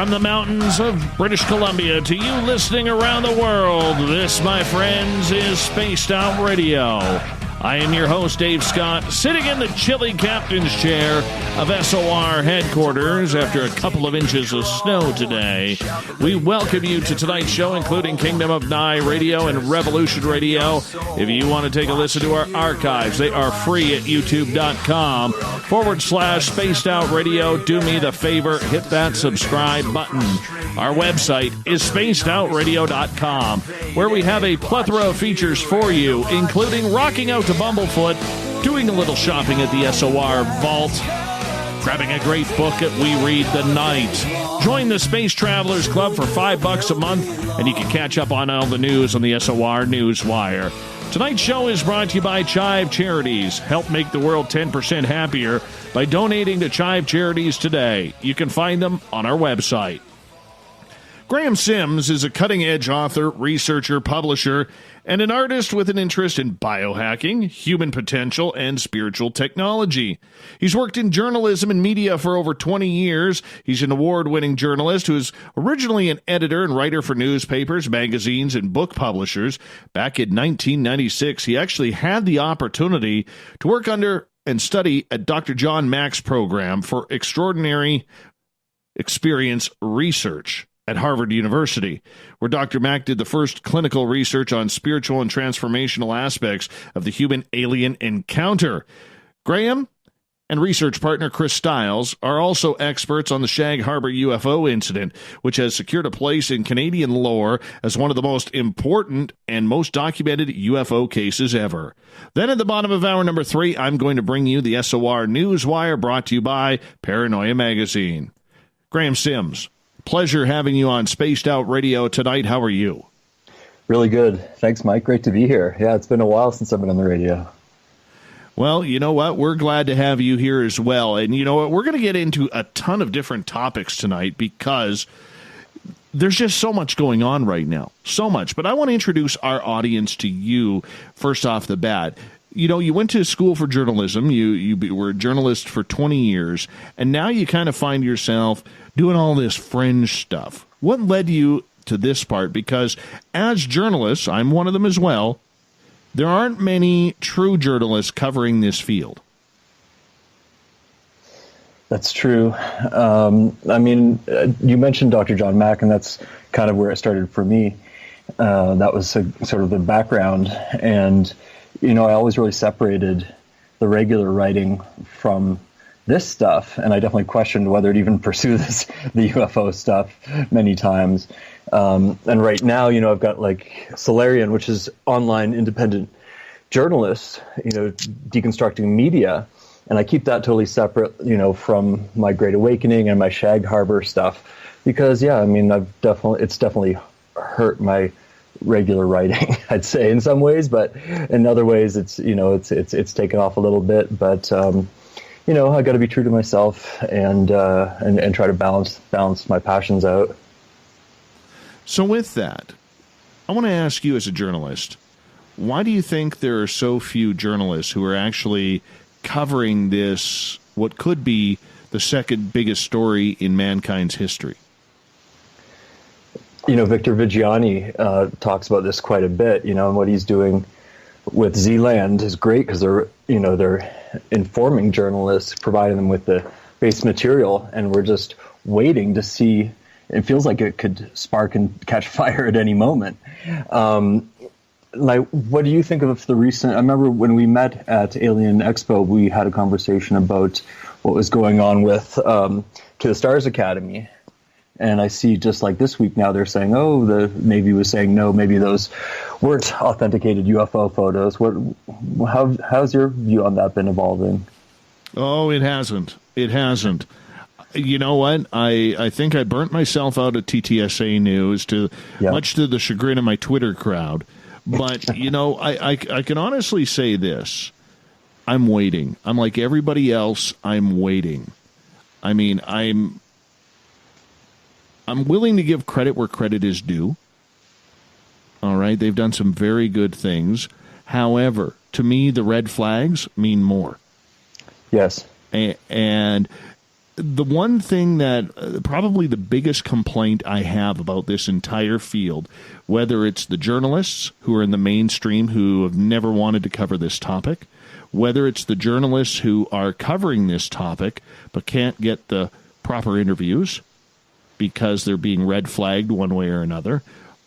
From the mountains of British Columbia to you listening around the world, this, my friends, is Spaced Out Radio. I am your host, Dave Scott, sitting in the chilly captain's chair of SOR headquarters after a couple of inches of snow today. We welcome you to tonight's show, including Kingdom of Nye Radio and Revolution Radio. If you want to take a listen to our archives, they are free at youtube.com/Spaced Out Radio. Do me the favor, hit that subscribe button. Our website is spacedoutradio.com, where we have a plethora of features for you, including rocking out to Bumblefoot, doing a little shopping at the SOR Vault, grabbing a great book at We Read the Night. Join the Space Travelers Club for $5 a month, and you can catch up on all the news on the SOR Newswire. Tonight's show is brought to you by CHIVE Charities. Help make the world 10% happier by donating to CHIVE Charities today. You can find them on our website. Graham Sims is a cutting-edge author, researcher, publisher, and an artist with an interest in biohacking, human potential, and spiritual technology. He's worked in journalism and media for over 20 years. He's an award-winning journalist who is originally an editor and writer for newspapers, magazines, and book publishers. Back in 1996, he actually had the opportunity to work under and study at Dr. John Mack's program for extraordinary experience research at Harvard University, where Dr. Mack did the first clinical research on spiritual and transformational aspects of the human-alien encounter. Graham and research partner Chris Stiles are also experts on the Shag Harbour UFO incident, which has secured a place in Canadian lore as one of the most important and most documented UFO cases ever. Then at the bottom of hour number 3, I'm going to bring you the SOR Newswire, brought to you by Paranoia Magazine. Graham Sims, pleasure having you on Spaced Out Radio tonight. How are you? Really good. Thanks, Mike. Great to be here. Yeah, it's been a while since I've been on the radio. Well, you know what? We're glad to have you here as well. And you know what? We're going to get into a ton of different topics tonight because there's just so much going on right now. So much. But I want to introduce our audience to you first off the bat. You know, you went to school for journalism. You were a journalist for 20 years, and now you kind of find yourself doing all this fringe stuff. What led you to this part? Because as journalists, I'm one of them as well, there aren't many true journalists covering this field. That's true. I mean, you mentioned Dr. John Mack, and that's kind of where it started for me. That was sort of the background, and you know, I always really separated the regular writing from this stuff, and I definitely questioned whether to even pursue the UFO stuff many times. And right now, you know, I've got like Solarian, which is online independent journalists, you know, deconstructing media, and I keep that totally separate, you know, from my Great Awakening and my Shag Harbour stuff, because yeah, I mean, it's definitely hurt my regular writing, I'd say, in some ways, but in other ways it's, you know, it's taken off a little bit, but you know, I got to be true to myself and try to balance my passions out. So with that, I want to ask you as a journalist, why do you think there are so few journalists who are actually covering this, what could be the second biggest story in mankind's history? You know, Victor Viggiani talks about this quite a bit, you know, and what he's doing with Z-Land is great because they're informing journalists, providing them with the base material, and we're just waiting to see. It feels like it could spark and catch fire at any moment. Like, what do you think of the recent? I remember when we met at Alien Expo, we had a conversation about what was going on with To the Stars Academy. And I see just like this week now they're saying, oh, the Navy was saying, no, maybe those weren't authenticated UFO photos. How's your view on that been evolving? Oh, it hasn't. It hasn't. You know what? I think I burnt myself out at TTSA News, much to the chagrin of my Twitter crowd. But, you know, I can honestly say this. I'm waiting. I'm like everybody else. I'm waiting. I mean, I'm willing to give credit where credit is due. All right, they've done some very good things. However, to me, the red flags mean more. Yes. And the one thing that probably the biggest complaint I have about this entire field, whether it's the journalists who are in the mainstream who have never wanted to cover this topic, whether it's the journalists who are covering this topic but can't get the proper interviews because they're being red flagged one way or another,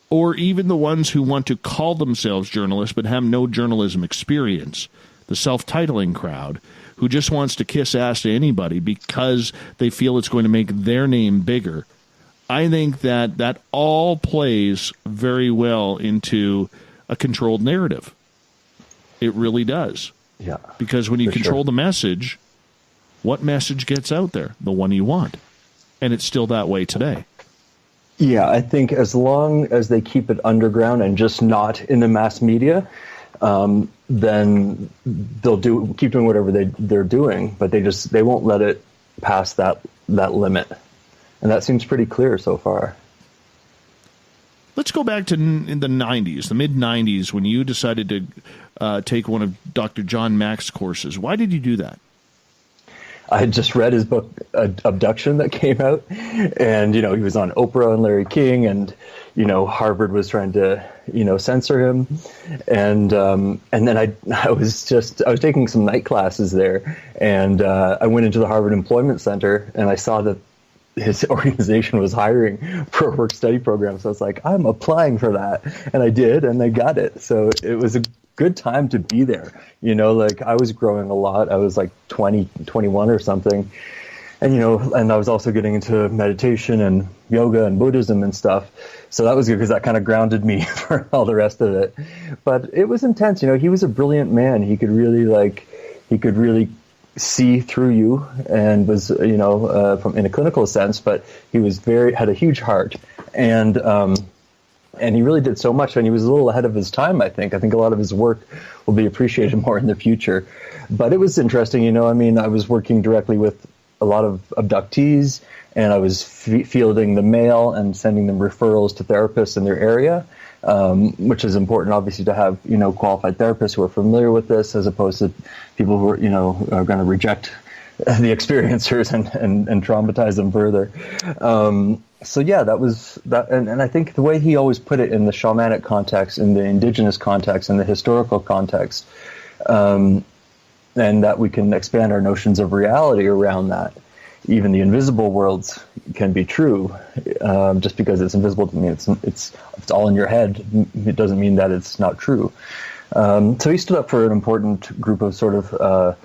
or even the ones who want to call themselves journalists but have no journalism experience, the self-titling crowd, who just wants to kiss ass to anybody because they feel it's going to make their name bigger. I think that all plays very well into a controlled narrative. It really does. Yeah. Because when you control the message, what message gets out there? The one you want. And it's still that way today. Yeah, I think as long as they keep it underground and just not in the mass media, then they'll keep doing whatever they're doing, but they won't let it pass that limit, and that seems pretty clear so far. Let's go back to in the 90s, the mid 90s, when you decided to take one of Dr. John Mack's courses. Why did you do that? I had just read his book, Abduction, that came out, and, he was on Oprah and Larry King, and, Harvard was trying to, censor him. And then I was taking some night classes there, and I went into the Harvard Employment Center, and I saw that his organization was hiring for a work study program. So I was like, I'm applying for that. And I did, and I got it. So it was a good time to be there. I was growing a lot. I was like 20, 21 or something. And, and I was also getting into meditation and yoga and Buddhism and stuff. So that was good because that kind of grounded me for all the rest of it. But it was intense. He was a brilliant man. He could really see through you, and was, from in a clinical sense, but he was had a huge heart. And he really did so much, and he was a little ahead of his time, I think. I think a lot of his work will be appreciated more in the future. But it was interesting, I was working directly with a lot of abductees, and I was fielding the mail and sending them referrals to therapists in their area, which is important, obviously, to have, qualified therapists who are familiar with this, as opposed to people who are going to reject the experiencers and traumatize them further. So yeah, that was that, and I think the way he always put it in the shamanic context, in the indigenous context, in the historical context, and that we can expand our notions of reality around that. Even the invisible worlds can be true. Just because it's invisible to me, it's all in your head. It doesn't mean that it's not true. So he stood up for an important group of sort of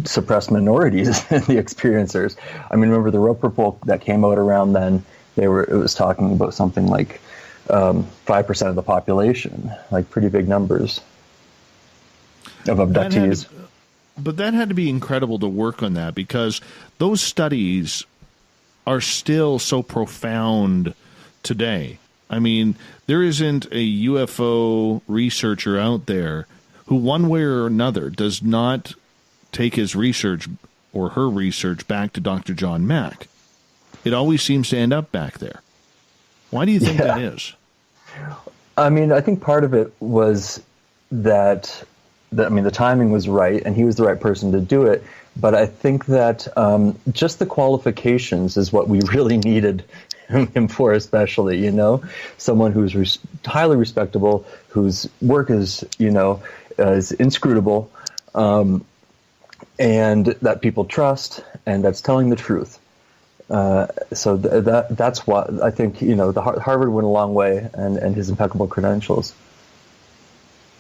suppressed minorities in the experiencers. I mean, remember the Roper poll that came out around then? It was talking about something like 5% of the population, like pretty big numbers of abductees. But that had to be incredible to work on that, because those studies are still so profound today. I mean, there isn't a UFO researcher out there who, one way or another, does not take his research or her research back to Dr. John Mack. It always seems to end up back there. Why do you think that is? I mean, I think part of it was that the timing was right, and he was the right person to do it. But I think that just the qualifications is what we really needed him for, especially, someone who's highly respectable, whose work is, is inscrutable, and that people trust, and that's telling the truth. So that's what I think, the Harvard went a long way, and his impeccable credentials.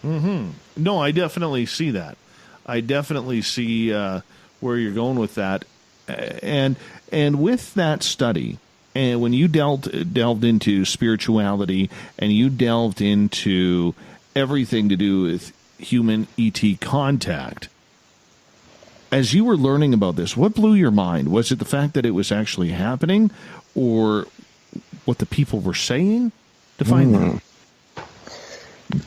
Mm-hmm. No, I definitely see that. I definitely see where you're going with that, and with that study, and when you delved into spirituality, and you delved into everything to do with human ET contact, as you were learning about this, what blew your mind? Was it the fact that it was actually happening, or what the people were saying? Define that.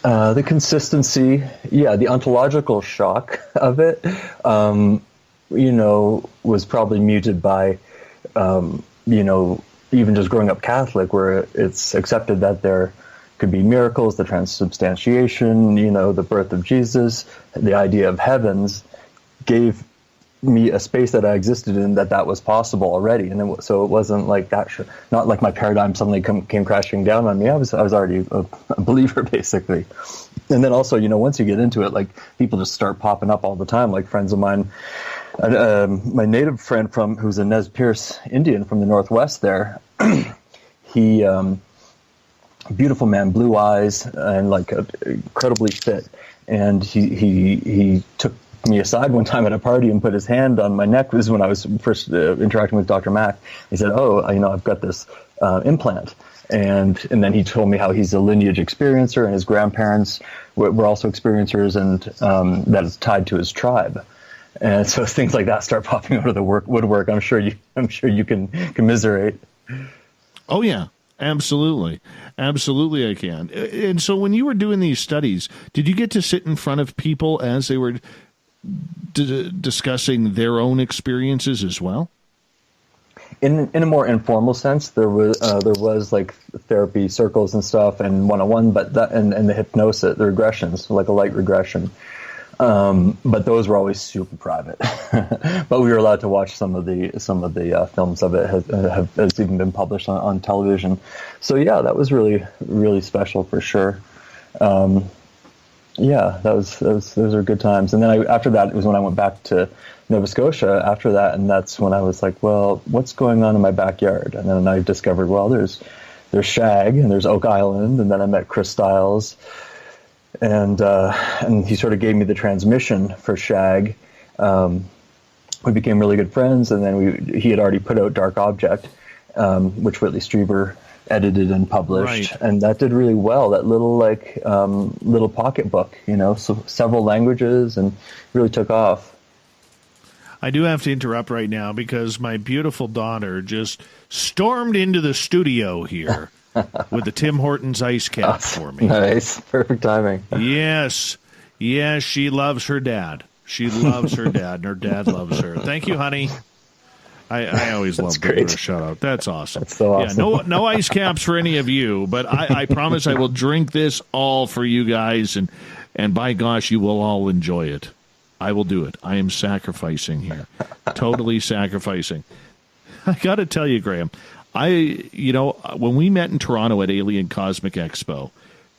The consistency, the ontological shock of it, was probably muted by, even just growing up Catholic, where it's accepted that there could be miracles, the transubstantiation, the birth of Jesus, the idea of heavens gave me a space that I existed in that was possible already, and then, so it wasn't like that. Not like my paradigm suddenly came crashing down on me. I was already a believer basically, and then also once you get into it, like people just start popping up all the time. Like friends of mine, my native friend who's a Nez Perce Indian from the Northwest there, he beautiful man, blue eyes, and like incredibly fit, and he took me aside one time at a party and put his hand on my neck. This is when I was first interacting with Dr. Mack. He said, "Oh, I've got this implant," and then he told me how he's a lineage experiencer and his grandparents were also experiencers, and that is tied to his tribe. And so things like that start popping out of the woodwork. I'm sure you can commiserate. Oh yeah, absolutely, absolutely, I can. And so when you were doing these studies, did you get to sit in front of people as they were discussing their own experiences as well? In a more informal sense, there was like therapy circles and stuff and one-on-one, but that and the hypnosis, the regressions, like a light regression. But those were always super private. But we were allowed to watch some of the films of it has even been published on television. So yeah, that was really, really special for sure. Yeah, those are good times. And then after that, it was when I went back to Nova Scotia after that, and that's when I was like, well, what's going on in my backyard? And then I discovered, well, there's Shag and there's Oak Island, and then I met Chris Stiles, and he sort of gave me the transmission for Shag. We became really good friends, and then he had already put out Dark Object, which Whitley Strieber edited and published, right. And that did really well. That little pocket book, so several languages, and really took off. I do have to interrupt right now because my beautiful daughter just stormed into the studio here with the Tim Hortons ice cap for me. Nice, perfect timing. Yes, she loves her dad. She loves her dad, and her dad loves her. Thank you, honey. I always love giving her a shout out. That's awesome. That's so awesome. Yeah, no ice caps for any of you, but I promise I will drink this all for you guys, and by gosh, you will all enjoy it. I will do it. I am sacrificing here. Totally sacrificing. I got to tell you, Graham, when we met in Toronto at Alien Cosmic Expo,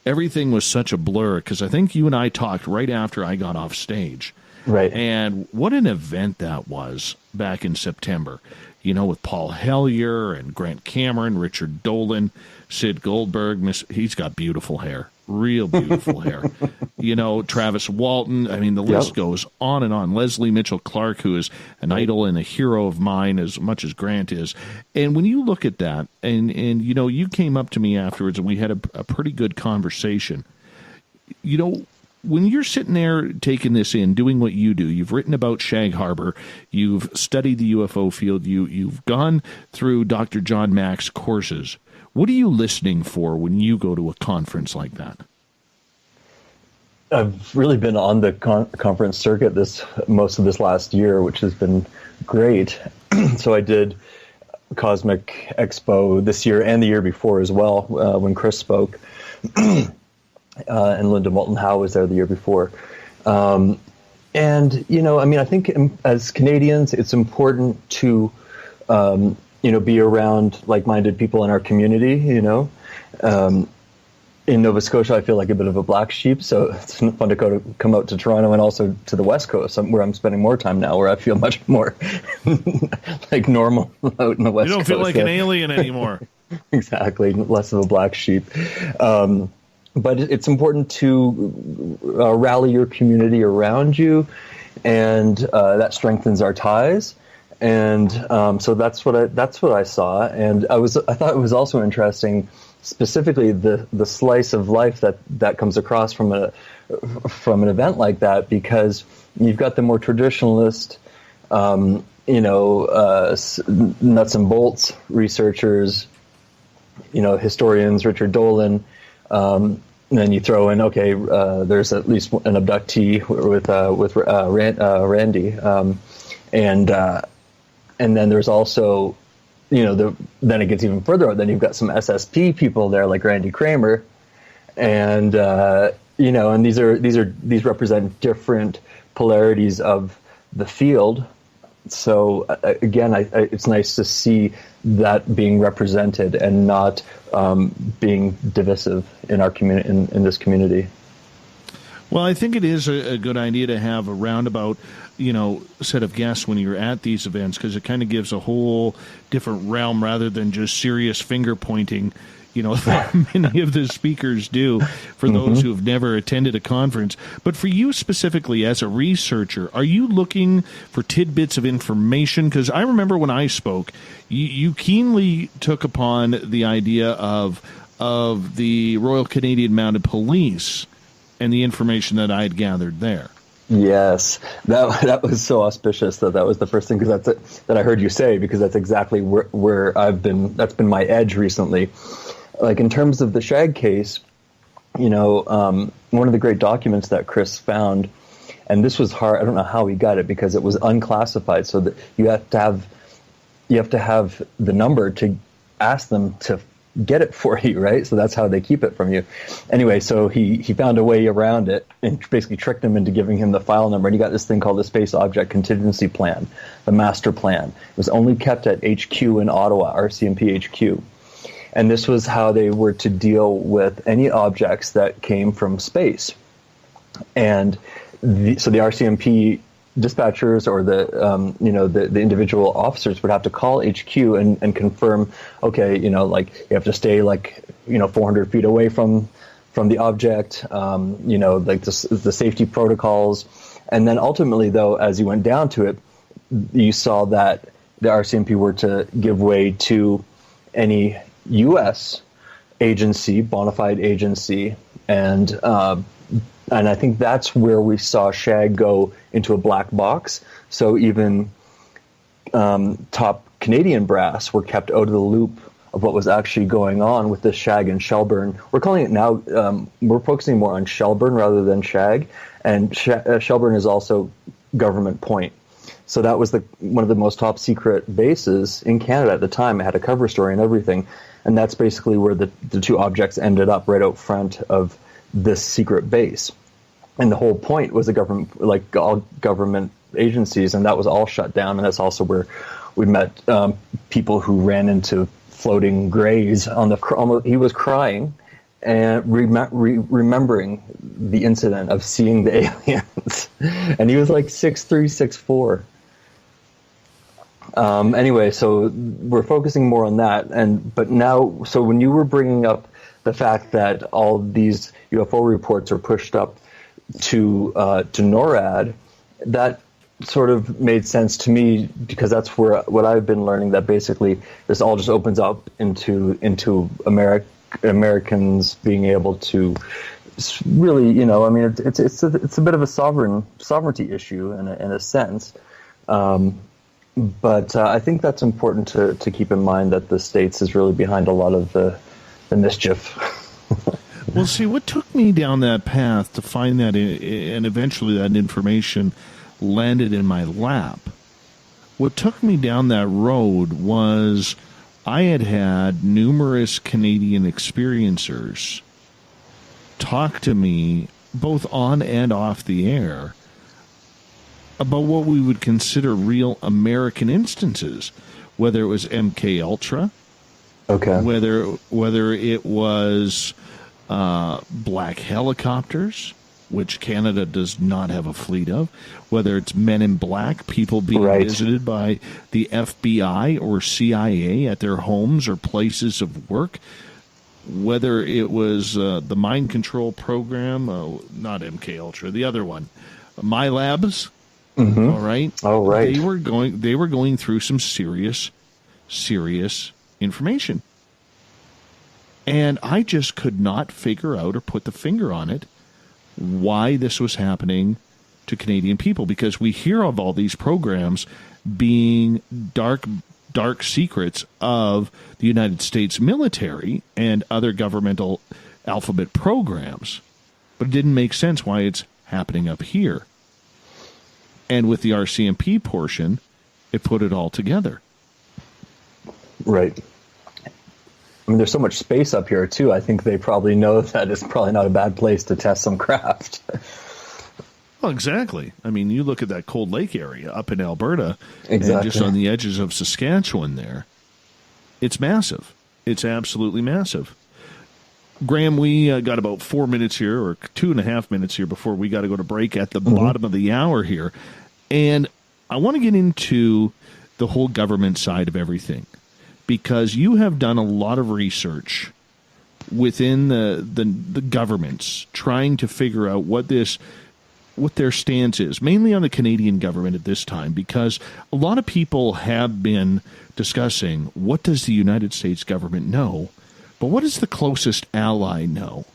everything was such a blur because I think you and I talked right after I got off stage. Right. And what an event that was back in September, with Paul Hellyer and Grant Cameron, Richard Dolan, Sid Goldberg. He's got beautiful hair, real beautiful hair. Travis Walton. I mean, the list goes on and on. Leslie Mitchell Clark, who is an idol and a hero of mine as much as Grant is. And when you look at that, and you came up to me afterwards and we had a pretty good conversation. When you're sitting there taking this in, doing what you do, you've written about Shag Harbour, you've studied the UFO field, you've gone through Dr. John Mack's courses. What are you listening for when you go to a conference like that? I've really been on the conference circuit most of this last year, which has been great. So I did Cosmic Expo this year and the year before as well, when Chris spoke. And Linda Moulton Howe was there the year before. I think as Canadians, it's important to, be around like-minded people in our community, In Nova Scotia, I feel like a bit of a black sheep, so it's fun to come out to Toronto and also to the West Coast, where I'm spending more time now, where I feel much more like normal out in the West Coast. You don't feel like an alien anymore. Exactly, less of a black sheep. But it's important to rally your community around you, and that strengthens our ties. And so that's what I saw, and I thought it was also interesting, specifically the slice of life that comes across from an event like that, because you've got the more traditionalist, nuts and bolts researchers, historians, Richard Dolan. And then you throw in, there's at least an abductee with Randy, and then there's also, then it gets even further. Then you've got some SSP people there, like Randy Kramer, and and these represent different polarities of the field, So again, it's nice to see that being represented and not being divisive in our community, in this community. Well, I think it is a good idea to have a roundabout, set of guests when you're at these events, because it kind of gives a whole different realm rather than just serious finger pointing, that many of the speakers do for those who have never attended a conference. But for you specifically as a researcher, are you looking for tidbits of information? Because I remember when I spoke, you keenly took upon the idea of the Royal Canadian Mounted Police and the information that I had gathered there. Yes, that was so auspicious that was the first thing that I heard you say, because that's exactly where I've been. That's been my edge recently. Like in terms of the Shag case, one of the great documents that Chris found, and this was hard. I don't know how he got it because it was unclassified. So that you have to have the number to ask them to get it for you, right? So that's how they keep it from you. Anyway, so he found a way around it and basically tricked him into giving him the file number. And he got this thing called the Space Object Contingency Plan, the master plan. It was only kept at HQ in Ottawa, RCMP HQ. And this was how they were to deal with any objects that came from space. And so the RCMP dispatchers or the individual officers would have to call HQ and confirm, okay, you have to stay 400 feet away from the object, the safety protocols. And then ultimately, though, as you went down to it, you saw that the RCMP were to give way to any U.S. agency, bona fide agency, and I think that's where we saw Shag go into a black box. So even top Canadian brass were kept out of the loop of what was actually going on with the Shag and Shelburne. We're calling it now, we're focusing more on Shelburne rather than Shag, and Shelburne is also Government Point. So that was one of the most top secret bases in Canada at the time. It had a cover story and everything. And that's basically where the two objects ended up, right out front of this secret base. And the whole point was all government agencies, and that was all shut down. And that's also where we met people who ran into floating grays he was crying and remembering the incident of seeing the aliens. And he was like 6'3", 6'4". Anyway, so we're focusing more on that, but now, so when you were bringing up the fact that all these UFO reports are pushed up to NORAD, that sort of made sense to me, because that's what I've been learning, that basically this all just opens up into Americans being able to really, it's a bit of a sovereignty issue in a sense. But I think that's important to keep in mind, that the States is really behind a lot of the mischief. Well, see, what took me down that path to find that, and eventually that information landed in my lap, what took me down that road was I had numerous Canadian experiencers talk to me, both on and off the air, about what we would consider real American instances, whether it was MK Ultra, okay, whether it was black helicopters, which Canada does not have a fleet of, whether it's Men in Black, people being visited by the FBI or CIA at their homes or places of work, whether it was the mind control program, not MK Ultra, the other one, My Labs. Mm-hmm. All right. Oh, right. They were going through some serious information. And I just could not figure out or put the finger on it why this was happening to Canadian people, because we hear of all these programs being dark secrets of the United States military and other governmental alphabet programs. But it didn't make sense why it's happening up here. And with the RCMP portion, it put it all together. Right. I mean, there's so much space up here, too. I think they probably know that it's probably not a bad place to test some craft. Well, exactly. I mean, you look at that Cold Lake area up in Alberta, Exactly. and just on the edges of Saskatchewan there. It's massive. It's absolutely massive. Graham, we got about 4 minutes here, or 2.5 minutes here before we got to go to break at the bottom of the hour here. And I want to get into the whole government side of everything, because you have done a lot of research within the governments trying to figure out what their stance is, mainly on the Canadian government at this time, because a lot of people have been discussing, what does the United States government know, but what does the closest ally know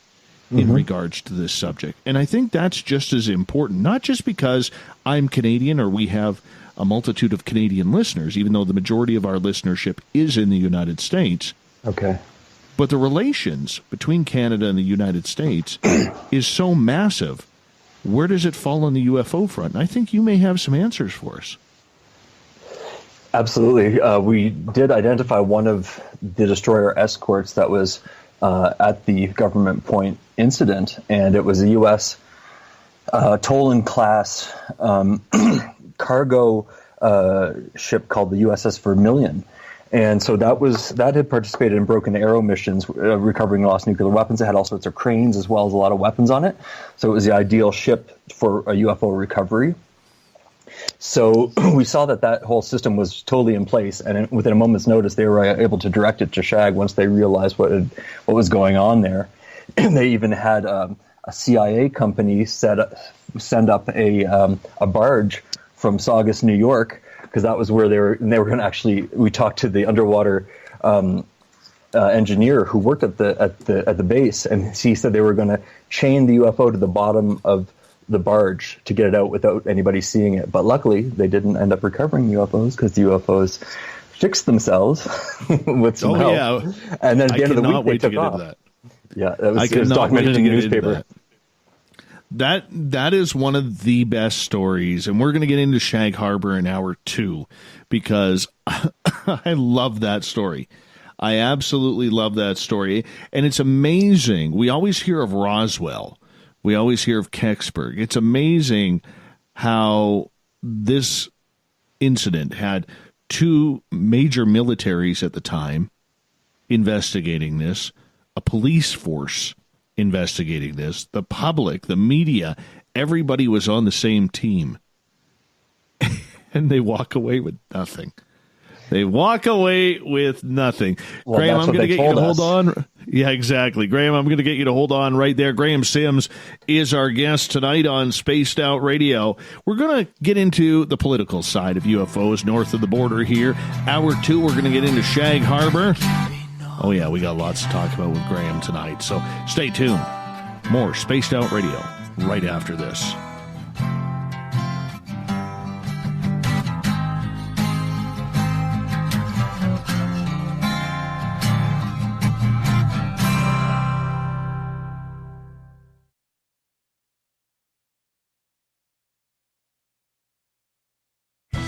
in regards to this subject? And I think that's just as important, not just because I'm Canadian or we have a multitude of Canadian listeners, even though the majority of our listenership is in the United States. Okay. But the relations between Canada and the United States is so massive. Where does it fall on the UFO front? And I think you may have some answers for us. Absolutely. We did identify one of the destroyer escorts that was at the Government Point incident, and it was a U.S. Tolan class cargo ship called the USS Vermilion. And so that had participated in broken arrow missions, recovering lost nuclear weapons. It had all sorts of cranes as well as a lot of weapons on it. So it was the ideal ship for a UFO recovery. So we saw that whole system was totally in place, and within a moment's notice, they were able to direct it to Shag once they realized what was going on there. And they even had a CIA company send up a barge from Saugus, New York, because that was where they were going to actually. We talked to the underwater engineer who worked at the base, and he said they were going to chain the UFO to the bottom of the barge to get it out without anybody seeing it. But luckily, they didn't end up recovering UFOs because the UFOs fixed themselves with some help. Yeah. And then at the end of the week, they took off. That. Yeah, it was documented in the newspaper. That is one of the best stories, and we're going to get into Shag Harbour in hour 2 because I love that story. I absolutely love that story, and it's amazing. We always hear of Roswell. We always hear of Kecksburg. It's amazing how this incident had 2 major militaries at the time investigating this, a police force investigating this, the public, the media, everybody was on the same team. And they walk away with nothing. They walk away with nothing. Well, Graham, I'm going to get you to hold on. Yeah, exactly. Graham, I'm going to get you to hold on right there. Graham Sims is our guest tonight on Spaced Out Radio. We're going to get into the political side of UFOs north of the border here. Hour 2, we're going to get into Shag Harbour. Oh, yeah, we got lots to talk about with Graham tonight. So stay tuned. More Spaced Out Radio right after this.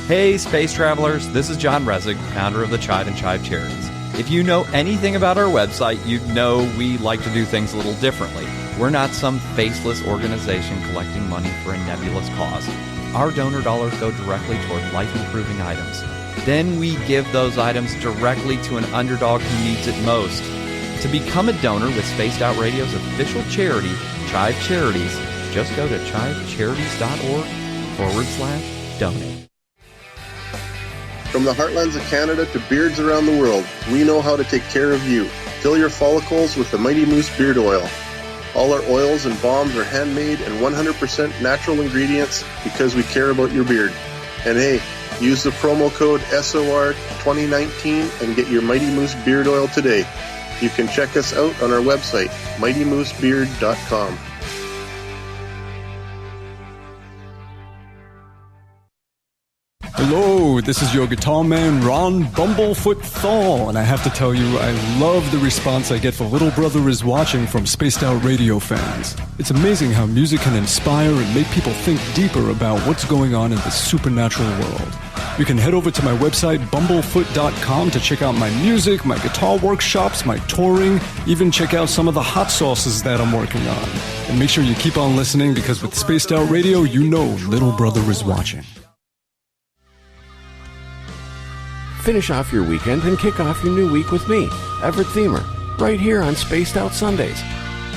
Hey, space travelers, this is John Resig, founder of the CHIVE and CHIVE Charities. If you know anything about our website, you'd know we like to do things a little differently. We're not some faceless organization collecting money for a nebulous cause. Our donor dollars go directly toward life-improving items. Then we give those items directly to an underdog who needs it most. To become a donor with Spaced Out Radio's official charity, CHIVE Charities, just go to chivecharities.org/donate. From the heartlands of Canada to beards around the world, we know how to take care of you. Fill your follicles with the Mighty Moose Beard Oil. All our oils and balms are handmade and 100% natural ingredients because we care about your beard. And hey, use the promo code SOR2019 and get your Mighty Moose Beard Oil today. You can check us out on our website, mightymoosebeard.com. Hello, this is your guitar man, Ron Bumblefoot Thal, and I have to tell you, I love the response I get for Little Brother is Watching from Spaced Out Radio fans. It's amazing how music can inspire and make people think deeper about what's going on in the supernatural world. You can head over to my website, bumblefoot.com, to check out my music, my guitar workshops, my touring, even check out some of the hot sauces that I'm working on. And make sure you keep on listening, because with Spaced Out Radio, you know little brother is watching. Finish off your weekend and kick off your new week with me, Everett Thiemer, right here on Spaced Out Sundays.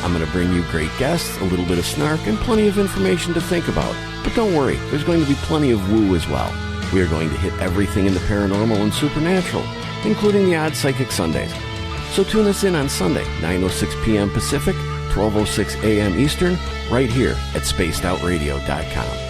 I'm going to bring you great guests, a little bit of snark, and plenty of information to think about. But don't worry, there's going to be plenty of woo as well. We are going to hit everything in the paranormal and supernatural, including the odd psychic Sundays. So tune us in on Sunday, 9:06 p.m. Pacific, 12:06 a.m. Eastern, right here at spacedoutradio.com.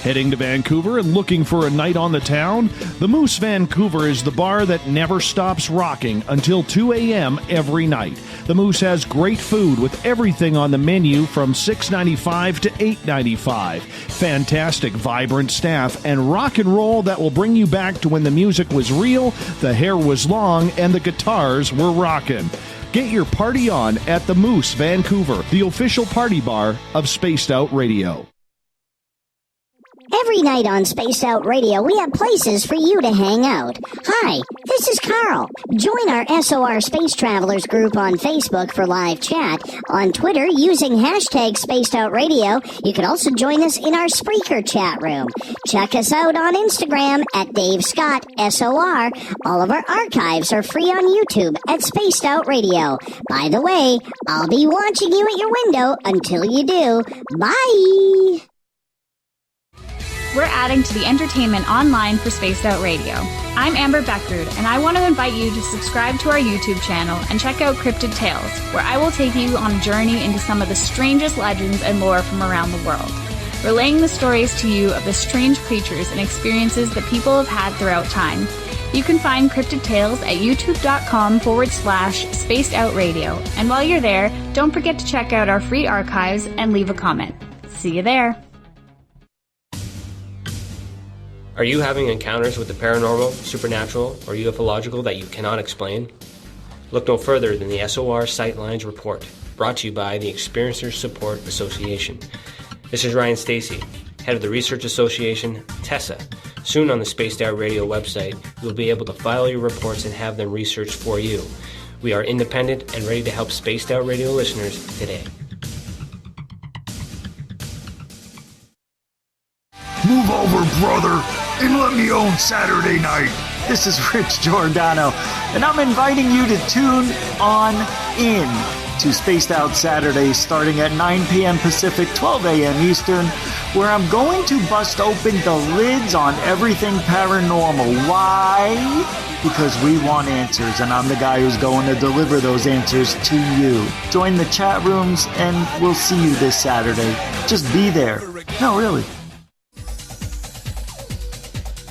Heading to Vancouver and looking for a night on the town? The Moose Vancouver is the bar that never stops rocking until 2 a.m. every night. The Moose has great food with everything on the menu from $6.95 to $8.95. Fantastic, vibrant staff and rock and roll that will bring you back to when the music was real, the hair was long, and the guitars were rocking. Get your party on at the Moose Vancouver, the official party bar of Spaced Out Radio. Every night on Spaced Out Radio, we have places for you to hang out. Hi, this is Carl. Join our SOR Space Travelers group on Facebook for live chat. On Twitter, using hashtag Spaced Out Radio, you can also join us in our Spreaker chat room. Check us out on Instagram at Dave Scott SOR. All of our archives are free on YouTube at Spaced Out Radio. By the way, I'll be watching you at your window until you do. Bye! We're adding to the entertainment online for Spaced Out Radio. I'm Amber Beckrud, and I want to invite you to subscribe to our YouTube channel and check out Cryptid Tales, where I will take you on a journey into some of the strangest legends and lore from around the world, relaying the stories to you of the strange creatures and experiences that people have had throughout time. You can find Cryptid Tales at youtube.com/Spaced Out Radio. And while you're there, don't forget to check out our free archives and leave a comment. See you there. Are you having encounters with the paranormal, supernatural, or ufological that you cannot explain? Look no further than the SOR Sightlines Report, brought to you by the Experiencers Support Association. This is Ryan Stacy, head of the Research Association, TESA. Soon on the Spaced Out Radio website, you'll be able to file your reports and have them researched for you. We are independent and ready to help Spaced Out Radio listeners today. Move over, brother, and let me own Saturday night. This is Rich Giordano, and I'm inviting you to tune on in to Spaced Out Saturdays starting at 9 p.m. Pacific, 12 a.m. Eastern, where I'm going to bust open the lids on everything paranormal. Why? Because we want answers, and I'm the guy who's going to deliver those answers to you. Join the chat rooms, and we'll see you this Saturday. Just be there. No, really.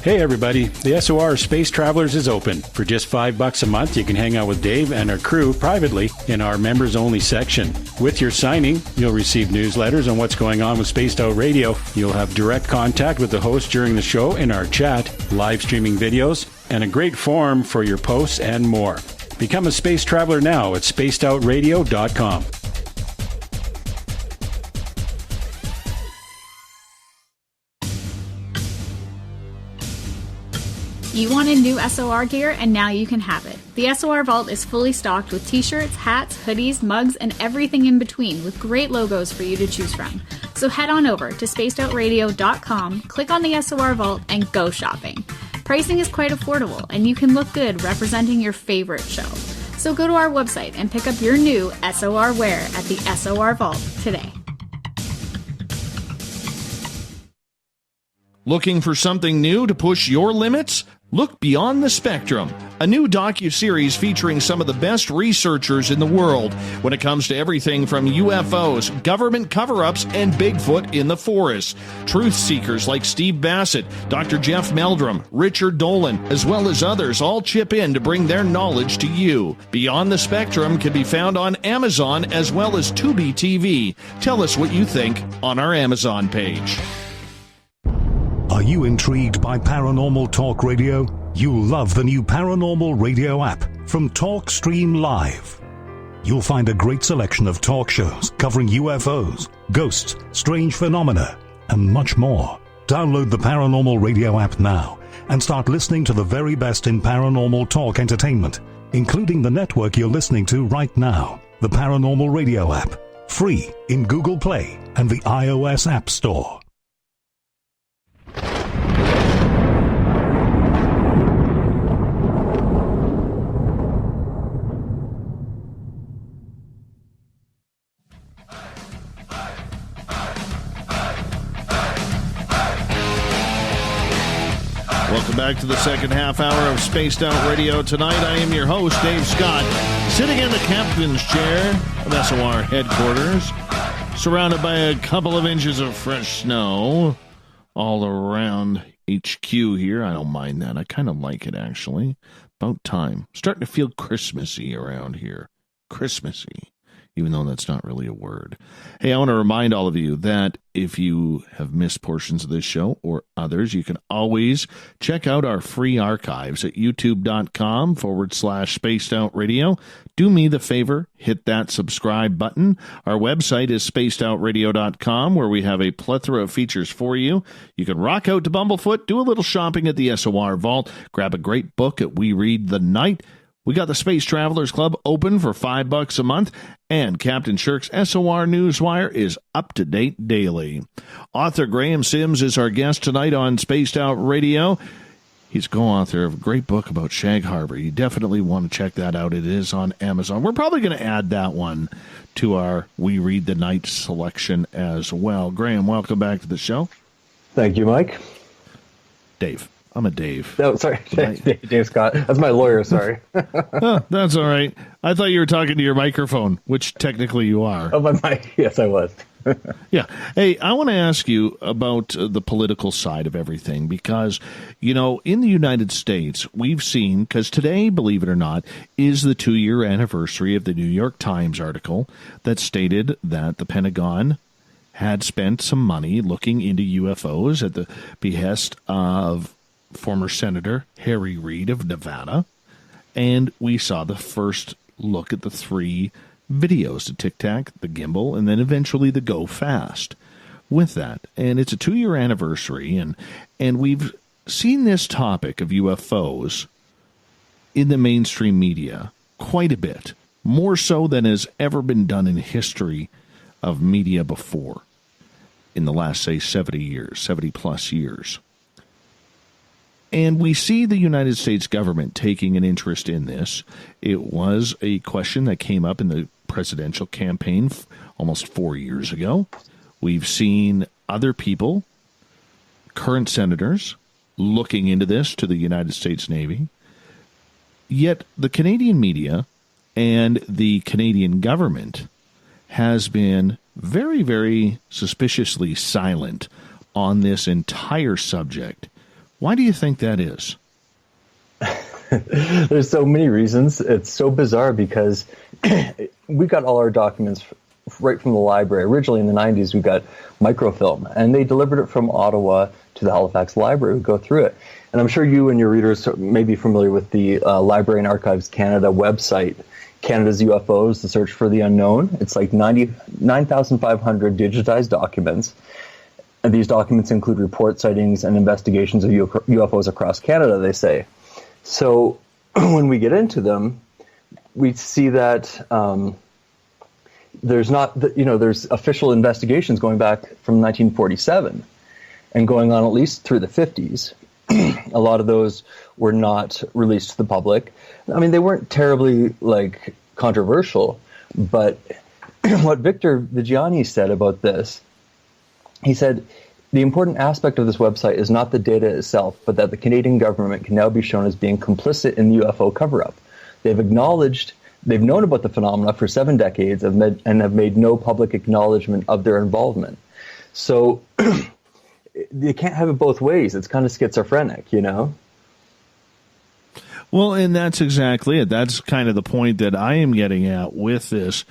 Hey everybody, the SOR Space Travelers is open. For just $5 a month, you can hang out with Dave and our crew privately in our members-only section. With your signing, you'll receive newsletters on what's going on with Spaced Out Radio. You'll have direct contact with the host during the show in our chat, live streaming videos, and a great forum for your posts and more. Become a Space Traveler now at spacedoutradio.com. You wanted new SOR gear, and now you can have it. The SOR Vault is fully stocked with t-shirts, hats, hoodies, mugs, and everything in between, with great logos for you to choose from. So head on over to spacedoutradio.com, click on the SOR Vault, and go shopping. Pricing is quite affordable, and you can look good representing your favorite show. So go to our website and pick up your new SOR wear at the SOR Vault today. Looking for something new to push your limits? Look Beyond the Spectrum, a new docuseries featuring some of the best researchers in the world when it comes to everything from UFOs, government cover-ups, and Bigfoot in the forest. Truth seekers like Steve Bassett, Dr. Jeff Meldrum, Richard Dolan, as well as others all chip in to bring their knowledge to you. Beyond the Spectrum can be found on Amazon as well as Tubi TV. Tell us what you think on our Amazon page. Are you intrigued by Paranormal Talk Radio? You'll love the new Paranormal Radio app from TalkStream Live. You'll find a great selection of talk shows covering UFOs, ghosts, strange phenomena, and much more. Download the Paranormal Radio app now and start listening to the very best in paranormal talk entertainment, including the network you're listening to right now. The Paranormal Radio app, free in Google Play and the iOS App Store. Welcome back to the second half hour of Spaced Out Radio. Tonight, I am your host, Dave Scott, sitting in the captain's chair of SOR headquarters, surrounded by a couple of inches of fresh snow all around HQ here. I don't mind that. I kind of like it, actually. About time. Starting to feel Christmassy around here. Christmassy, even though that's not really a word. Hey, I want to remind all of you that if you have missed portions of this show or others, you can always check out our free archives at youtube.com/spacedoutradio. Do me the favor, hit that subscribe button. Our website is spacedoutradio.com, where we have a plethora of features for you. You can rock out to Bumblefoot, do a little shopping at the SOR Vault, grab a great book at We Read the Night. We got the Space Travelers Club open for $5 a month, and Captain Shirk's SOR Newswire is up to date daily. Author Graham Sims is our guest tonight on Spaced Out Radio. He's co-author of a great book about Shag Harbour. You definitely want to check that out. It is on Amazon. We're probably going to add that one to our We Read the Night selection as well. Graham, welcome back to the show. Thank you, Mike. Dave. I'm a Dave. No, sorry, Dave Scott. That's my lawyer, sorry. Oh, that's all right. I thought you were talking to your microphone, which technically you are. Oh, my mic. Yes, I was. Yeah. Hey, I want to ask you about the political side of everything because, you know, in the United States, we've seen, because today, believe it or not, is the 2-year anniversary of the New York Times article that stated that the Pentagon had spent some money looking into UFOs at the behest of former Senator Harry Reid of Nevada, and we saw the first look at the 3 videos, the Tic Tac, the Gimbal, and then eventually the Go Fast with that. And it's a 2-year anniversary, and we've seen this topic of UFOs in the mainstream media quite a bit, more so than has ever been done in history of media before in the last, say, 70-plus years. And we see the United States government taking an interest in this. It was a question that came up in the presidential campaign almost 4 years ago. We've seen other people, current senators, looking into this to the United States Navy. Yet the Canadian media and the Canadian government has been very, very suspiciously silent on this entire subject. Why do you think that is? There's so many reasons. It's so bizarre because we got all our documents right from the library. Originally in the 90s, we got microfilm, and they delivered it from Ottawa to the Halifax Library. We go through it. And I'm sure you and your readers may be familiar with the Library and Archives Canada website, Canada's UFOs, the search for the unknown. It's like 9,500 digitized documents. And these documents include report sightings and investigations of UFOs across Canada, they say. So when we get into them, we see that there's official investigations going back from 1947 and going on at least through the 50s. A lot of those were not released to the public. I mean, they weren't terribly controversial, but what Victor Vigiani said about this, he said, the important aspect of this website is not the data itself, but that the Canadian government can now be shown as being complicit in the UFO cover-up. They've known about the phenomena for 7 decades and have made no public acknowledgement of their involvement. So you can't have it both ways. It's kind of schizophrenic, you know? Well, and that's exactly it. That's kind of the point that I am getting at with this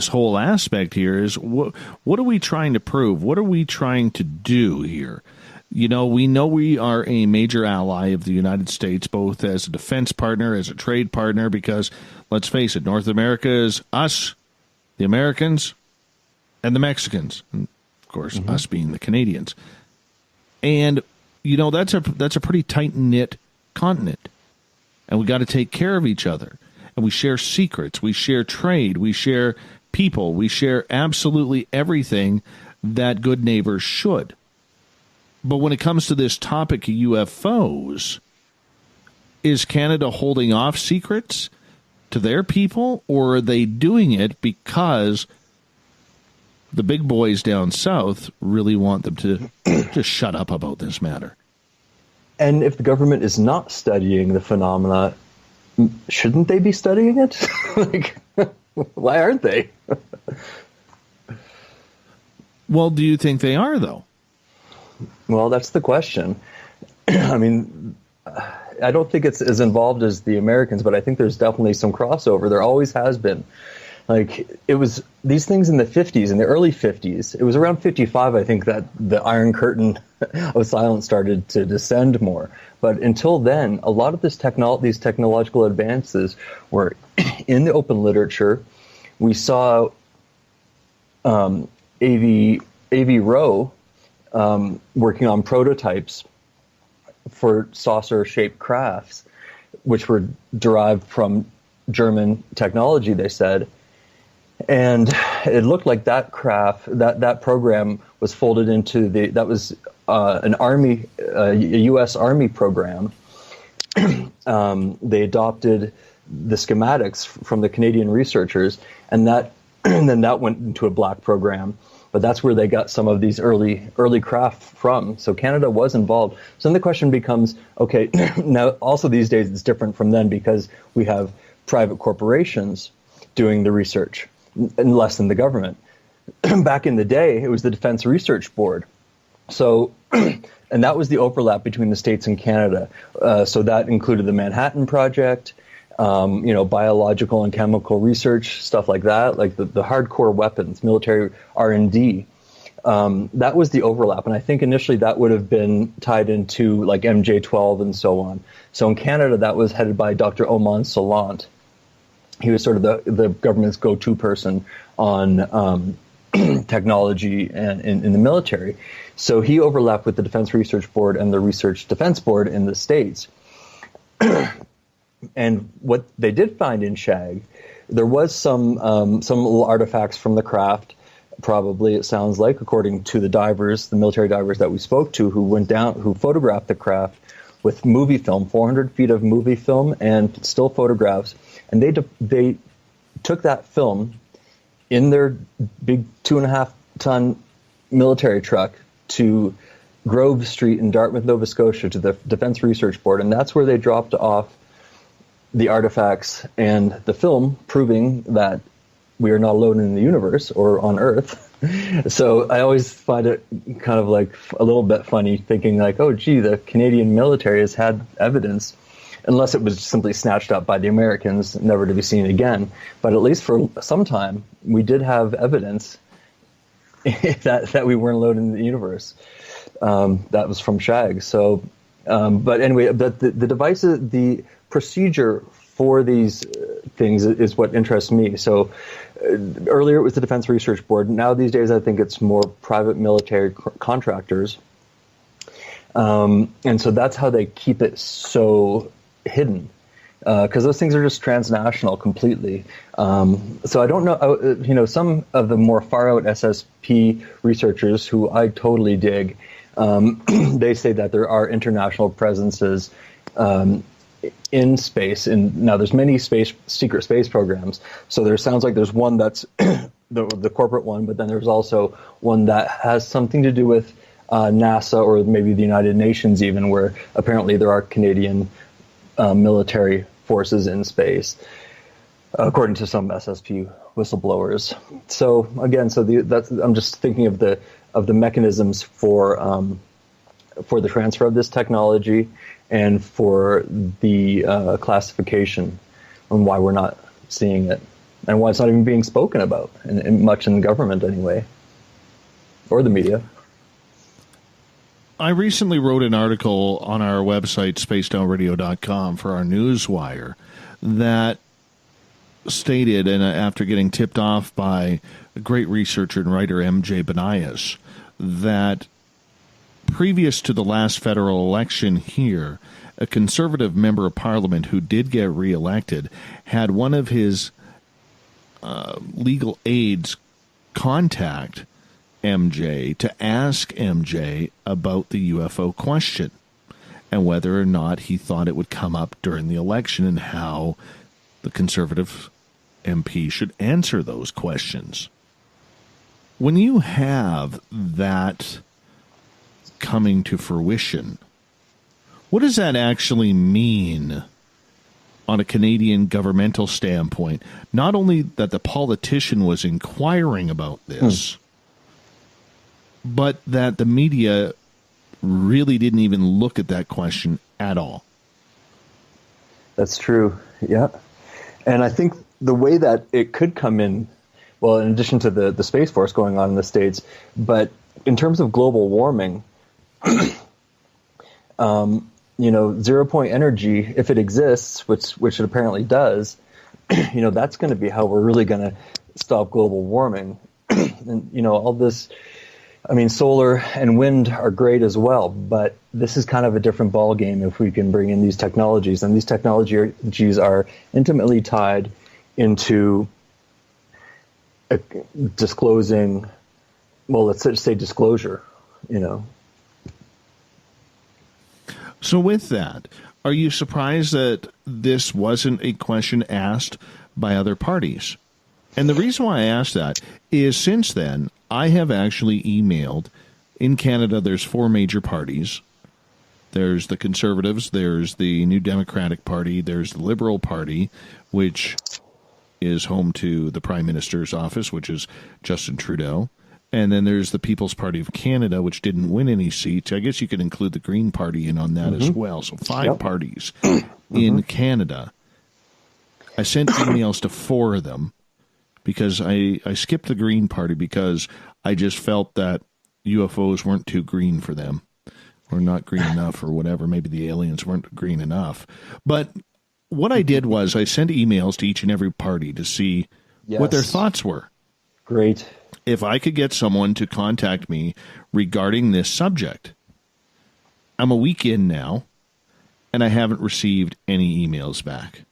whole aspect here is what are we trying to prove? What are we trying to do here? You know we are a major ally of the United States, both as a defense partner, as a trade partner, because let's face it, North America is us, the Americans, and the Mexicans, and of course, us being the Canadians. And, you know, that's a pretty tight-knit continent. And we got to take care of each other. And we share secrets. We share trade. We share people. We share absolutely everything that good neighbors should. But when it comes to this topic of UFOs, is Canada holding off secrets to their people, or are they doing it because the big boys down south really want them to just shut up about this matter? And if the government is not studying the phenomena, shouldn't they be studying it? Like, why aren't they? Well, do you think they are, though? Well, that's the question. I mean, I don't think it's as involved as the Americans, but I think there's definitely some crossover. There always has been. Like, it was these things in the 50s, in the early 50s. It was around 55, I think, that the Iron Curtain of silence started to descend more. But until then, a lot of these technological advances were in the open literature. We saw A.V. Rowe working on prototypes for saucer-shaped crafts, which were derived from German technology, they said. And it looked like that craft, that program was folded into an army, a U.S. Army program. They adopted the schematics from the Canadian researchers, and then that went into a black program. But that's where they got some of these early craft from. So Canada was involved. So then the question becomes, okay, now also these days it's different from then because we have private corporations doing the research, and less than the government. Back in the day, it was the Defense Research Board. So, and that was the overlap between the States and Canada. So that included the Manhattan Project, biological and chemical research, stuff like that, like the hardcore weapons, military R&D. That was the overlap. And I think initially that would have been tied into like MJ-12 and so on. So in Canada, that was headed by Dr. Oman Salant. He was sort of the government's go-to person on technology and in the military. So he overlapped with the Defense Research Board and the Research Defense Board in the States. And what they did find in Shag, there was some little artifacts from the craft, probably, it sounds like, according to the divers, the military divers that we spoke to, who went down, who photographed the craft with movie film, 400 feet of movie film and still photographs. And they took that film in their big 2.5-ton military truck to Grove Street in Dartmouth, Nova Scotia, to the Defense Research Board. And that's where they dropped off the artifacts and the film, proving that we are not alone in the universe or on Earth. So I always find it kind of like a little bit funny thinking like, oh, gee, the Canadian military has had evidence, unless it was simply snatched up by the Americans, never to be seen again. But at least for some time, we did have evidence that we weren't alone in the universe. That was from Shag. So, but anyway, but the devices, the procedure for these things is what interests me. So earlier it was the Defense Research Board. Now these days I think it's more private military contractors. And so that's how they keep it so hidden, because those things are just transnational completely. So I don't know, some of the more far out SSP researchers who I totally dig, they say that there are international presences in space. And now there's many secret space programs. So there sounds like there's one that's the corporate one, but then there's also one that has something to do with NASA or maybe the United Nations even, where apparently there are Canadian military forces in space, according to some SSP whistleblowers. So again, I'm just thinking of the mechanisms for the transfer of this technology and for the classification and why we're not seeing it and why it's not even being spoken about much in the government anyway, or the media. I recently wrote an article on our website, spacedoutradio.com, for our newswire that stated, and after getting tipped off by a great researcher and writer, M.J. Banias, that previous to the last federal election here, a conservative member of parliament who did get reelected had one of his legal aides contact MJ to ask MJ about the UFO question and whether or not he thought it would come up during the election and how the conservative MP should answer those questions. When you have that coming to fruition, what does that actually mean on a Canadian governmental standpoint? Not only that the politician was inquiring about this, but that the media really didn't even look at that question at all. That's true, yeah. And I think the way that it could come in, well, in addition to the Space Force going on in the States, but in terms of global warming, 0-point energy, if it exists, which it apparently does, that's going to be how we're really going to stop global warming. And, all this, solar and wind are great as well, but this is kind of a different ballgame if we can bring in these technologies. And these technologies are intimately tied into disclosing, well, let's just say disclosure, So with that, are you surprised that this wasn't a question asked by other parties? And the reason why I asked that is since then, I have actually emailed. In Canada, there's 4 major parties. There's the Conservatives, there's the New Democratic Party, there's the Liberal Party, which is home to the Prime Minister's office, which is Justin Trudeau. And then there's the People's Party of Canada, which didn't win any seats. I guess you could include the Green Party in on that as well. So 5 parties in Canada. I sent emails to 4 of them because I skipped the Green Party because I just felt that UFOs weren't too green for them or not green enough or whatever. Maybe the aliens weren't green enough. But what I did was I sent emails to each and every party to see what their thoughts were. Great. If I could get someone to contact me regarding this subject. I'm a week in now, and I haven't received any emails back.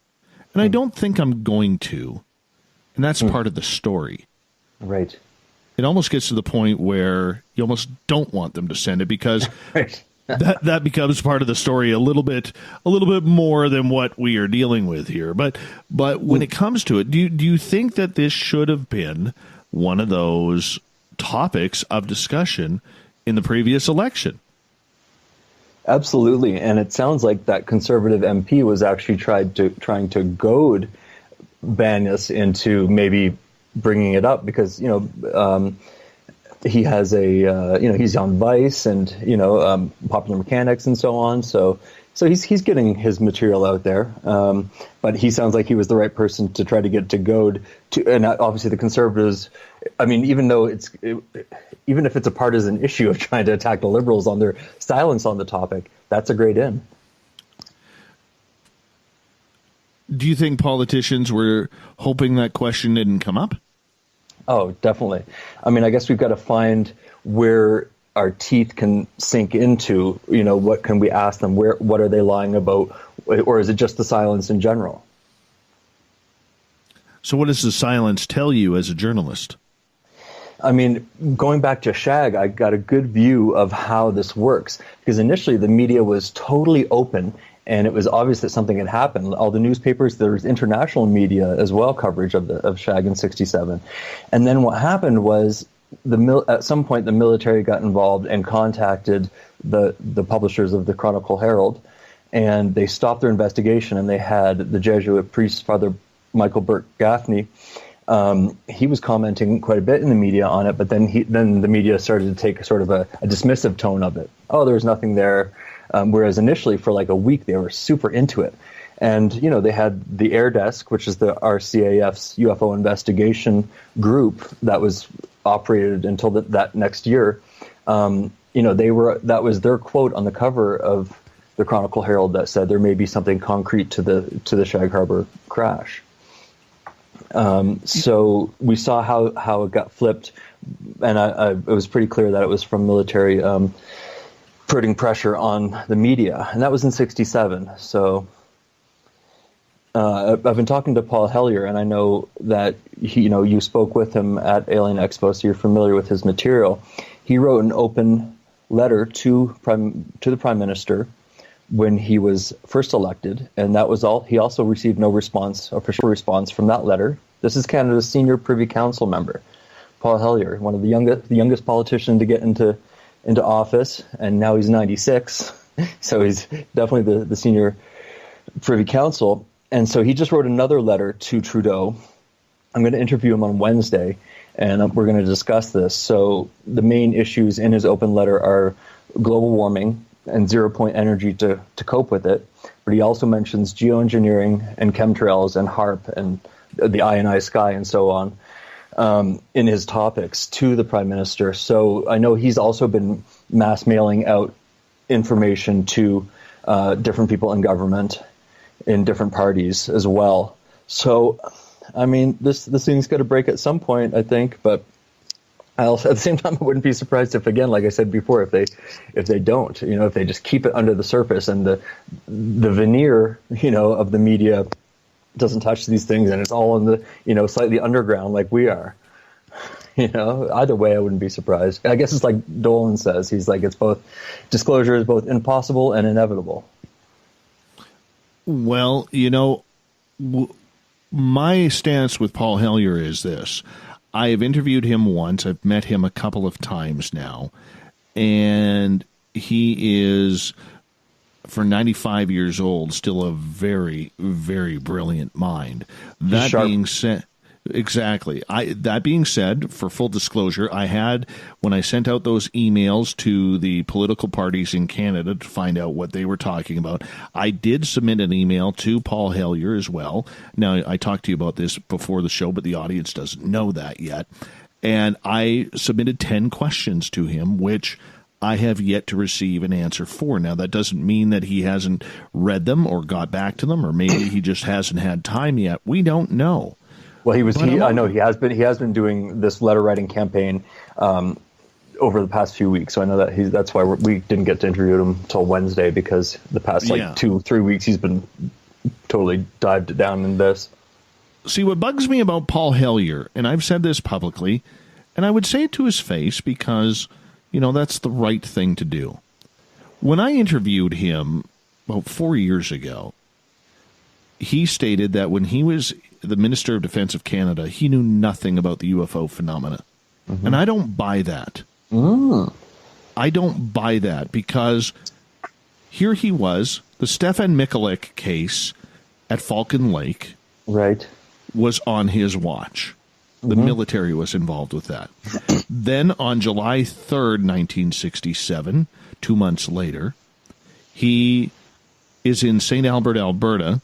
And I don't think I'm going to. And that's part of the story. Right. It almost gets to the point where you almost don't want them to send it because that becomes part of the story a little bit more than what we are dealing with here. But when it comes to it, do you think that this should have been one of those topics of discussion in the previous election? Absolutely, and it sounds like that Conservative MP was actually trying to goad Banyas into maybe bringing it up because he has he's on Vice and Popular Mechanics and so on. So he's getting his material out there, but he sounds like he was the right person to try to get to goad to. And obviously, the Conservatives. Even if it's a partisan issue of trying to attack the Liberals on their silence on the topic, that's a great in. Do you think politicians were hoping that question didn't come up? Oh, definitely. I guess we've got to find where our teeth can sink into, what can we ask them? What are they lying about? Or is it just the silence in general? So what does the silence tell you as a journalist? Going back to Shag, I got a good view of how this works because initially the media was totally open and it was obvious that something had happened. All the newspapers, there was international media as well, coverage of Shag in '67. And then what happened was at some point the military got involved and contacted the publishers of the Chronicle Herald, and they stopped their investigation, and they had the Jesuit priest, Father Michael Burke Gaffney. He was commenting quite a bit in the media on it, but then the media started to take sort of a dismissive tone of it. Oh, there was nothing there. Whereas initially for like a week, they were super into it. And, they had the Air Desk, which is the RCAF's UFO investigation group that was operated until that next year. That was their quote on the cover of the Chronicle Herald that said there may be something concrete to the Shag Harbour crash. So we saw how it got flipped, and it was pretty clear that it was from military putting pressure on the media, and that was in '67. So I've been talking to Paul Hellyer, and I know that you spoke with him at Alien Expo, so you're familiar with his material. He wrote an open letter to the Prime Minister when he was first elected, and that was all. He also received no official response from that letter. This is Canada's senior Privy Council member, Paul Hellyer, one of the youngest politician to get into office, and now he's 96, so he's definitely the senior Privy Council. And so he just wrote another letter to Trudeau. I'm going to interview him on Wednesday, and we're going to discuss this. So the main issues in his open letter are global warming and zero-point energy to cope with it. But he also mentions geoengineering and chemtrails and HARP and the ionized sky and so on in his topics to the Prime Minister. So I know he's also been mass mailing out information to different people in government in different parties as well. So, I mean, this thing's got to break at some point, I think. But I also, at the same time, I wouldn't be surprised if, again, like I said before, if they don't, if they just keep it under the surface and the veneer, of the media doesn't touch these things, and it's all in the, slightly underground like we are. Either way, I wouldn't be surprised. I guess it's like Dolan says. He's like, disclosure is both impossible and inevitable. Well, my stance with Paul Hellyer is this. I have interviewed him once. I've met him a couple of times now. And he is, for 95 years old, still a very, very brilliant mind. That being said... Exactly. That being said, for full disclosure, when I sent out those emails to the political parties in Canada to find out what they were talking about, I did submit an email to Paul Hellyer as well. Now, I talked to you about this before the show, but the audience doesn't know that yet. And I submitted 10 questions to him, which I have yet to receive an answer for. Now, that doesn't mean that he hasn't read them or got back to them, or maybe he just hasn't had time yet. We don't know. Well, I know he has been doing this letter writing campaign over the past few weeks. So I know that that's why we didn't get to interview him until Wednesday, because the past 2-3 weeks he's been totally dived down in this. See, what bugs me about Paul Hellyer, and I've said this publicly, and I would say it to his face because, that's the right thing to do. When I interviewed him about 4 years ago, he stated that when he was the Minister of Defense of Canada, he knew nothing about the UFO phenomena. Mm-hmm. And I don't buy that. I don't buy that, because here he was, the Stefan Mikulik case at Falcon Lake was on his watch. The military was involved with that. Then on July 3rd, 1967, 2 months later, he is in St. Albert, Alberta,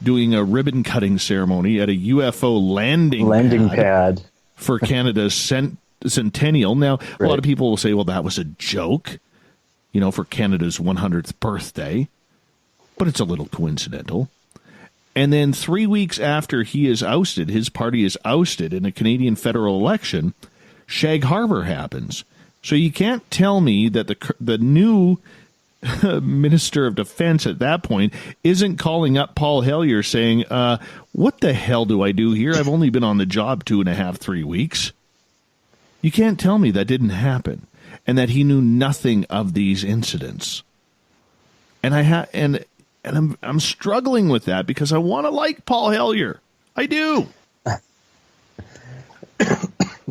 doing a ribbon-cutting ceremony at a UFO landing pad for Canada's centennial. Now, a lot of people will say, well, that was a joke, for Canada's 100th birthday, but it's a little coincidental. And then 3 weeks after he is ousted, his party is ousted in a Canadian federal election, Shag Harbour happens. So you can't tell me that the new Minister of Defense at that point isn't calling up Paul Hellyer saying, what the hell do I do here? I've only been on the job 2.5-3 weeks. You can't tell me that didn't happen and that he knew nothing of these incidents. And I'm struggling with that, because I want to like Paul Hellyer. I do.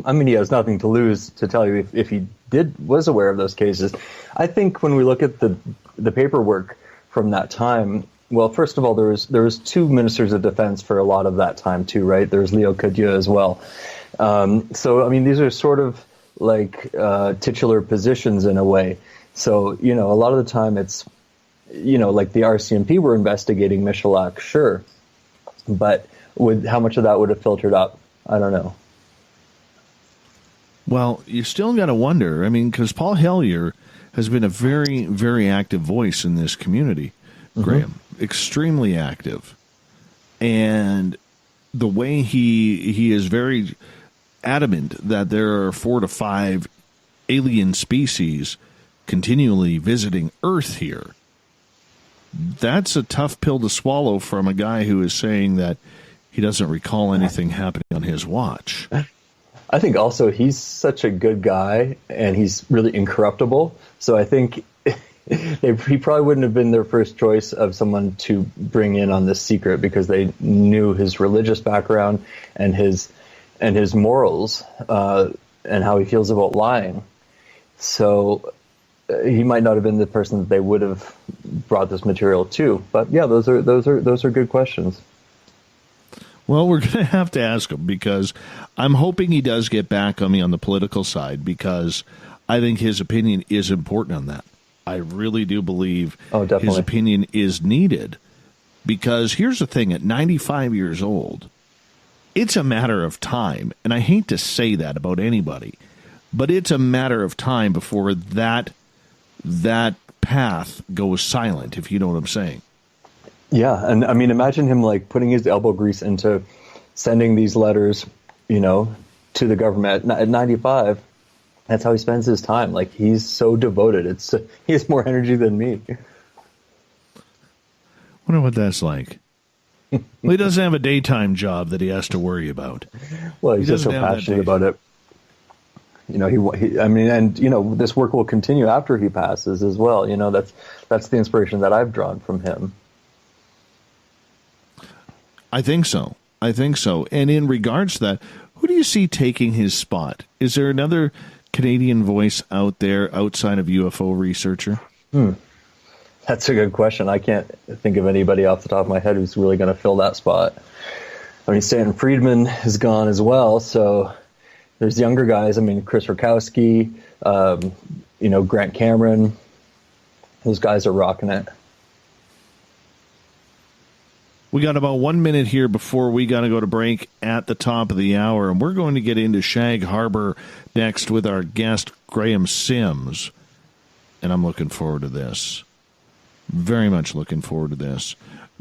I mean, he has nothing to lose to tell you if he was aware of those cases. I think when we look at the paperwork from that time, well, first of all, there was two ministers of defense for a lot of that time too, right? There's Leo Cadieux as well. So, I mean, these are sort of like titular positions in a way. So, a lot of the time it's, like the RCMP were investigating Michalak, sure. But how much of that would have filtered up? I don't know. Well, you still got to wonder. I mean, because Paul Hellyer has been a very, very active voice in this community, Graham. Extremely active. And the way he is very adamant that there are 4 to 5 alien species continually visiting Earth here. That's a tough pill to swallow from a guy who is saying that he doesn't recall anything happening on his watch. I think also he's such a good guy, and he's really incorruptible. So I think he probably wouldn't have been their first choice of someone to bring in on this secret, because they knew his religious background and his morals and how he feels about lying. So he might not have been the person that they would have brought this material to. But yeah, those are good questions. Well, we're going to have to ask him, because I'm hoping he does get back on me on the political side, because I think his opinion is important on that. I really do believe his opinion is needed, because here's the thing, at 95 years old, it's a matter of time, and I hate to say that about anybody, but it's a matter of time before that path goes silent, if you know what I'm saying. Yeah, and I mean, imagine him like putting his elbow grease into sending these letters, to the government at 95. That's how he spends his time. Like, he's so devoted. He has more energy than me. Wonder what that's like. Well, he doesn't have a daytime job that he has to worry about. Well, he's just so passionate about it. This work will continue after he passes as well. That's the inspiration that I've drawn from him. I think so. And in regards to that, who do you see taking his spot? Is there another Canadian voice out there outside of UFO researcher? That's a good question. I can't think of anybody off the top of my head who's really going to fill that spot. I mean, Stanton Friedman is gone as well, so there's younger guys. I mean, Chris Rakowski, Grant Cameron. Those guys are rocking it. We got about 1 minute here before we got to go to break at the top of the hour, and we're going to get into Shag Harbour next with our guest, Graham Sims. And I'm looking forward to this. Very much looking forward to this.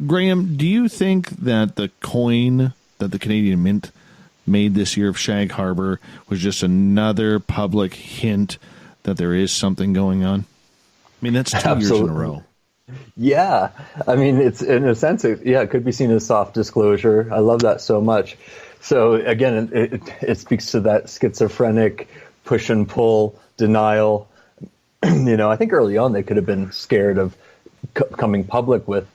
Graham, do you think that the coin that the Canadian Mint made this year of Shag Harbour was just another public hint that there is something going on? I mean, that's 2 years in a row. Yeah, I mean, it's in a sense, it could be seen as soft disclosure. I love that so much. So again, it speaks to that schizophrenic push and pull, denial. I think early on they could have been scared of coming public with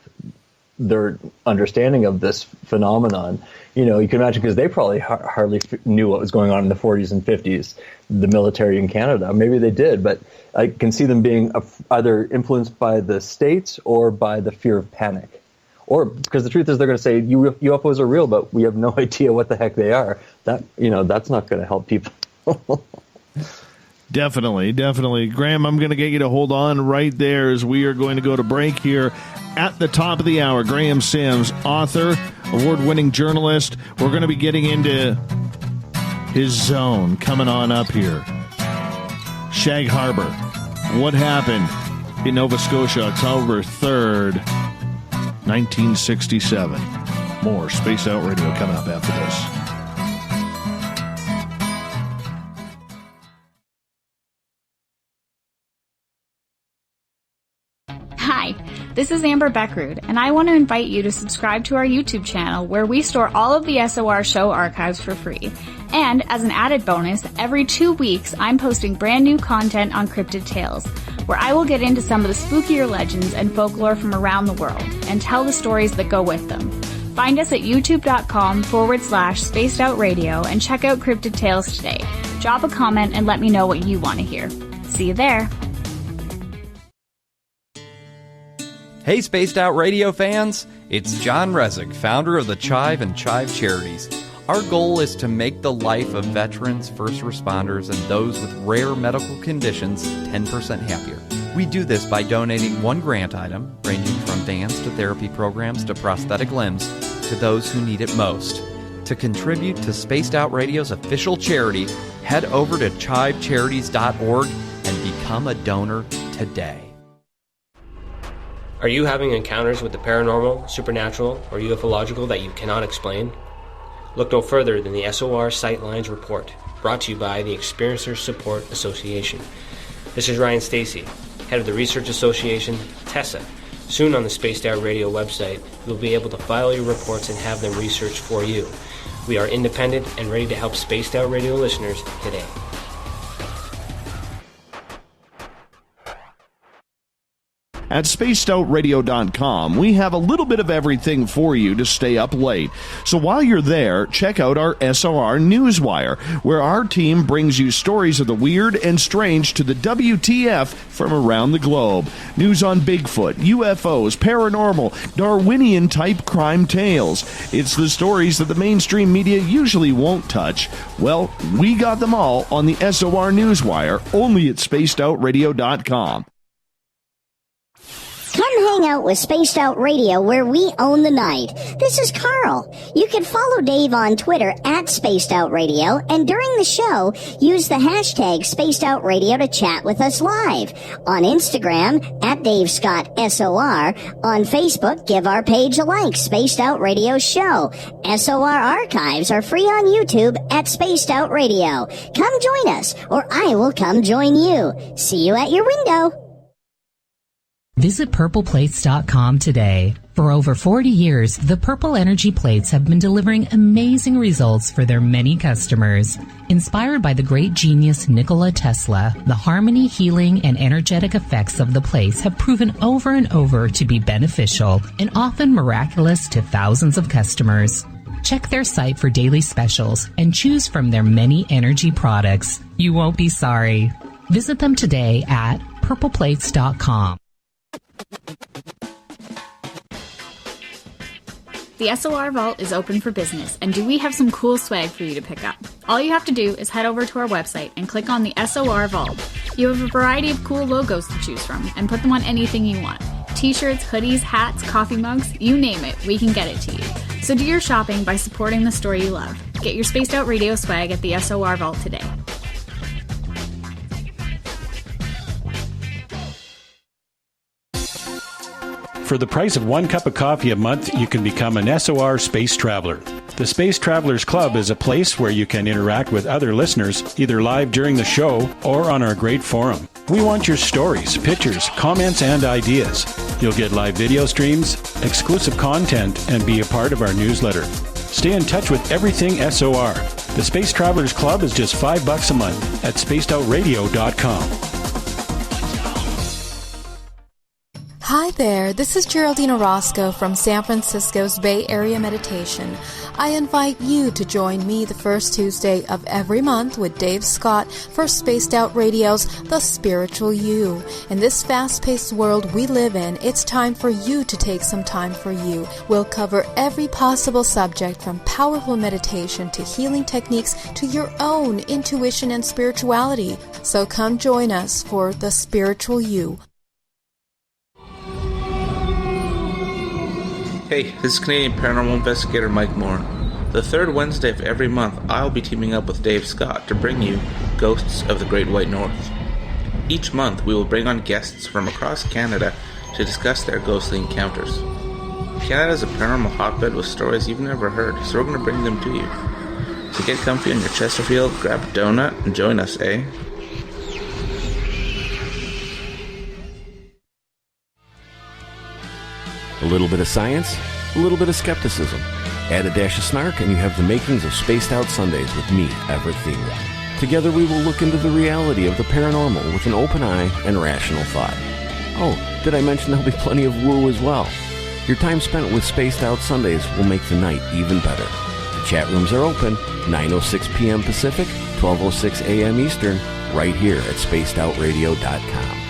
their understanding of this phenomenon. You can imagine, because they probably hardly knew what was going on in the 40s and 50s, the military in Canada. Maybe they did, but I can see them being either influenced by the States or by the fear of panic. Or because the truth is, they're going to say UFOs are real, but we have no idea what the heck they are. That's not going to help people. Definitely. Graham, I'm going to get you to hold on right there as we are going to go to break here at the top of the hour. Graham Sims, author, award-winning journalist. We're going to be getting into his zone coming on up here. Shag Harbour. What happened in Nova Scotia, October 3rd, 1967. More Spaced Out Radio coming up after this. Hi, this is Amber Beckrud, and I want to invite you to subscribe to our YouTube channel, where we store all of the SOR show archives for free. And as an added bonus, every 2 weeks I'm posting brand new content on Cryptid Tales, where I will get into some of the spookier legends and folklore from around the world and tell the stories that go with them. Find us at youtube.com/Spaced Out Radio and check out Cryptid Tales today. Drop a comment and let me know what you want to hear. See you there. Hey, Spaced Out Radio fans! It's John Resig, founder of the CHIVE and CHIVE Charities. Our goal is to make the life of veterans, first responders, and those with rare medical conditions 10% happier. We do this by donating one grant item, ranging from vans to therapy programs to prosthetic limbs, to those who need it most. To contribute to Spaced Out Radio's official charity, head over to chivecharities.org and become a donor today. Are you having encounters with the paranormal, supernatural, or ufological that you cannot explain? Look no further than the SOR Sightlines Report, brought to you by the Experiencers Support Association. This is Ryan Stacy, head of the Research Association, TESSA. Soon on the Spaced Out Radio website, you'll be able to file your reports and have them researched for you. We are independent and ready to help Spaced Out Radio listeners today. At spacedoutradio.com, we have a little bit of everything for you to stay up late. So while you're there, check out our SOR Newswire, where our team brings you stories of the weird and strange to the WTF from around the globe. News on Bigfoot, UFOs, paranormal, Darwinian-type crime tales. It's the stories that the mainstream media usually won't touch. Well, we got them all on the SOR Newswire, only at spacedoutradio.com. Come hang out with Spaced Out Radio, where we own the night. This is Carl. You can follow Dave on Twitter at Spaced Out Radio, and during the show, use the hashtag Spaced Out Radio to chat with us live. On Instagram, at Dave Scott SOR. On Facebook, give our page a like, Spaced Out Radio Show. SOR archives are free on YouTube at Spaced Out Radio. Come join us, or I will come join you. See you at your window. Visit purpleplates.com today. For over 40 years, the Purple Energy Plates have been delivering amazing results for their many customers. Inspired by the great genius Nikola Tesla, the harmony, healing, and energetic effects of the plates have proven over and over to be beneficial and often miraculous to thousands of customers. Check their site for daily specials and choose from their many energy products. You won't be sorry. Visit them today at purpleplates.com. The SOR Vault is open for business, and do we have some cool swag for you to pick up? All you have to do is head over to our website and click on the SOR Vault. You have a variety of cool logos to choose from, and put them on anything you want. T-shirts, hoodies, hats, coffee mugs, you name it, we can get it to you. So do your shopping by supporting the store you love. Get your Spaced Out Radio swag at the SOR Vault today. For the price of 1 cup of coffee a month, you can become an SOR Space Traveler. The Space Travelers Club is a place where you can interact with other listeners, either live during the show or on our great forum. We want your stories, pictures, comments, and ideas. You'll get live video streams, exclusive content, and be a part of our newsletter. Stay in touch with everything SOR. The Space Travelers Club is just $5 a month at spacedoutradio.com. Hi there, this is Geraldine Orozco from San Francisco's Bay Area Meditation. I invite you to join me the first Tuesday of every month with Dave Scott for Spaced Out Radio's The Spiritual You. In this fast-paced world we live in, it's time for you to take some time for you. We'll cover every possible subject from powerful meditation to healing techniques to your own intuition and spirituality. So come join us for The Spiritual You. Hey, this is Canadian Paranormal Investigator Mike Moore. The third Wednesday of every month, I'll be teaming up with Dave Scott to bring you Ghosts of the Great White North. Each month, we will bring on guests from across Canada to discuss their ghostly encounters. Canada is a paranormal hotbed with stories you've never heard, so we're going to bring them to you. So get comfy on your Chesterfield, grab a donut, and join us, eh? A little bit of science, a little bit of skepticism. Add a dash of snark and you have the makings of Spaced Out Sundays with me, Everett Thiemer. Together we will look into the reality of the paranormal with an open eye and rational thought. Oh, did I mention there'll be plenty of woo as well? Your time spent with Spaced Out Sundays will make the night even better. The chat rooms are open, 9:06 p.m. Pacific, 12:06 a.m. Eastern, right here at spacedoutradio.com.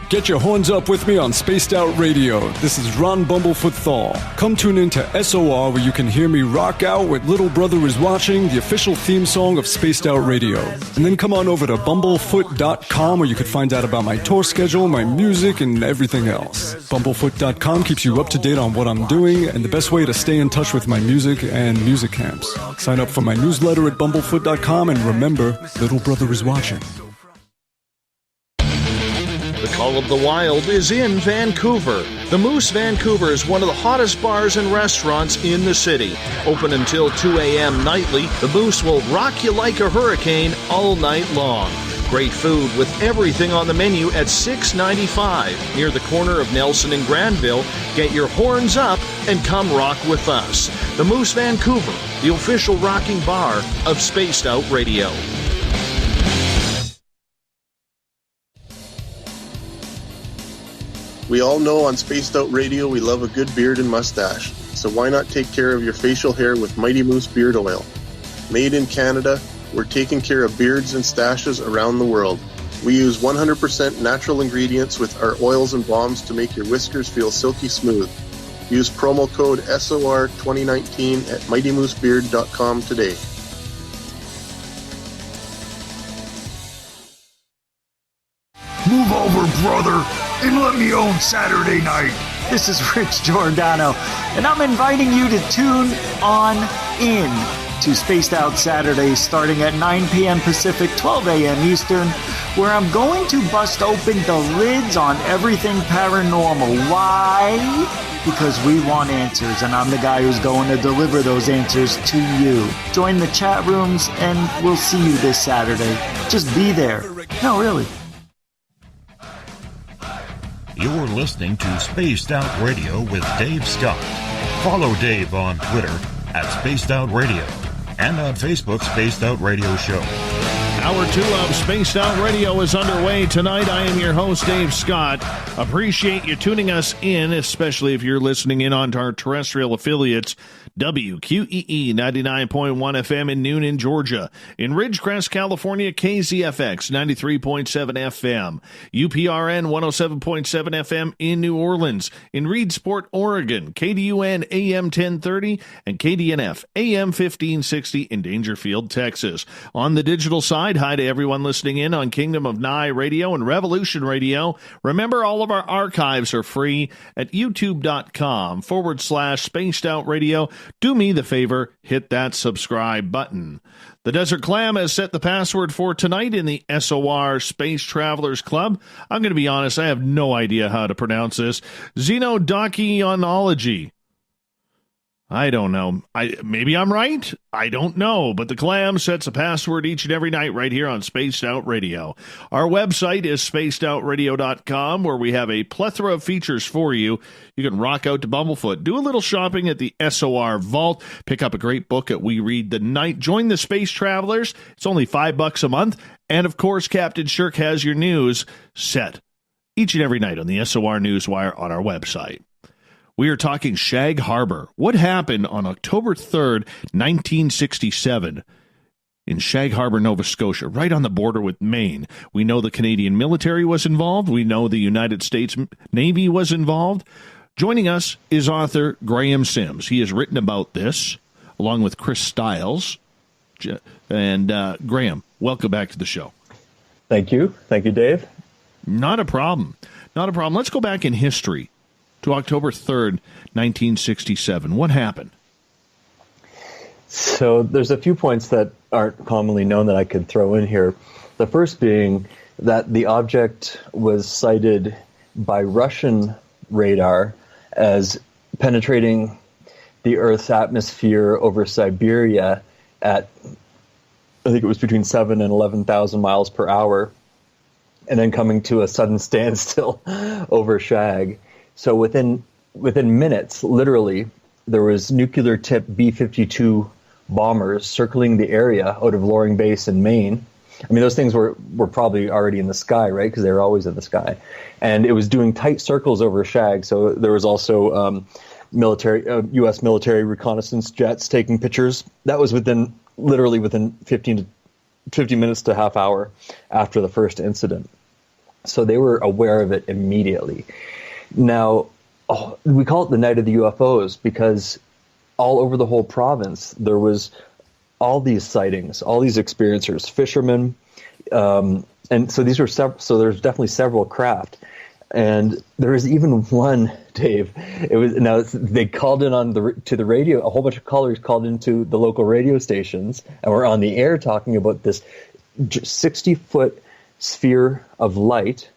Get your horns up with me on Spaced Out Radio. This is Ron Bumblefoot Thal. Come tune in to SOR where you can hear me rock out with Little Brother Is Watching, the official theme song of Spaced Out Radio. And then come on over to bumblefoot.com where you can find out about my tour schedule, my music, and everything else. Bumblefoot.com keeps you up to date on what I'm doing and the best way to stay in touch with my music and music camps. Sign up for my newsletter at bumblefoot.com and remember, Little Brother Is Watching. The Call of the Wild is in Vancouver. The Moose Vancouver is one of the hottest bars and restaurants in the city. Open until 2 a.m. nightly, the Moose will rock you like a hurricane all night long. Great food with everything on the menu at $6.95 near the corner of Nelson and Granville. Get your horns up and come rock with us. The Moose Vancouver, the official rocking bar of Spaced Out Radio. We all know on Spaced Out Radio we love a good beard and mustache, so why not take care of your facial hair with Mighty Moose Beard Oil? Made in Canada, we're taking care of beards and stashes around the world. We use 100% natural ingredients with our oils and balms to make your whiskers feel silky smooth. Use promo code SOR2019 at MightyMooseBeard.com today. Move over, brother, and let me own Saturday night. This is Rich Giordano, and I'm inviting you to tune on in to Spaced Out Saturdays starting at 9 p.m. Pacific, 12 a.m. Eastern, where I'm going to bust open the lids on everything paranormal. Why? Because we want answers, and I'm the guy who's going to deliver those answers to you. Join the chat rooms, and we'll see you this Saturday. Just be there. No, really. You're listening to Spaced Out Radio with Dave Scott. Follow Dave on Twitter at Spaced Out Radio and on Facebook, Spaced Out Radio Show. Hour 2 of Spaced Out Radio is underway tonight. I am your host, Dave Scott. Appreciate you tuning us in, especially if you're listening in on our terrestrial affiliates, WQEE 99.1 FM in Noonan, Georgia. In Ridgecrest, California, KZFX 93.7 FM. UPRN 107.7 FM in New Orleans. In Reedsport, Oregon, KDUN AM 1030 and KDNF AM 1560 in Dangerfield, Texas. On the digital side, hi to everyone listening in on Kingdom of Nye Radio and Revolution Radio. Remember, all of our archives are free at youtube.com/Spaced Out Radio. Do me the favor, hit that subscribe button. The Desert Clam has set the password for tonight in the SOR Space Travelers Club. I'm going to be honest, I have no idea how to pronounce this. Xenodocyonology. I don't know. Maybe I'm right. I don't know. But the Clam sets a password each and every night right here on Spaced Out Radio. Our website is spacedoutradio.com, where we have a plethora of features for you. You can rock out to Bumblefoot, do a little shopping at the SOR Vault, pick up a great book at We Read the Night, join the Space Travelers. It's only $5 a month. And, of course, Captain Shirk has your news set each and every night on the SOR Newswire on our website. We are talking Shag Harbour. What happened on October 3rd, 1967 in Shag Harbour, Nova Scotia, right on the border with Maine? We know the Canadian military was involved. We know the United States Navy was involved. Joining us is author Graham Sims. He has written about this along with Chris Stiles. And Graham, welcome back to the show. Thank you. Thank you, Dave. Not a problem. Not a problem. Let's go back in history to October 3rd, 1967. What happened? So there's a few points that aren't commonly known that I could throw in here. The first being that the object was sighted by Russian radar as penetrating the Earth's atmosphere over Siberia at, I think it was between 7,000 and 11,000 miles per hour, and then coming to a sudden standstill over Shag. So within minutes, literally, there was nuclear-tipped B-52 bombers circling the area out of Loring Base in Maine. I mean, those things were probably already in the sky, right? Because they were always in the sky. And it was doing tight circles over Shag. So there was also U.S. military reconnaissance jets taking pictures. That was within 50 minutes to half hour after the first incident. So they were aware of it immediately. Now, we call it the Night of the UFOs because all over the whole province, there was all these sightings, all these experiencers, fishermen, and so these were so there's definitely several craft, and there was even one, Dave. They called in to the radio. A whole bunch of callers called into the local radio stations and were on the air talking about this 60-foot sphere of light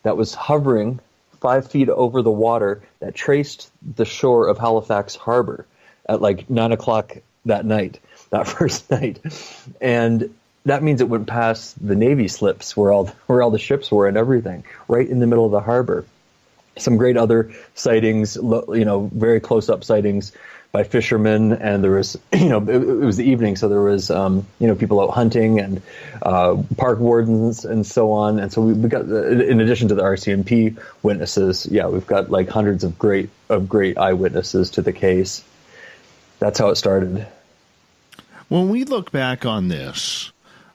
that was hovering 5 feet over the water that traced the shore of Halifax Harbor at like 9 o'clock that night, that first night. And that means it went past the Navy slips where all the ships were and everything, right in the middle of the harbor. Some great other sightings, very close-up sightings by fishermen, and there was, it was the evening, so there was, people out hunting and park wardens and so on. And so we got, in addition to the RCMP witnesses, we've got like hundreds of great eyewitnesses to the case. That's how it started. When we look back on this,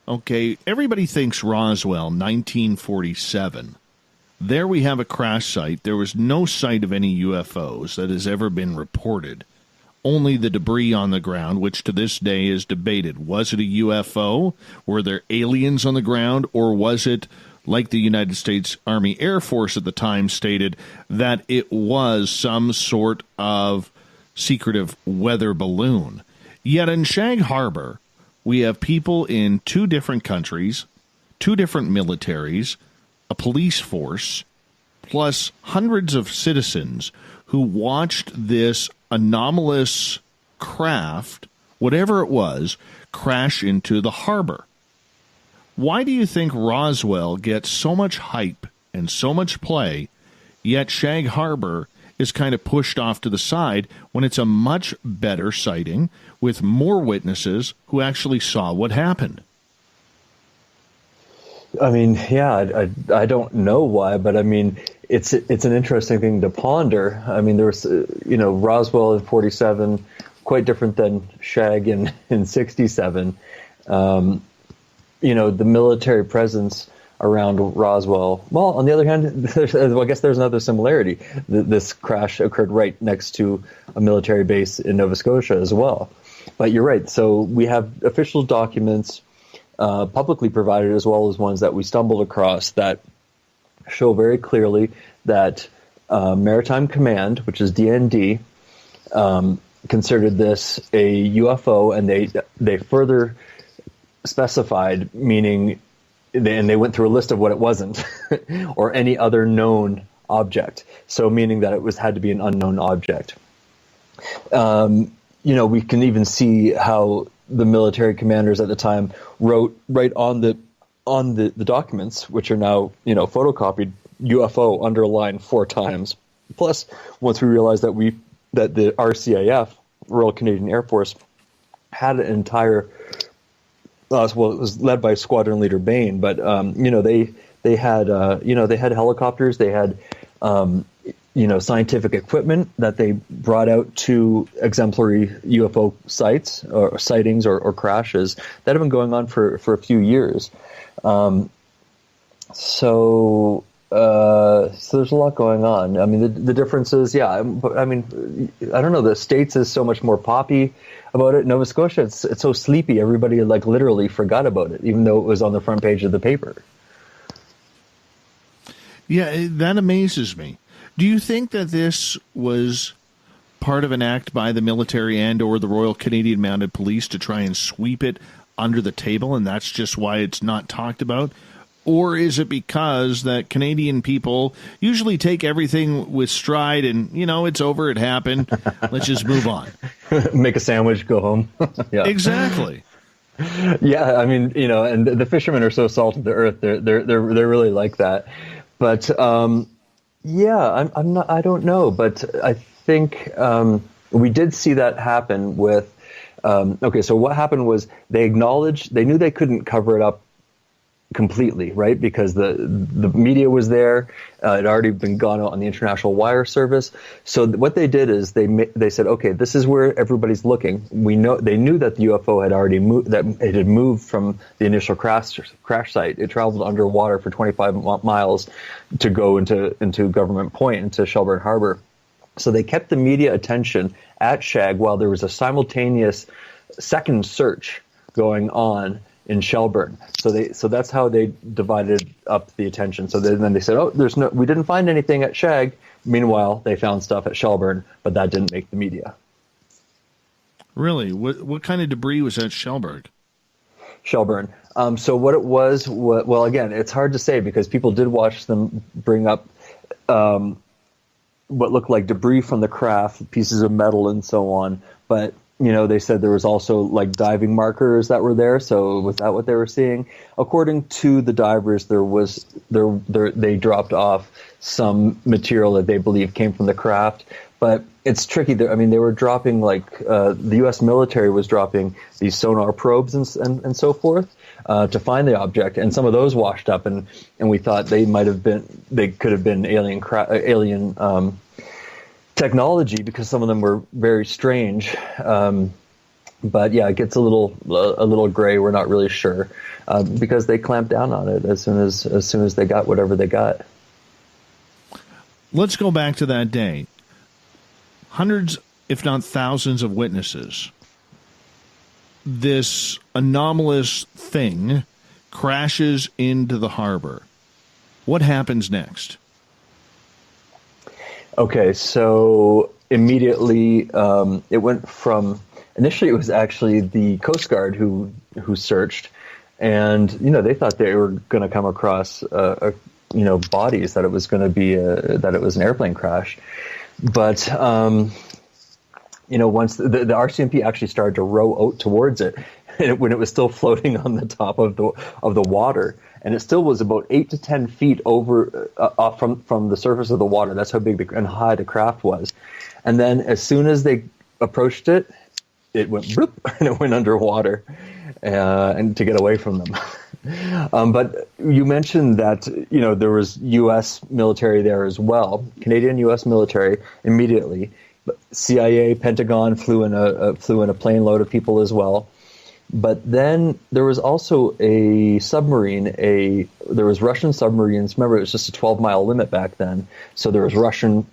okay, everybody thinks Roswell, 1947. There we have a crash site. There was no sight of any UFOs that has ever been reported. Only the debris on the ground, which to this day is debated. Was it a UFO? Were there aliens on the ground? Or was it, like the United States Army Air Force at the time stated, that it was some sort of secretive weather balloon? Yet in Shag Harbour, we have people in 2 different countries, 2 different militaries, a police force, plus hundreds of citizens who watched this anomalous craft, whatever it was, crash into the harbor. Why do you think Roswell gets so much hype and so much play, yet Shag Harbour is kind of pushed off to the side when it's a much better sighting with more witnesses who actually saw what happened? I mean, I don't know why, but I mean, it's an interesting thing to ponder. I mean, there was, Roswell in 47, quite different than Shag in 67. The military presence around Roswell. Well, on the other hand, I guess there's another similarity. This crash occurred right next to a military base in Nova Scotia as well. But you're right. So we have official documents, publicly provided, as well as ones that we stumbled across, that show very clearly that Maritime Command, which is DND, considered this a UFO, and they further specified, meaning, and they went through a list of what it wasn't, or any other known object. So meaning that it had to be an unknown object. We can even see how the military commanders at the time wrote right on the documents, which are now photocopied, UFO underlined 4 times. Plus, once we realized that the RCAF, Royal Canadian Air Force, had an entire it was led by Squadron Leader Bain, but they had helicopters, they had scientific equipment that they brought out to exemplary UFO sites or sightings or crashes that have been going on for a few years. So there's a lot going on. I mean, the difference is, I mean, I don't know, the States is so much more poppy about it. Nova Scotia, it's so sleepy. Everybody literally forgot about it, even though it was on the front page of the paper. Yeah, that amazes me. Do you think that this was part of an act by the military and or the Royal Canadian Mounted Police to try and sweep it under the table, and that's just why it's not talked about? Or is it because that Canadian people usually take everything with stride and, it's over, it happened, let's just move on. Make a sandwich, go home. Yeah. Exactly. Yeah, I mean, and the fishermen are so salt of the earth. They're really like that. But I'm not. I don't know, but I think we did see that happen with. So what happened was they knew they couldn't cover it up completely, right? Because the media was there. It had already been gone out on the international wire service. So what they did is they said, okay, this is where everybody's looking. They knew that the UFO had already moved, that it had moved from the initial crash site. It traveled underwater for 25 miles to go into Government Point, into Shelburne Harbor. So they kept the media attention at Shag while there was a simultaneous second search going on in Shelburne. So that's how they divided up the attention. So then they said, we didn't find anything at Shag. Meanwhile, they found stuff at Shelburne, but that didn't make the media. Really? What kind of debris was at Shelburne? Shelburne. So what it was, well, again, it's hard to say because people did watch them bring up what looked like debris from the craft, pieces of metal and so on. But, they said there was also like diving markers that were there. So was that what they were seeing? According to the divers, they dropped off some material that they believe came from the craft. But it's tricky. I mean, they were dropping the U.S. military was dropping these sonar probes and so forth to find the object, and some of those washed up, and we thought they could have been alien technology because some of them were very strange. But yeah, it gets a little gray. We're not really sure because they clamped down on it as soon as they got whatever they got. Let's go back to that day. Hundreds, if not thousands, of witnesses. This anomalous thing crashes into the harbor. What happens next? Okay, so immediately it went from initially it was actually the Coast Guard who searched, and they thought they were going to come across bodies, that it was going to be that it was an airplane crash. But, once the RCMP actually started to row out towards it, when it was still floating on the top of the water, and it still was about 8 to 10 feet over off from the surface of the water. That's how big and high the craft was. And then as soon as they approached it, it went bloop, and it went underwater, and to get away from them. But you mentioned that there was U.S. military there as well, Canadian U.S. military immediately. CIA, Pentagon flew in a plane load of people as well. But then there was also a submarine. There was Russian submarines. Remember, it was just a 12-mile limit back then. So there was Russian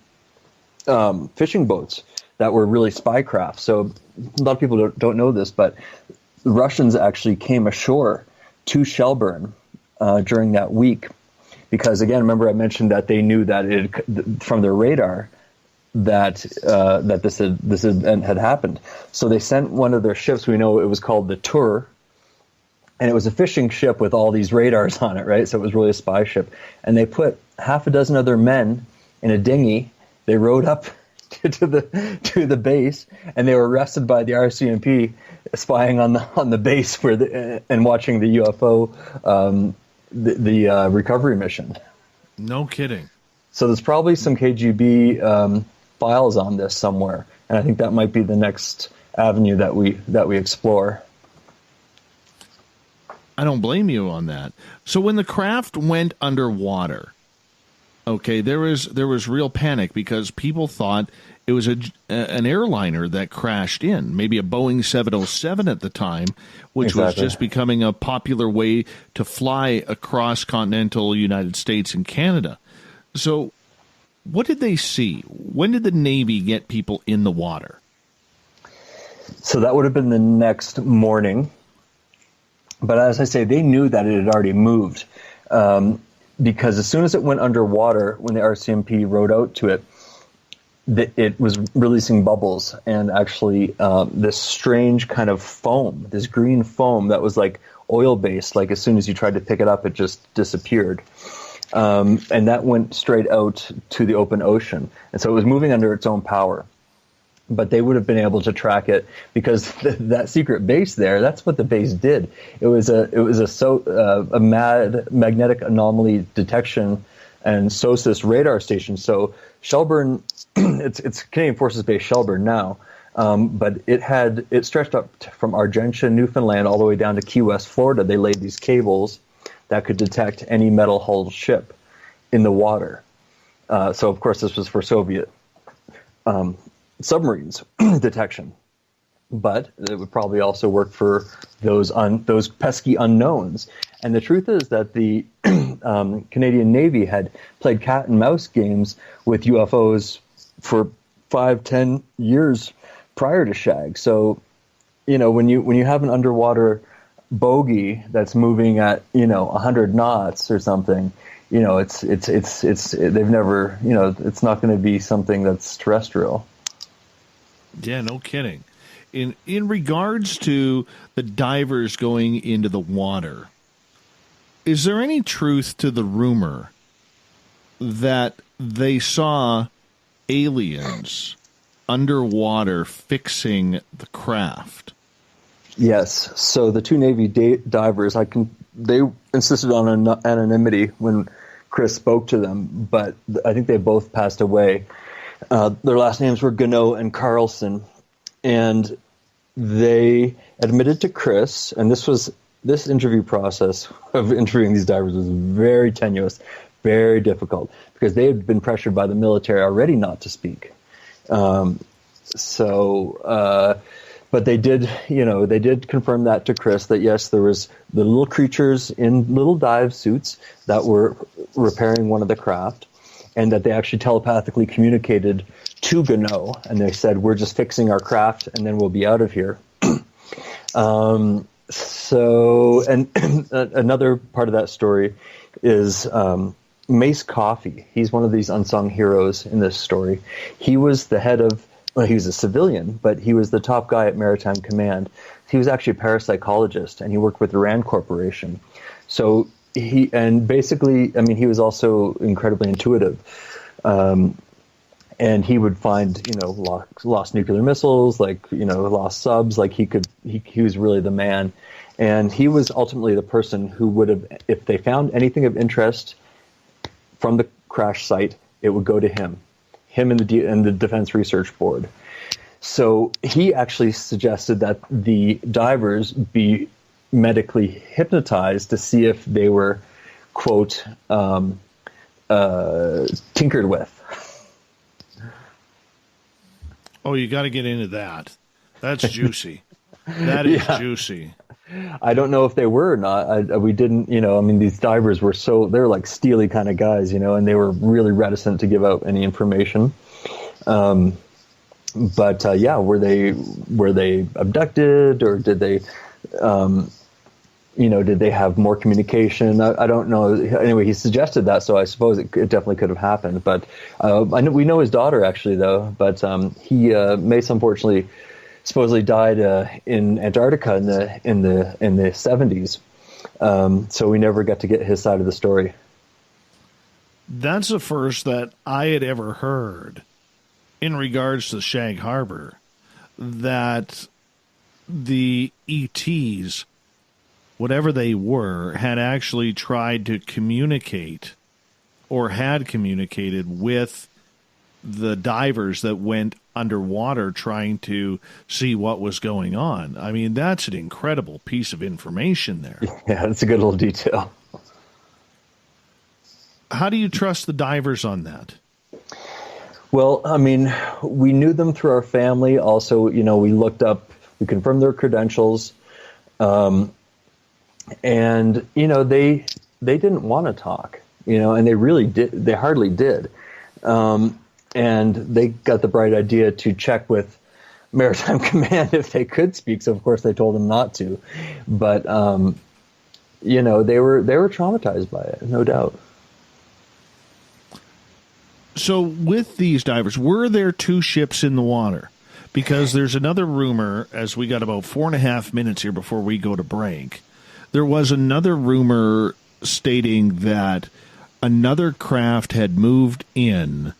fishing boats that were really spy craft. So a lot of people don't know this, but the Russians actually came ashore to Shelburne during that week, because again, remember I mentioned that they knew that from their radar that this event had happened. So they sent one of their ships. We know it was called the Tour, and it was a fishing ship with all these radars on it, right? So it was really a spy ship. And they put half a dozen other men in a dinghy. They rowed up to the base, and they were arrested by the RCMP spying on the base and watching the UFO the recovery mission. No kidding. So there's probably some KGB files on this somewhere, and I think that might be the next avenue that we explore. I don't blame you on that. So when the craft went underwater, okay, there was real panic because people thought it was an airliner that crashed in, maybe a Boeing 707 at the time, which was just becoming a popular way to fly across continental United States and Canada. So what did they see? When did the Navy get people in the water? So that would have been the next morning. But as I say, they knew that it had already moved. Because as soon as it went underwater, when the RCMP rowed out to it, it was releasing bubbles and actually this strange kind of foam, this green foam that was like oil-based. Like as soon as you tried to pick it up, it just disappeared. And that went straight out to the open ocean. And so it was moving under its own power. But they would have been able to track it because that secret base there, that's what the base did. It was a magnetic anomaly detection and SOSUS radar station. So Shelburne, it's Canadian Forces Base Shelburne now, but it stretched up from Argentia, Newfoundland, all the way down to Key West, Florida. They laid these cables that could detect any metal-hulled ship in the water. So of course this was for Soviet submarines detection, but it would probably also work for those pesky unknowns. And the truth is that the Canadian Navy had played cat and mouse games with UFOs for 5-10 years prior to Shag. So, when you have an underwater bogey that's moving at 100 knots or something, it's they've never it's not going to be something that's terrestrial. Yeah, no kidding. in regards to the divers going into the water, is there any truth to the rumor that they saw aliens underwater fixing the craft? Yes. So the two Navy divers, they insisted on anonymity when Chris spoke to them, but I think they both passed away. Their last names were Gano and Carlson, and they admitted to Chris, and this interview process of interviewing these divers was very tenuous, very difficult, because they had been pressured by the military already not to speak. But they did confirm that to Chris, that yes, there was the little creatures in little dive suits that were repairing one of the craft, and that they actually telepathically communicated to Gano, and they said, "We're just fixing our craft, and then we'll be out of here." Another part of that story is Mace Coffey. He's one of these unsung heroes in this story. He was the head of, well, he was a civilian, but he was the top guy at Maritime Command. He was actually a parapsychologist, and he worked with the RAND Corporation. So he was also incredibly intuitive. And he would find, lost nuclear missiles, lost subs, he was really the man. And he was ultimately the person who would have, if they found anything of interest from the crash site, it would go to him and the Defense Research Board. So he actually suggested that the divers be medically hypnotized to see if they were, quote, tinkered with. Oh, you got to get into that. That's juicy. That is juicy. I don't know if they were or not. We didn't, these divers were they're like steely kind of guys, and they were really reticent to give out any information. Were they abducted, or did they, did they have more communication? I don't know. Anyway, he suggested that, so I suppose it definitely could have happened. But we know his daughter actually, though. But Mace unfortunately supposedly died in Antarctica in the 70s. So we never got to get his side of the story. That's the first that I had ever heard in regards to Shag Harbour, that the ETs, whatever they were, had actually tried to communicate or had communicated with the divers that went underwater trying to see what was going on. I mean, that's an incredible piece of information there. Yeah, that's a good little detail. How do you trust the divers on that? Well, we knew them through our family. Also, we confirmed their credentials. And, they didn't want to talk, and they really did. They hardly did. And they got the bright idea to check with Maritime Command if they could speak. So of course they told them not to, but, they were traumatized by it, no doubt. So with these divers, were there two ships in the water? Because there's another rumor, as we got about 4.5 minutes here before we go to break, there was another rumor stating that another craft had moved in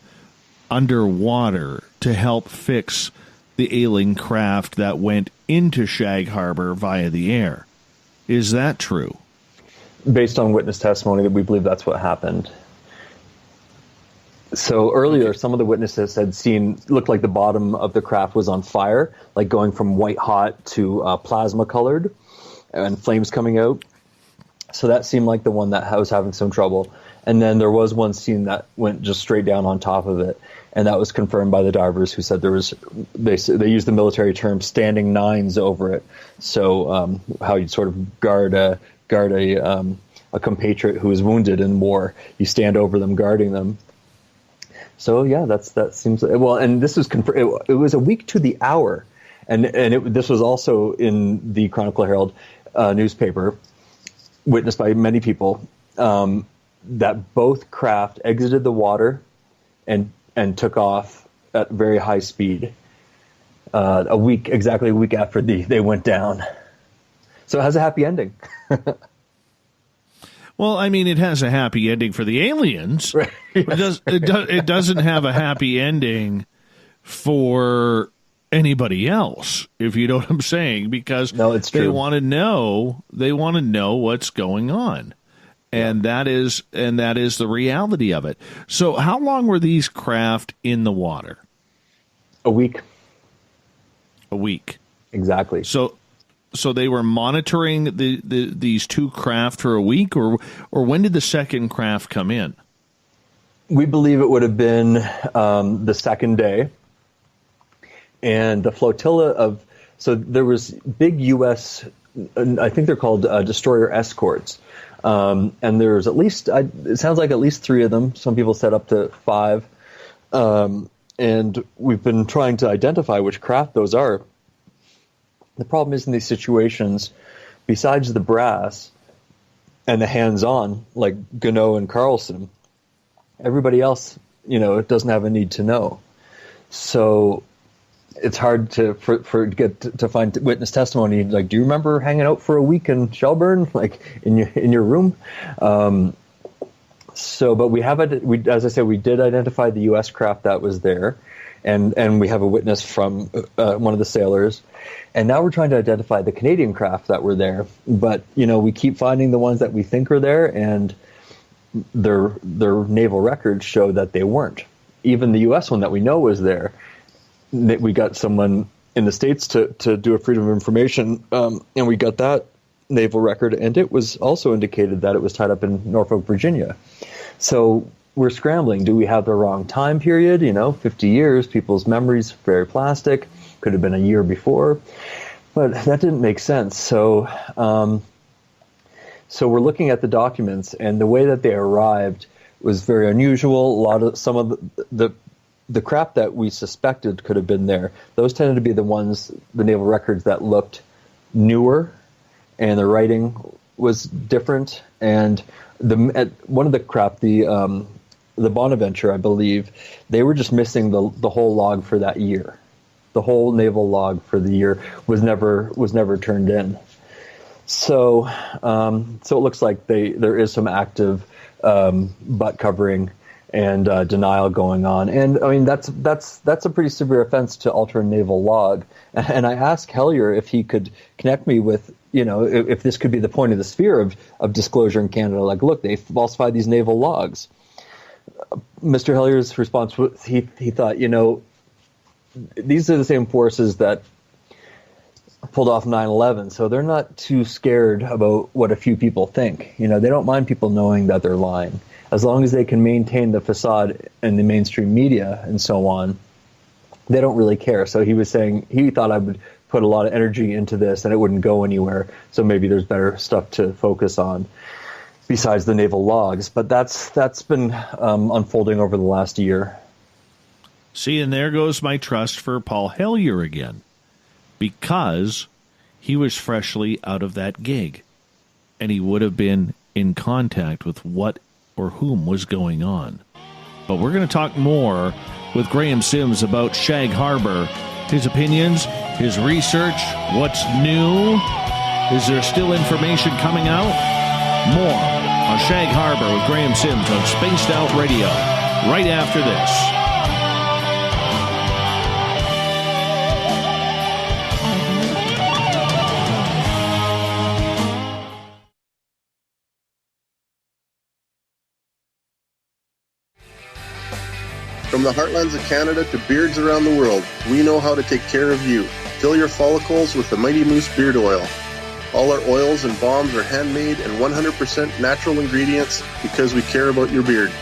underwater to help fix the ailing craft that went into Shag Harbour via the air. Is that true? Based on witness testimony, we believe that's what happened. So earlier, some of the witnesses had looked like the bottom of the craft was on fire, like going from white hot to plasma colored and flames coming out. So that seemed like the one that was having some trouble. And then there was one scene that went just straight down on top of it. And that was confirmed by the divers, who said they used the military term standing nines over it. So how you'd sort of guard a compatriot who is wounded in war. You stand over them, guarding them. So yeah, that seems well. And this was confirmed. It was a week to the hour, and this was also in the Chronicle Herald newspaper, witnessed by many people, that both craft exited the water and took off at very high speed. exactly a week after they went down. So it has a happy ending. Well, I mean, it has a happy ending for the aliens. Right. It doesn't have a happy ending for anybody else, if you know what I'm saying, because they want to know what's going on. And that is the reality of it. So how long were these craft in the water? A week. A week. Exactly. So they were monitoring these two craft for a week, or when did the second craft come in? We believe it would have been the second day. And the flotilla so there was big U.S., I think they're called destroyer escorts. And there's at least, it sounds like at least 3 of them. Some people said up to 5. And we've been trying to identify which craft those are. The problem is in these situations, besides the brass and the hands-on, like Gano and Carlson, everybody else, it doesn't have a need to know. So it's hard to find witness testimony. Like, do you remember hanging out for a week in Shelburne, like in your room? But as I said, we did identify the U.S. craft that was there, and we have a witness from one of the sailors. And now we're trying to identify the Canadian craft that were there. But, we keep finding the ones that we think are there, and their naval records show that they weren't. Even the U.S. one that we know was there, we got someone in the States to do a freedom of information, and we got that naval record, and it was also indicated that it was tied up in Norfolk, Virginia. So we're scrambling. Do we have the wrong time period? 50 years, people's memories very plastic. Could have been a year before, but that didn't make sense. So we're looking at the documents, and the way that they arrived was very unusual. Some of the craft that we suspected could have been there, those tended to be the naval records that looked newer, and the writing was different. And one of the craft, the Bonaventure, I believe, they were just missing the whole log for that year. The whole naval log for the year was never turned in. So it looks like there is some active butt covering and denial going on. And I mean, that's a pretty severe offense to alter a naval log. And I asked Hellyer if he could connect me with, if this could be the point of the sphere of disclosure in Canada. Like, look, they falsified these naval logs. Mr. Hellyer's response was he thought, these are the same forces that pulled off 9/11, so they're not too scared about what a few people think. They don't mind people knowing that they're lying, as long as they can maintain the facade in the mainstream media and so on. They don't really care. So he was saying he thought I would put a lot of energy into this and it wouldn't go anywhere. So maybe there's better stuff to focus on besides the naval logs. But that's been unfolding over the last year. See, and there goes my trust for Paul Hellyer again, because he was freshly out of that gig, and he would have been in contact with what or whom was going on. But we're going to talk more with Graham Sims about Shag Harbour, his opinions, his research, what's new, is there still information coming out? More on Shag Harbour with Graham Sims on Spaced Out Radio, right after this. From the heartlands of Canada to beards around the world, we know how to take care of you. Fill your follicles with the Mighty Moose Beard Oil. All our oils and balms are handmade and 100% natural ingredients because we care about your beard.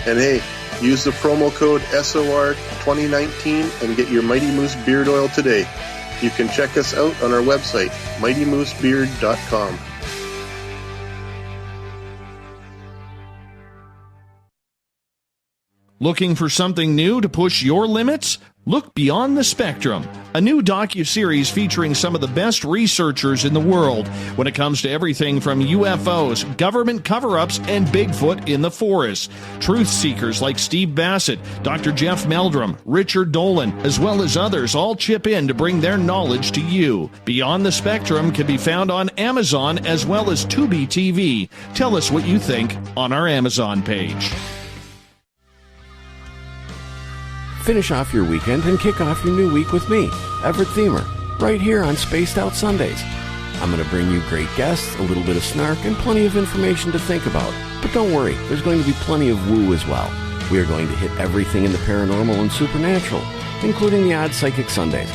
And hey, use the promo code SOR2019 and get your Mighty Moose Beard Oil today. You can check us out on our website, mightymoosebeard.com. Looking for something new to push your limits? Look Beyond the Spectrum, a new docuseries featuring some of the best researchers in the world when it comes to everything from UFOs, government cover-ups, and Bigfoot in the forest. Truth seekers like Steve Bassett, Dr. Jeff Meldrum, Richard Dolan, as well as others all chip in to bring their knowledge to you. Beyond the Spectrum can be found on Amazon as well as Tubi TV. Tell us what you think on our Amazon page. Finish off your weekend and kick off your new week with me, Everett Thiemer, right here on Spaced Out Sundays. I'm going to bring you great guests, a little bit of snark, and plenty of information to think about. But don't worry, there's going to be plenty of woo as well. We are going to hit everything in the paranormal and supernatural, including the odd psychic Sundays.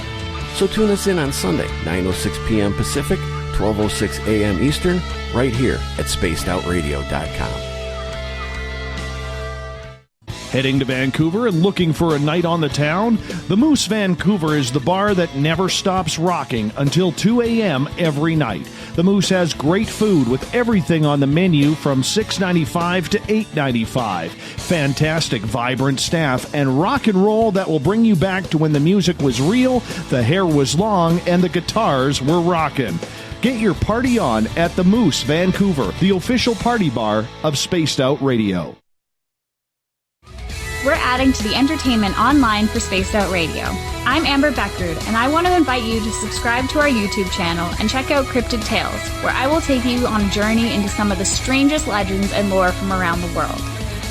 So tune us in on Sunday, 9:06 p.m. Pacific, 12:06 a.m. Eastern, right here at spacedoutradio.com. Heading to Vancouver and looking for a night on the town? The Moose Vancouver is the bar that never stops rocking until 2 a.m. every night. The Moose has great food with everything on the menu from $6.95 to $8.95. Fantastic, vibrant staff and rock and roll that will bring you back to when the music was real, the hair was long, and the guitars were rocking. Get your party on at the Moose Vancouver, the official party bar of Spaced Out Radio. We're adding to the entertainment online for Spaced Out Radio. I'm Amber Beckrud, and I want to invite you to subscribe to our YouTube channel and check out Cryptid Tales, where I will take you on a journey into some of the strangest legends and lore from around the world,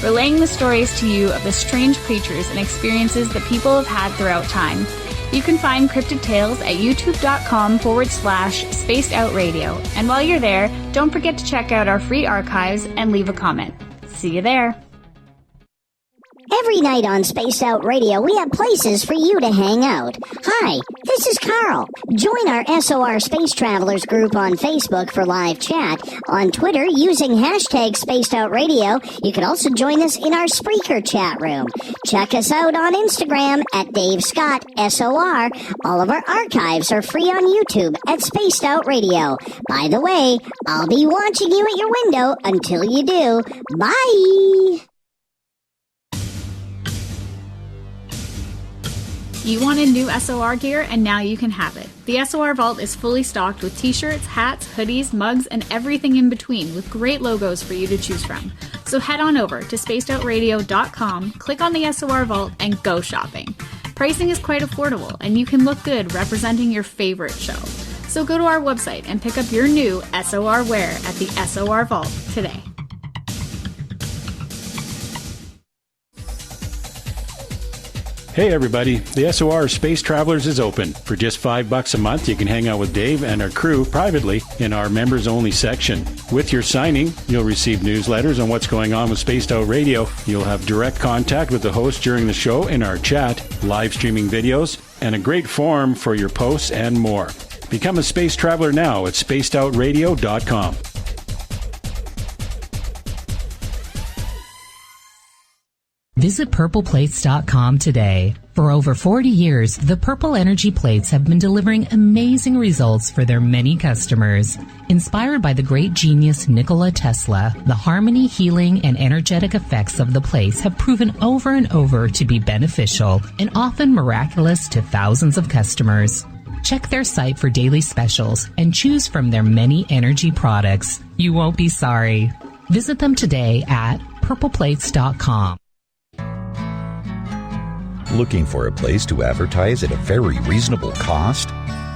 relaying the stories to you of the strange creatures and experiences that people have had throughout time. You can find Cryptid Tales at youtube.com/Spaced Out Radio, and while you're there, don't forget to check out our free archives and leave a comment. See you there. Every night on Spaced Out Radio, we have places for you to hang out. Hi, this is Carl. Join our SOR Space Travelers group on Facebook for live chat. On Twitter, using hashtag Spaced Out Radio. You can also join us in our Spreaker chat room. Check us out on Instagram at Dave Scott SOR. All of our archives are free on YouTube at Spaced Out Radio. By the way, I'll be watching you at your window until you do. Bye! You wanted new SOR gear, and now you can have it. The SOR Vault is fully stocked with t-shirts, hats, hoodies, mugs, and everything in between, with great logos for you to choose from. So head on over to spacedoutradio.com, click on the SOR Vault, and go shopping. Pricing is quite affordable, and you can look good representing your favorite show. So go to our website and pick up your new SOR wear at the SOR Vault today. Hey everybody, the SOR Space Travelers is open. For just $5 a month, you can hang out with Dave and our crew privately in our members-only section. With your signing, you'll receive newsletters on what's going on with Spaced Out Radio. You'll have direct contact with the host during the show in our chat, live streaming videos, and a great forum for your posts and more. Become a space traveler now at spacedoutradio.com. Visit purpleplates.com today. For over 40 years, the Purple Energy Plates have been delivering amazing results for their many customers. Inspired by the great genius Nikola Tesla, the harmony, healing, and energetic effects of the plates have proven over and over to be beneficial and often miraculous to thousands of customers. Check their site for daily specials and choose from their many energy products. You won't be sorry. Visit them today at purpleplates.com. Looking for a place to advertise at a very reasonable cost?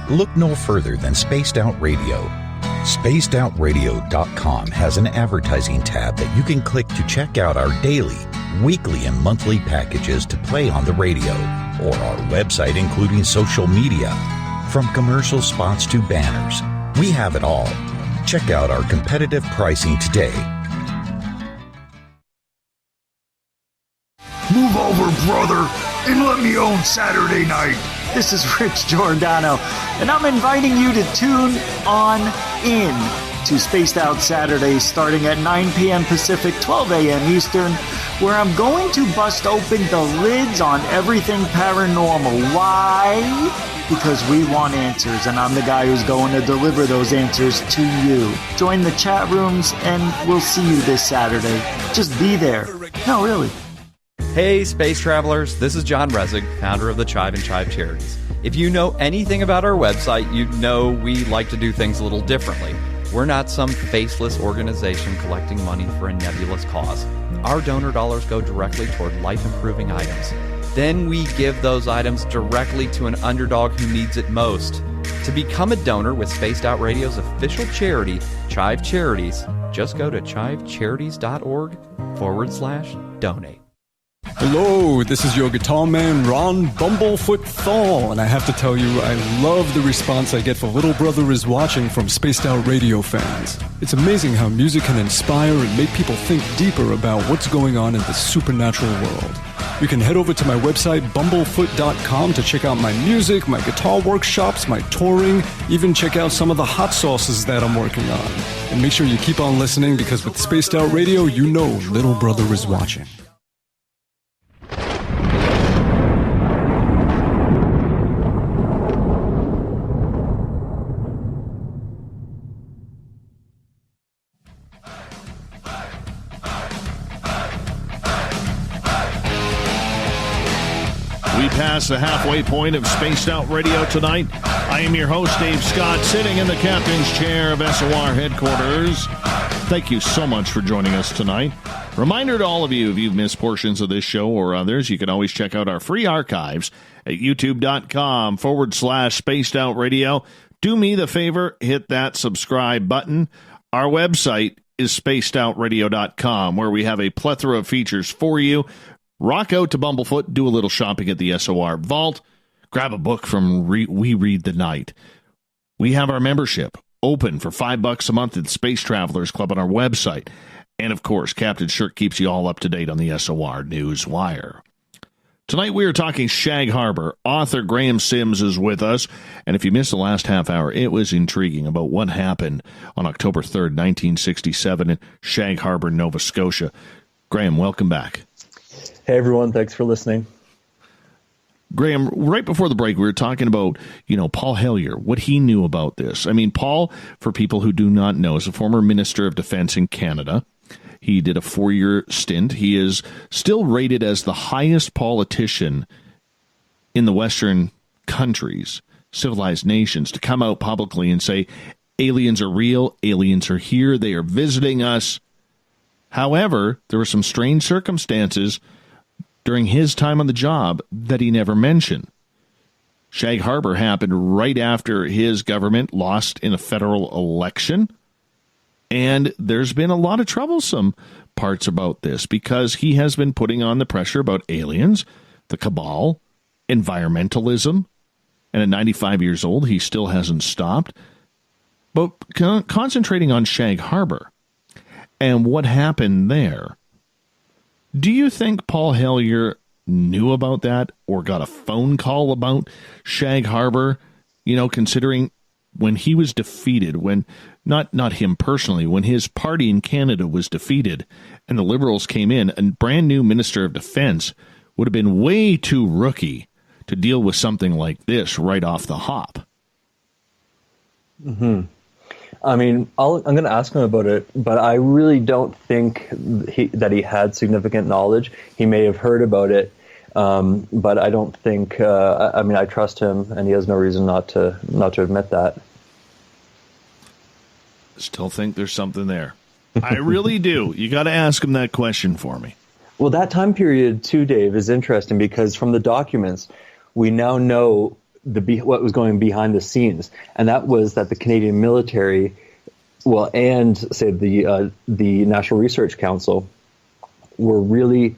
Look no further than Spaced Out Radio. SpacedOutRadio.com has an advertising tab that you can click to check out our daily, weekly, and monthly packages to play on the radio, or our website including social media. From commercial spots to banners, we have it all. Check out our competitive pricing today. Move over, brother, and let me own Saturday night. This is Rich Giordano, and I'm inviting you to tune on in to Spaced Out Saturdays starting at 9 p.m. Pacific, 12 a.m. Eastern, where I'm going to bust open the lids on everything paranormal. Why? Because we want answers, and I'm the guy who's going to deliver those answers to you. Join the chat rooms, and we'll see you this Saturday. Just be there. No, really. Hey, space travelers, this is John Resig, founder of the CHIVE and CHIVE Charities. If you know anything about our website, you know we like to do things a little differently. We're not some faceless organization collecting money for a nebulous cause. Our donor dollars go directly toward life-improving items. Then we give those items directly to an underdog who needs it most. To become a donor with Spaced Out Radio's official charity, CHIVE Charities, just go to chivecharities.org/donate. Hello, this is your guitar man, Ron Bumblefoot Thal, and I have to tell you, I love the response I get for Little Brother is Watching from Spaced Out Radio fans. It's amazing how music can inspire and make people think deeper about what's going on in the supernatural world. You can head over to my website, BUMBLEFOOT.com, to check out my music, my guitar workshops, my touring, even check out some of the hot sauces that I'm working on. And make sure you keep on listening, because with Spaced Out Radio, you know Little Brother is watching. Past the halfway point of Spaced Out Radio tonight. I am your host, Dave Scott, sitting in the captain's chair of SOR headquarters. Thank you so much for joining us tonight. Reminder to all of you, if you've missed portions of this show or others, you can always check out our free archives at youtube.com/Spaced Out Radio. Do me the favor, hit that subscribe button. Our website is spacedoutradio.com, where we have a plethora of features for you. Rock out to Bumblefoot, do a little shopping at the SOR Vault, grab a book from We Read the Night. We have our membership open for $5 a month at the Space Travelers Club on our website. And, of course, Captain Shirk keeps you all up to date on the SOR News Wire. Tonight we are talking Shag Harbour. Author Graham Sims is with us. And if you missed the last half hour, it was intriguing about what happened on October 3rd, 1967 in Shag Harbour, Nova Scotia. Graham, welcome back. Hey, everyone. Thanks for listening. Graham, right before the break, we were talking about, Paul Hellyer, what he knew about this. I mean, Paul, for people who do not know, is a former Minister of Defense in Canada. He did a 4-year stint. He is still rated as the highest politician in the Western countries, civilized nations, to come out publicly and say, aliens are real, aliens are here, they are visiting us. However, there were some strange circumstances during his time on the job that he never mentioned. Shag Harbour happened right after his government lost in a federal election, and there's been a lot of troublesome parts about this because he has been putting on the pressure about aliens, the cabal, environmentalism, and at 95 years old, he still hasn't stopped. But concentrating on Shag Harbour and what happened there, do you think Paul Hellyer knew about that or got a phone call about Shag Harbour, considering when he was defeated, when not him personally, when his party in Canada was defeated and the Liberals came in, a brand new Minister of Defense would have been way too rookie to deal with something like this right off the hop? Mm-hmm. I mean, I'm going to ask him about it, but I really don't think that he had significant knowledge. He may have heard about it, but I don't think. I trust him, and he has no reason not to admit that. Still think there's something there. I really do. You got to ask him that question for me. Well, that time period too, Dave, is interesting because from the documents, we now know what was going behind the scenes, and that was that the Canadian military, and say the National Research Council, were really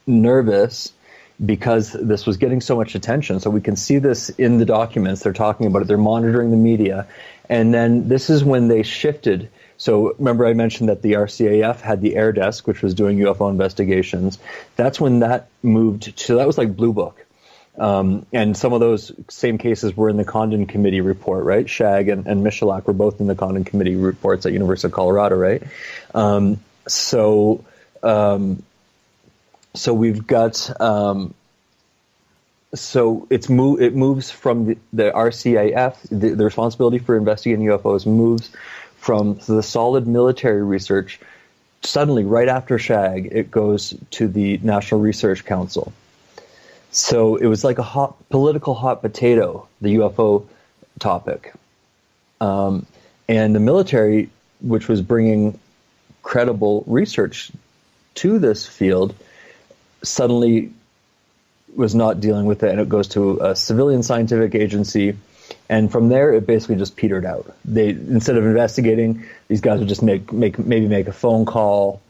nervous because this was getting so much attention. So we can see this in the documents. They're talking about it. They're monitoring the media, and then this is when they shifted. So remember I mentioned that the RCAF had the Air Desk, which was doing UFO investigations. That's when that moved to, that was like Blue Book. And some of those same cases were in the Condon Committee report, right? Shag and Michalak were both in the Condon Committee reports at University of Colorado, right? So we've got, so it moves from the RCAF, the responsibility for investigating UFOs moves from the solid military research suddenly, right after Shag, it goes to the National Research Council. So it was like a political hot potato, the UFO topic. And the military, which was bringing credible research to this field, suddenly was not dealing with it, and it goes to a civilian scientific agency. And from there, it basically just petered out. They, instead of investigating, these guys would just maybe make a phone call.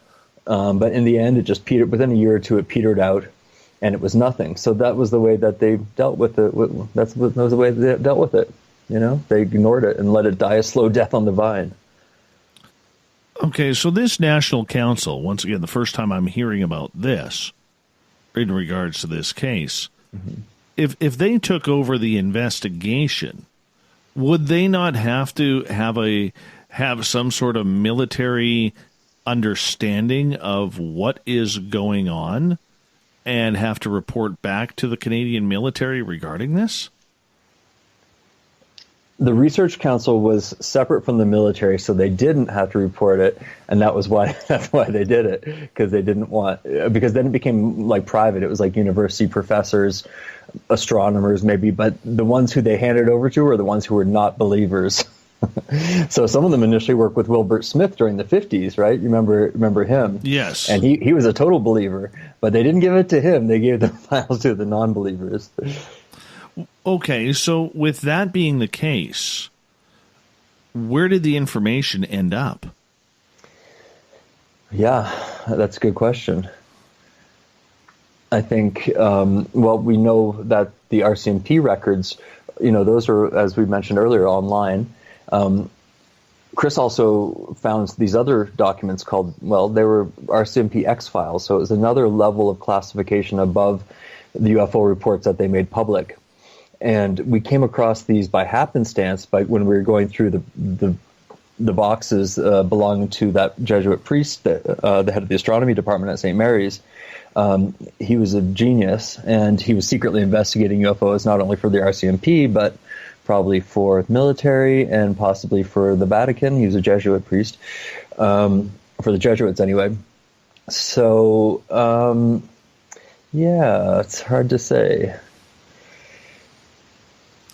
But in the end, it just petered. Within a year or two, it petered out, and it was nothing. So that was the way that they dealt with it. That was the way they dealt with it. You know, they ignored it and let it die a slow death on the vine. Okay, so this National Council, once again, the first time I'm hearing about this in regards to this case, if they took over the investigation, would they not have to have some sort of military understanding of what is going on and have to report back to the Canadian military regarding this? The Research Council was separate from the military, so they didn't have to report it, and that's why they did it, because they didn't want, because then it became like private. It was like university professors, astronomers maybe, but the ones who they handed over to were the ones who were not believers. So some of them initially worked with Wilbert Smith during the 50s, right? You remember him? Yes. And he was a total believer, but they didn't give it to him. They gave the files to the non-believers. Okay, so with that being the case, where did the information end up? Yeah, that's a good question. I think, well, we know that the RCMP records, you know, those are, as we mentioned earlier, online. Chris also found these other documents called, well, they were RCMP X files, so it was another level of classification above the UFO reports that they made public. And we came across these by happenstance when we were going through the boxes belonging to that Jesuit priest, the head of the astronomy department at St. Mary's. He was a genius, and he was secretly investigating UFOs not only for the RCMP, but probably for the military and possibly for the Vatican. He was a Jesuit priest, for the Jesuits anyway. So, yeah, it's hard to say.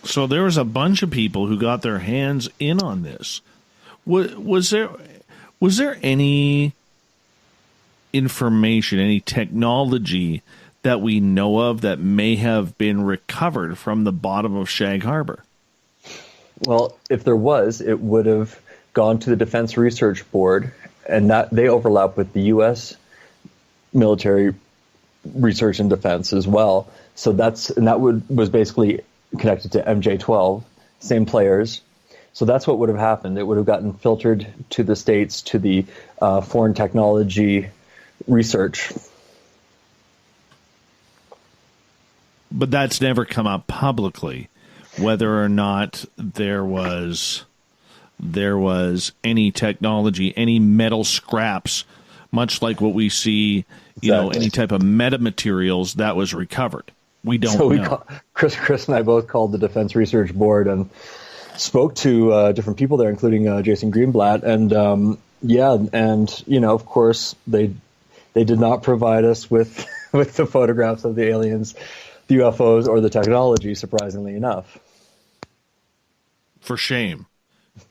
So there was a bunch of people who got their hands in on this. Was there any information, any technology that we know of that may have been recovered from the bottom of Shag Harbour? Well, if there was, it would have gone to the Defense Research Board, and that they overlap with the U.S. military research and defense as well. So was basically connected to MJ-12, same players. So that's what would have happened. It would have gotten filtered to the States, to the foreign technology research. But that's never come up publicly, whether or not there was any technology, any metal scraps, much like what we see, you know, any type of metamaterials that was recovered. We don't know. Chris and I both called the Defense Research Board and spoke to different people there, including Jason Greenblatt. And and you know, of course, they did not provide us with the photographs of the aliens, the UFOs, or the technology. Surprisingly enough, for shame.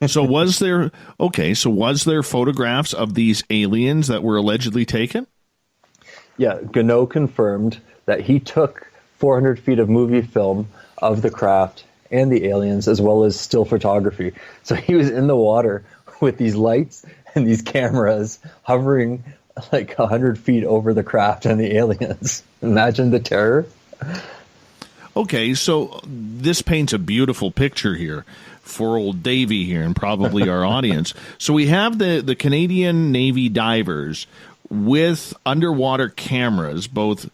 So was there photographs of these aliens that were allegedly taken? Yeah, Gano confirmed that he took 400 feet of movie film of the craft and the aliens, as well as still photography. So he was in the water with these lights and these cameras hovering like 100 feet over the craft and the aliens. Imagine the terror. Okay, so this paints a beautiful picture here for old Davey here and probably our audience. So we have the Canadian Navy divers with underwater cameras, both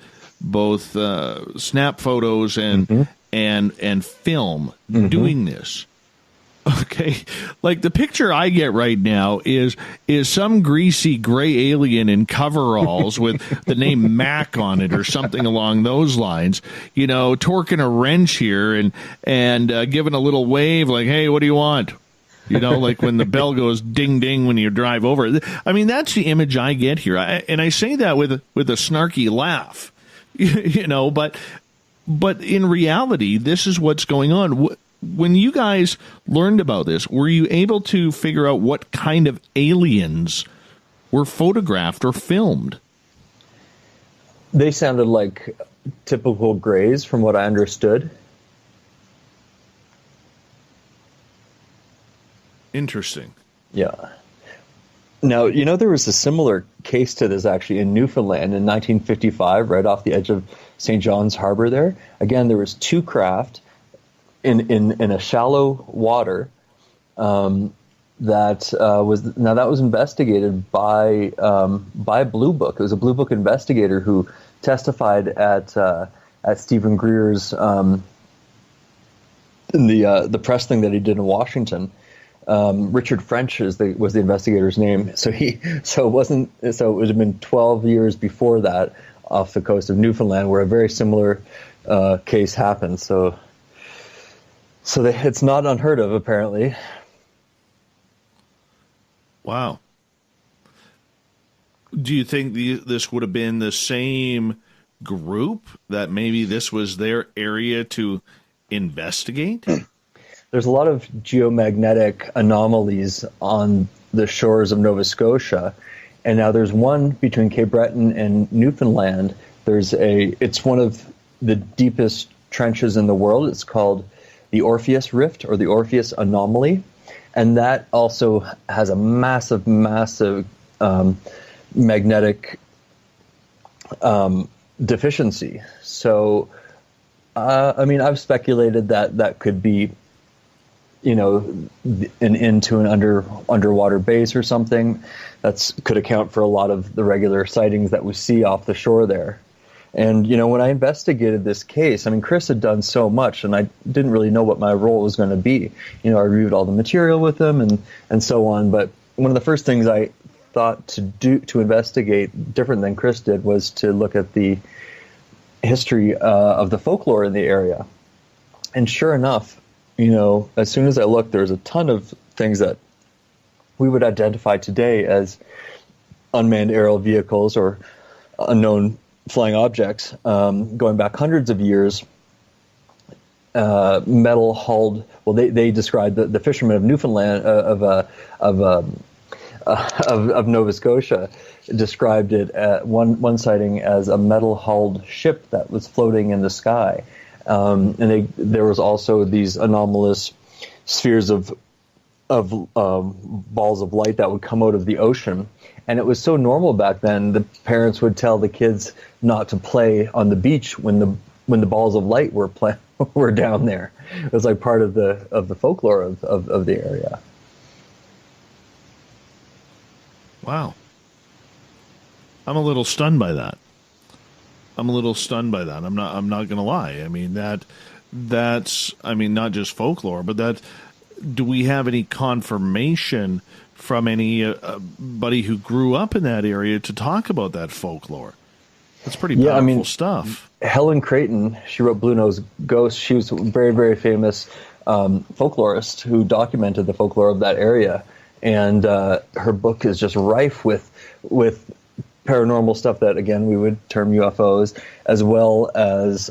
snap photos and film doing this. Okay, like the picture I get right now is some greasy gray alien in coveralls with the name Mack on it or something along those lines, you know, torquing a wrench here and giving a little wave like, hey, what do you want? You know, like when the bell goes ding ding when you drive over. I mean, that's the image I get here, and I say that with a snarky laugh, you know. But in reality, this is what's going on. When you guys learned about this, were you able to figure out what kind of aliens were photographed or filmed? They sounded like typical grays, from what I understood. Interesting. Yeah. Now, you know, there was a similar case to this actually in Newfoundland in 1955, right off the edge of St. John's Harbour there. Again, there was two craft in a shallow water that was investigated by Blue Book. It was a Blue Book investigator who testified at Stephen Greer's in the press thing that he did in Washington. Richard French was the investigator's name. So it would have been 12 years before that off the coast of Newfoundland where a very similar case happened. So it's not unheard of, apparently. Wow. Do you think this would have been the same group that maybe this was their area to investigate? There's a lot of geomagnetic anomalies on the shores of Nova Scotia, and now there's one between Cape Breton and Newfoundland. It's one of the deepest trenches in the world. It's called the Orpheus Rift or the Orpheus Anomaly, and that also has a massive magnetic deficiency. So, I've speculated that could be, you know, into an underwater base or something. That could account for a lot of the regular sightings that we see off the shore there. And, you know, when I investigated this case, I mean, Chris had done so much, and I didn't really know what my role was going to be. You know, I reviewed all the material with him and so on. But one of the first things I thought to investigate, different than Chris did, was to look at the history of the folklore in the area. And sure enough, you know, as soon as I looked, there was a ton of things that we would identify today as unmanned aerial vehicles or unknown flying objects, going back hundreds of years. Metal hulled. Well, they described the fishermen of Newfoundland of Nova Scotia described it one sighting as a metal hulled ship that was floating in the sky. And there was also these anomalous spheres of balls of light that would come out of the ocean. And it was so normal back then. The parents would tell the kids not to play on the beach when the balls of light were down there. It was like part of the folklore of the area. Wow. I'm a little stunned by that. I'm not going to lie. I mean, that's not just folklore, but do we have any confirmation from anybody who grew up in that area to talk about that folklore? That's pretty powerful stuff. Helen Creighton, she wrote Blue Nose Ghost. She was a very, very famous folklorist who documented the folklore of that area. And her book is just rife with paranormal stuff that, again, we would term UFOs, as well as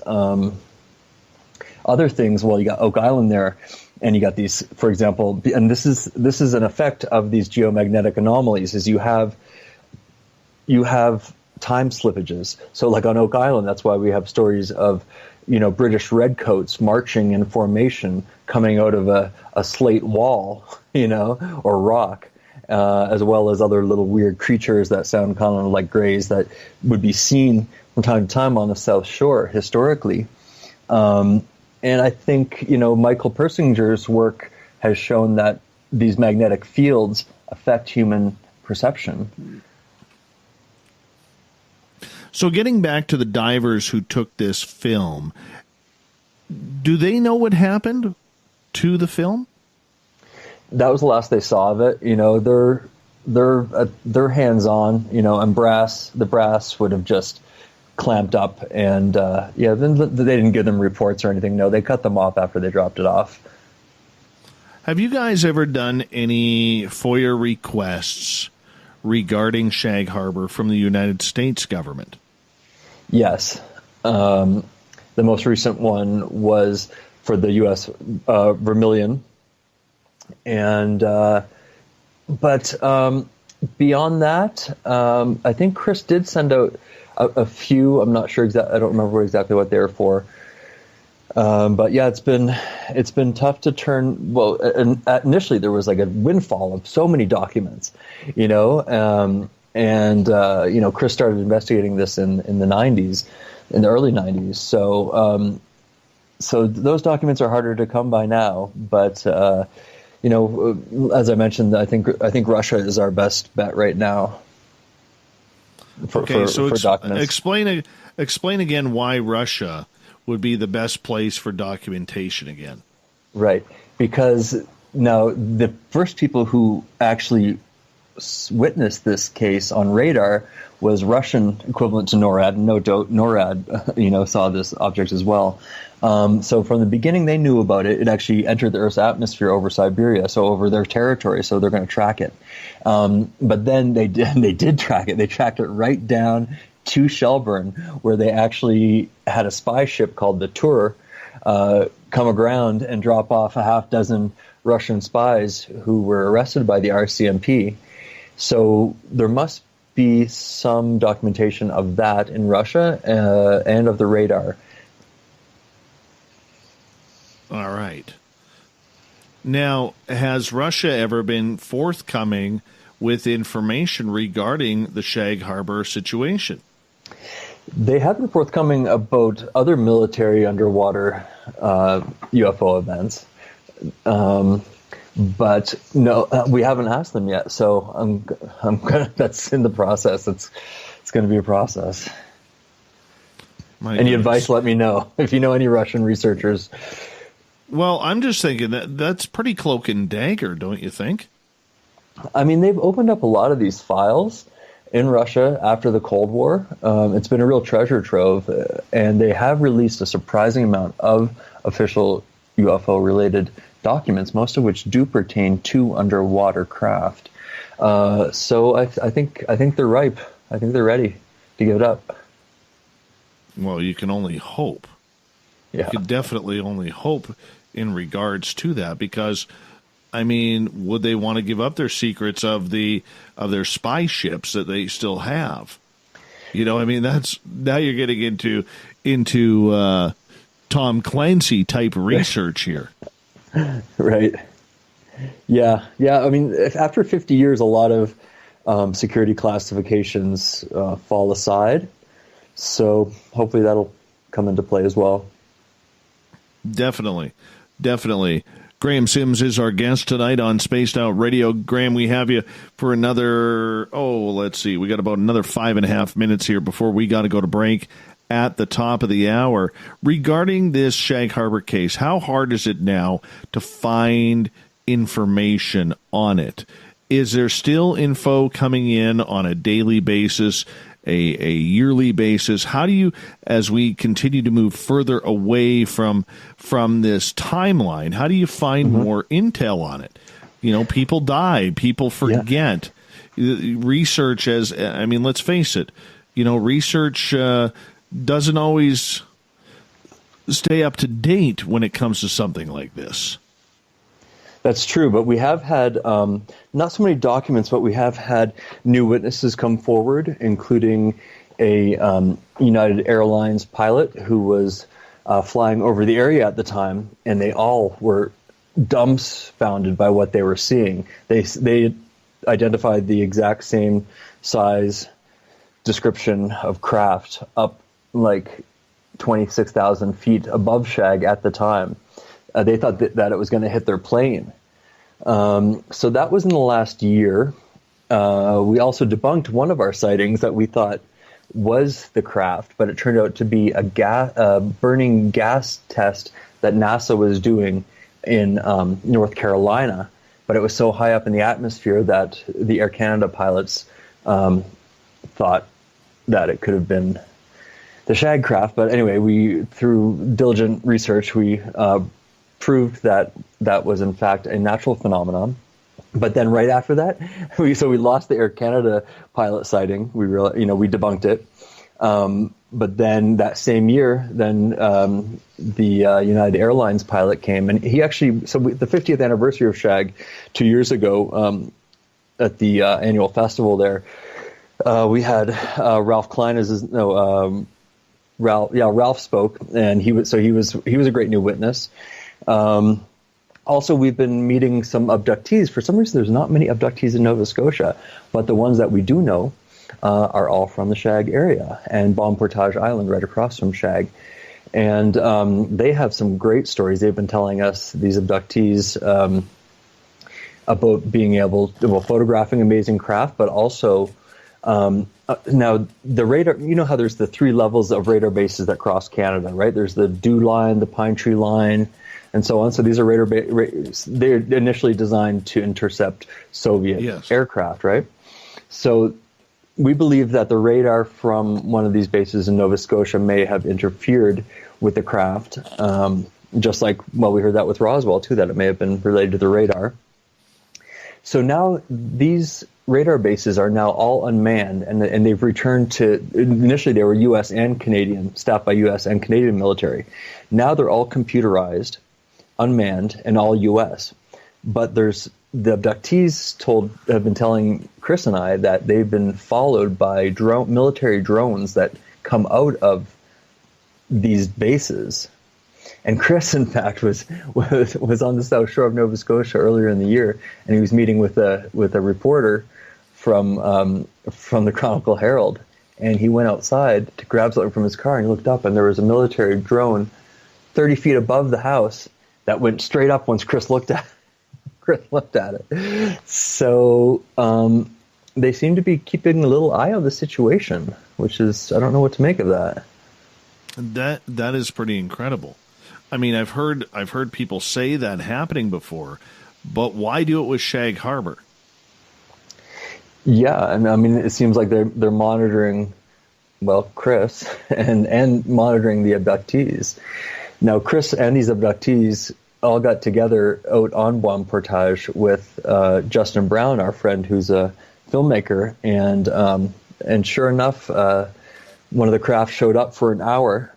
other things. Well, you got Oak Island there, and you got these, for example, and this is an effect of these geomagnetic anomalies, is you have time slippages. So like on Oak Island, that's why we have stories of, you know, British redcoats marching in formation coming out of a slate wall, you know, or rock. As well as other little weird creatures that sound kind of like grays that would be seen from time to time on the South Shore historically. And I think, you know, Michael Persinger's work has shown that these magnetic fields affect human perception. So getting back to the divers who took this film, do they know what happened to the film? That was the last they saw of it. You know, they're hands-on, you know, and the brass would have just clamped up, and then they didn't give them reports or anything. No, they cut them off after they dropped it off. Have you guys ever done any FOIA requests regarding Shag Harbour from the United States government? Yes. The most recent one was for the U.S. Vermilion. And but beyond that, I think Chris did send out a few. I'm not sure exactly. I don't remember exactly what they were for. But yeah, it's been tough to turn. Well, initially there was like a windfall of so many documents, you know, and you know, Chris started investigating this in the 90s, in the early 90s. So so those documents are harder to come by now. But you know, as I mentioned, I think Russia is our best bet right now. For documents. Explain again why Russia would be the best place for documentation again. Right, because now the first people who actually witnessed this case on radar was Russian equivalent to NORAD. No doubt NORAD, you know, saw this object as well. So from the beginning, they knew about it. It actually entered the Earth's atmosphere over Siberia, so over their territory. So they're going to track it. But then they did track it. They tracked it right down to Shelburne, where they actually had a spy ship called the Tur come aground and drop off a half dozen Russian spies who were arrested by the RCMP. So there must be some documentation of that in Russia and of the radar. All right. Now, has Russia ever been forthcoming with information regarding the Shag Harbour situation? They have been forthcoming about other military underwater UFO events, but no, we haven't asked them yet. So I'm gonna. That's in the process. It's going to be a process. Any advice? Let me know if you know any Russian researchers. Well, I'm just thinking that's pretty cloak and dagger, don't you think? I mean, they've opened up a lot of these files in Russia after the Cold War. It's been a real treasure trove, and they have released a surprising amount of official UFO-related documents, most of which do pertain to underwater craft. So I think they're ripe. I think they're ready to give it up. Well, you can only hope. Yeah. You could definitely only hope in regards to that, because I mean, would they want to give up their secrets of their spy ships that they still have? You know, I mean, that's now you're getting into Tom Clancy type research here. Right. Yeah. I mean, after 50 years, a lot of security classifications fall aside. So hopefully that'll come into play as well. Definitely. Graham Sims is our guest tonight on Spaced Out Radio. Graham, we have you for another, let's see, we got about another 5.5 minutes here before we got to go to break at the top of the hour. Regarding this Shag Harbour case, how hard is it now to find information on it? Is there still info coming in on a daily basis, a yearly basis? How do you, as we continue to move further away from this timeline, how do you find more intel on it? You know, people die, people forget. Yeah. Research, let's face it, you know, research doesn't always stay up to date when it comes to something like this. That's true, but we have had not so many documents, but we have had new witnesses come forward, including a United Airlines pilot who was flying over the area at the time, and they all were dumbfounded by what they were seeing. They identified the exact same size description of craft up like 26,000 feet above Shag at the time. They thought that it was going to hit their plane. So that was in the last year. We also debunked one of our sightings that we thought was the craft, but it turned out to be a burning gas test that NASA was doing in North Carolina. But it was so high up in the atmosphere that the Air Canada pilots thought that it could have been the Shag craft. But anyway, through diligent research, we proved that that was in fact a natural phenomenon. But then right after that, we lost the Air Canada pilot sighting. We debunked it. But then that same year, the United Airlines pilot came, and he actually, the 50th anniversary of Shag 2 years ago, at the annual festival there, we had Ralph Klein Ralph spoke, and he was a great new witness. Also, we've been meeting some abductees. For some reason, there's not many abductees in Nova Scotia, but the ones that we do know are all from the Shag area and Bomb Portage Island right across from Shag. And they have some great stories. They've been telling us, these abductees, about being photographing amazing craft, but also now the radar, you know how there's the 3 levels of radar bases that cross Canada, right? There's the Dew Line, the Pine Tree Line, and so on. So these are they're initially designed to intercept Soviet aircraft, right? So we believe that the radar from one of these bases in Nova Scotia may have interfered with the craft, just like, we heard that with Roswell too, that it may have been related to the radar. So now these radar bases are now all unmanned, and they've returned to, initially they were U.S. and Canadian, staffed by U.S. and Canadian military. Now they're all computerized, unmanned, and all U.S. But the abductees have been telling Chris and I that they've been followed by military drones that come out of these bases. And Chris, in fact, was on the south shore of Nova Scotia earlier in the year, and he was meeting with a reporter from the Chronicle Herald, and he went outside to grab something from his car, and he looked up, and there was a military drone 30 feet above the house that went straight up once Chris looked at it. So they seem to be keeping a little eye on the situation, which is, I don't know what to make of that. That is pretty incredible. I mean, I've heard people say that happening before, but why do it with Shag Harbour? Yeah, and I mean, it seems like they're monitoring, Chris and monitoring the abductees. Now, Chris and these abductees all got together out on Bomb Portage with Justin Brown, our friend, who's a filmmaker, and sure enough, one of the craft showed up for an hour.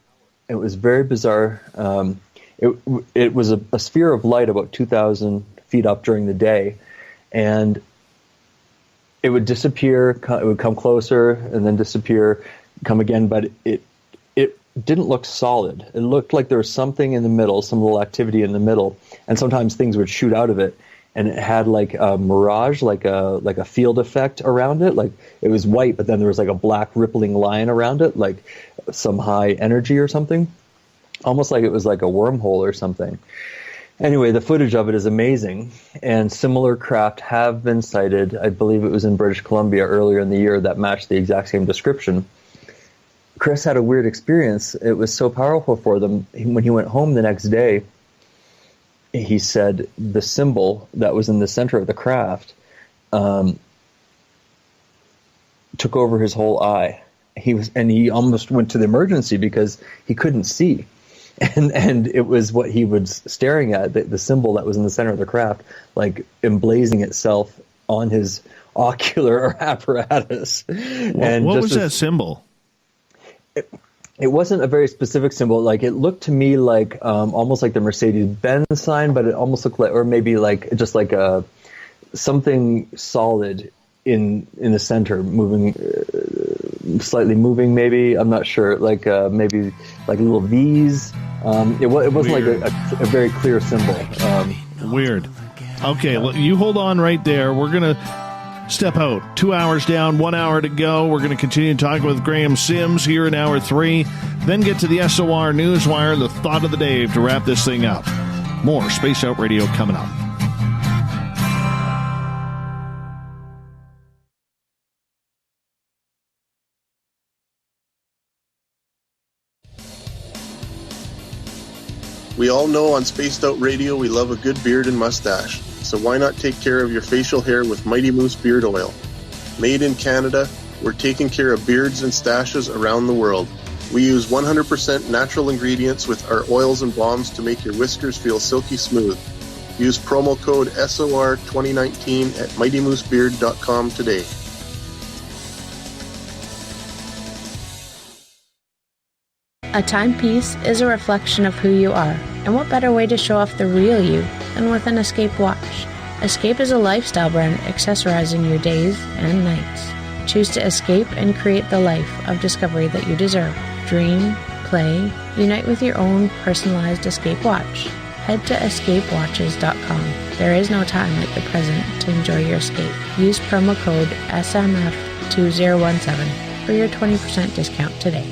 It was very bizarre. It was a sphere of light about 2,000 feet up during the day, and it would disappear. It would come closer and then disappear, come again. But it didn't look solid. It looked like there was something in the middle, some little activity in the middle, and sometimes things would shoot out of it. And it had like a mirage, like a field effect around it. Like it was white, but then there was like a black rippling line around it, like some high energy or something, almost like it was like a wormhole or something. Anyway, the footage of it is amazing, and similar craft have been sighted. I believe it was in British Columbia earlier in the year that matched the exact same description. Chris had a weird experience. It was so powerful for them. When he went home the next day, he said the symbol that was in the center of the craft took over his whole eye. He almost went to the emergency because he couldn't see. And it was what he was staring at, the symbol that was in the center of the craft, like emblazing itself on his ocular apparatus. What was that symbol? It wasn't a very specific symbol. Like it looked to me like almost like the Mercedes-Benz sign, but it almost looked like, or maybe like just like a something solid in the center, moving, slightly moving. Maybe, I'm not sure. Like maybe like little V's. It wasn't Weird. like a very clear symbol. Weird. Okay, well, you hold on right there. We're gonna step out. 2 hours down, 1 hour to go. We're going to continue talking with Graham Sims here in hour 3. Then get to the SOR Newswire, the thought of the day to wrap this thing up. More Space Out Radio coming up. We all know on Spaced Out Radio we love a good beard and mustache, so why not take care of your facial hair with Mighty Moose Beard Oil? Made in Canada, we're taking care of beards and stashes around the world. We use 100% natural ingredients with our oils and balms to make your whiskers feel silky smooth. Use promo code SOR2019 at MightyMooseBeard.com today. A timepiece is a reflection of who you are, and what better way to show off the real you than with an Escape watch? Escape is a lifestyle brand accessorizing your days and nights. Choose to escape and create the life of discovery that you deserve. Dream, play, unite with your own personalized Escape watch. Head to escapewatches.com. There is no time like the present to enjoy your escape. Use promo code SMF2017 for your 20% discount today.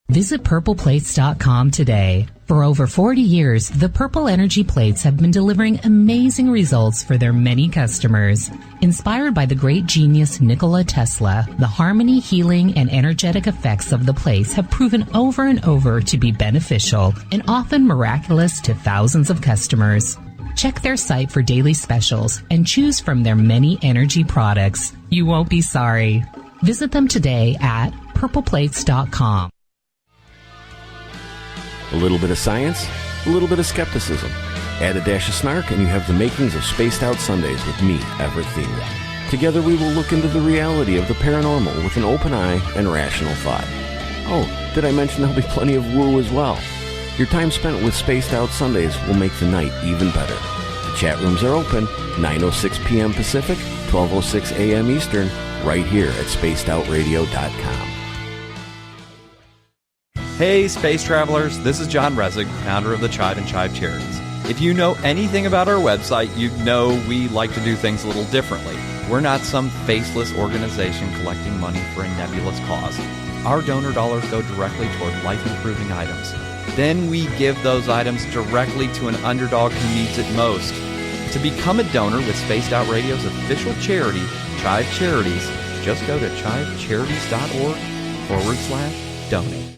Visit purpleplates.com today. For over 40 years, the Purple Energy Plates have been delivering amazing results for their many customers. Inspired by the great genius Nikola Tesla, the harmony, healing, and energetic effects of the plates have proven over and over to be beneficial and often miraculous to thousands of customers. Check their site for daily specials and choose from their many energy products. You won't be sorry. Visit them today at purpleplates.com. A little bit of science, a little bit of skepticism. Add a dash of snark and you have the makings of Spaced Out Sundays with me, Everett Thiemer. Together we will look into the reality of the paranormal with an open eye and rational thought. Oh, did I mention there'll be plenty of woo as well? Your time spent with Spaced Out Sundays will make the night even better. The chat rooms are open, 9:06 p.m. Pacific, 12:06 a.m. Eastern, right here at spacedoutradio.com. Hey, space travelers, this is John Resig, founder of the CHIVE and CHIVE Charities. If you know anything about our website, you know we like to do things a little differently. We're not some faceless organization collecting money for a nebulous cause. Our donor dollars go directly toward life-improving items. Then we give those items directly to an underdog who needs it most. To become a donor with Spaced Out Radio's official charity, CHIVE Charities, just go to chivecharities.org/donate.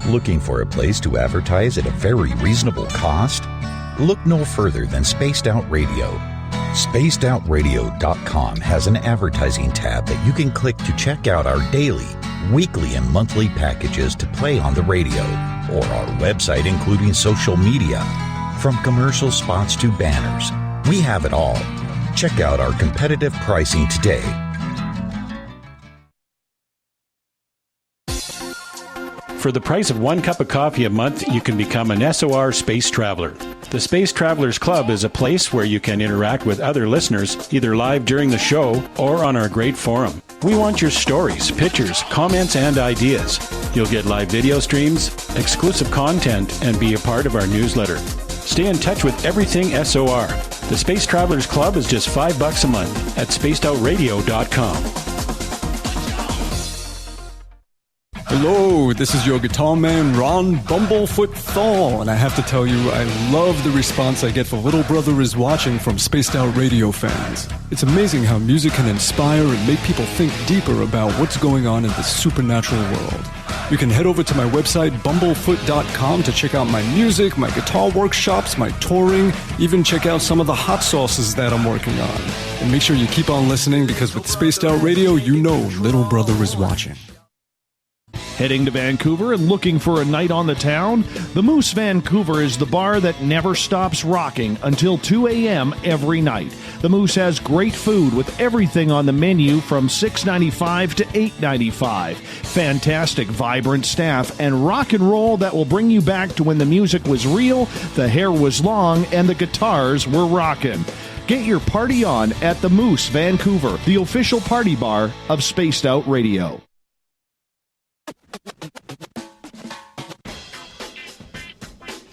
Looking for a place to advertise at a very reasonable cost? Look no further than Spaced Out Radio. SpacedOutRadio.com has an advertising tab that you can click to check out our daily, weekly, and monthly packages to play on the radio, or our website including social media. From commercial spots to banners, we have it all. Check out our competitive pricing today. For the price of 1 cup of coffee a month, you can become an SOR Space Traveler. The Space Travelers Club is a place where you can interact with other listeners, either live during the show or on our great forum. We want your stories, pictures, comments, and ideas. You'll get live video streams, exclusive content, and be a part of our newsletter. Stay in touch with everything SOR. The Space Travelers Club is just $5 a month at spacedoutradio.com. Hello, this is your guitar man, Ron Bumblefoot Thal, and I have to tell you, I love the response I get for Little Brother is Watching from Spaced Out Radio fans. It's amazing how music can inspire and make people think deeper about what's going on in the supernatural world. You can head over to my website, BUMBLEFOOT.com, to check out my music, my guitar workshops, my touring, even check out some of the hot sauces that I'm working on. And make sure you keep on listening, because with Spaced Out Radio, you know Little Brother is watching. Heading to Vancouver and looking for a night on the town? The Moose Vancouver is the bar that never stops rocking until 2 a.m. every night. The Moose has great food with everything on the menu from $6.95 to $8.95. Fantastic, vibrant staff and rock and roll that will bring you back to when the music was real, the hair was long, and the guitars were rocking. Get your party on at the Moose Vancouver, the official party bar of Spaced Out Radio.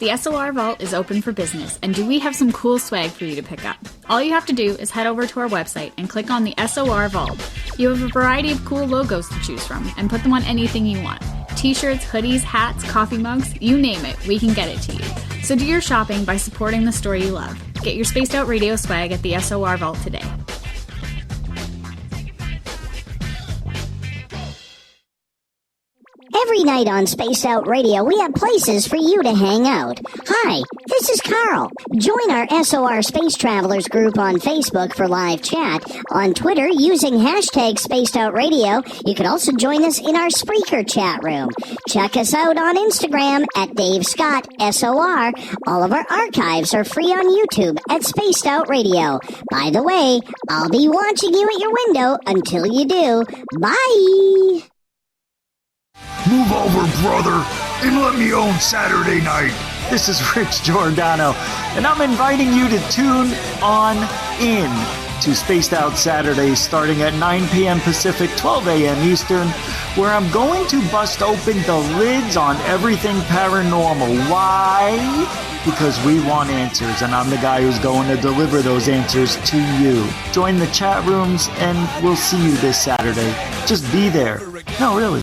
The SOR Vault is open for business, and do we have some cool swag for you to pick up? All you have to do is head over to our website and click on the SOR Vault. You have a variety of cool logos to choose from, and put them on anything you want. T-shirts, hoodies, hats, coffee mugs, you name it, we can get it to you. So do your shopping by supporting the store you love. Get your Spaced Out Radio swag at the SOR Vault today. Every Every night on Spaced Out Radio, we have places for you to hang out. Hi, this is Carl. Join our SOR Space Travelers group on Facebook for live chat. On Twitter, using hashtag Spaced Out Radio, you can also join us in our Spreaker chat room. Check us out on Instagram at Dave Scott SOR. All of our archives are free on YouTube at Spaced Out Radio. By the way, I'll be watching you at your window until you do. Bye! Move over, brother, and let me own Saturday night. This is Rich Giordano, and I'm inviting you to tune on in to Spaced Out Saturdays starting at 9 p.m. Pacific, 12 a.m. Eastern, where I'm going to bust open the lids on everything paranormal. Why? Because we want answers, and I'm the guy who's going to deliver those answers to you. Join the chat rooms, and we'll see you this Saturday. Just be there. No, really.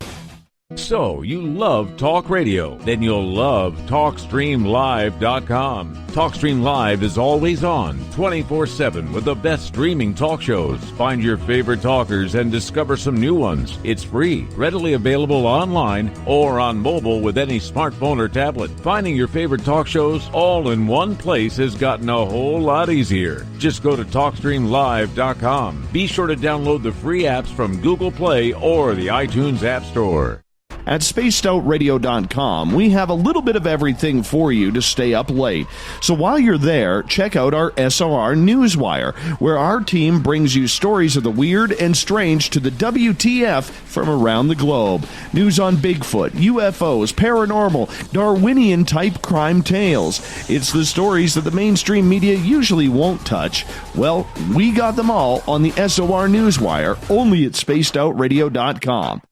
So, you love talk radio? Then you'll love TalkStreamLive.com. TalkStream Live is always on, 24/7, with the best streaming talk shows. Find your favorite talkers and discover some new ones. It's free, readily available online or on mobile with any smartphone or tablet. Finding your favorite talk shows all in one place has gotten a whole lot easier. Just go to TalkStreamLive.com. Be sure to download the free apps from Google Play or the iTunes App Store. At spacedoutradio.com, we have a little bit of everything for you to stay up late. So while you're there, check out our SOR Newswire, where our team brings you stories of the weird and strange to the WTF from around the globe. News on Bigfoot, UFOs, paranormal, Darwinian-type crime tales. It's the stories that the mainstream media usually won't touch. Well, we got them all on the SOR Newswire, only at spacedoutradio.com.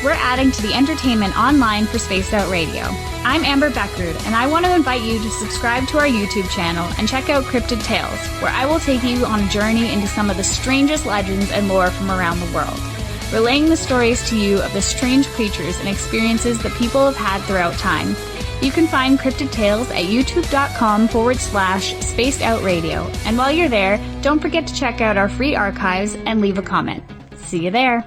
We're adding to the entertainment online for Spaced Out Radio. I'm Amber Beckrud, and I want to invite you to subscribe to our YouTube channel and check out Cryptid Tales, where I will take you on a journey into some of the strangest legends and lore from around the world, relaying the stories to you of the strange creatures and experiences that people have had throughout time. You can find Cryptid Tales at youtube.com/Spaced Out Radio. And while you're there, don't forget to check out our free archives and leave a comment. See you there.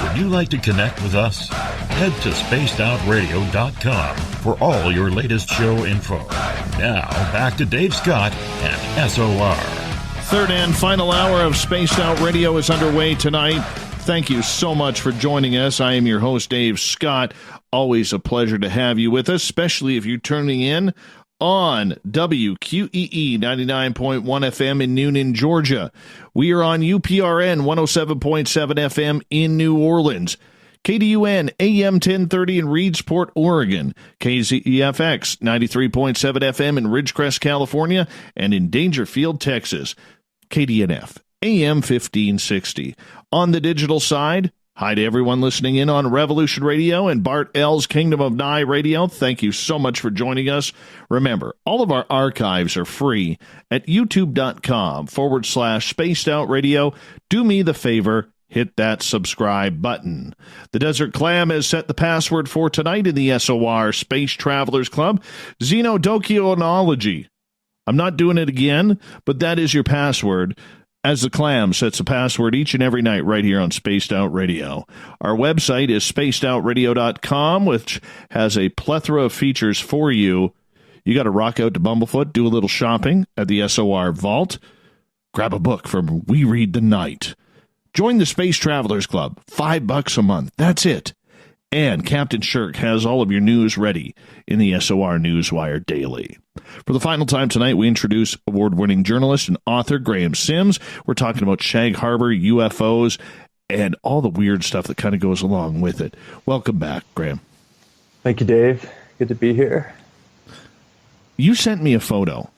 Would you like to connect with us? Head to spacedoutradio.com for all your latest show info. Now, back to Dave Scott and SOR. Third and final hour of Spaced Out Radio is underway tonight. Thank you so much for joining us. I am your host, Dave Scott. Always a pleasure to have you with us, especially if you're turning in on WQEE 99.1 FM in Noonan, Georgia. We are on UPRN 107.7 FM in New Orleans. KDUN AM 1030 in Reedsport, Oregon. KZEFX 93.7 FM in Ridgecrest, California, and in Dangerfield, Texas. KDNF AM 1560. On the digital side, hi to everyone listening in on Revolution Radio and Bart L's Kingdom of Nye Radio. Thank you so much for joining us. Remember, all of our archives are free at youtube.com/Spaced Out Radio. Do me the favor, hit that subscribe button. The Desert Clam has set the password for tonight in the SOR Space Travelers Club, Xenodokionology. I'm not doing it again, but that is your password, as the Clam sets a password each and every night right here on Spaced Out Radio. Our website is spacedoutradio.com, which has a plethora of features for you. You got to rock out to Bumblefoot, do a little shopping at the SOR Vault, grab a book from We Read the Night. Join the Space Travelers Club, $5 a month. That's it. And Captain Shirk has all of your news ready in the SOR Newswire Daily. For the final time tonight, we introduce award-winning journalist and author Graham Sims. We're talking about Shag Harbour, UFOs, and all the weird stuff that kind of goes along with it. Welcome back, Graham. Thank you, Dave. Good to be here. You sent me a photo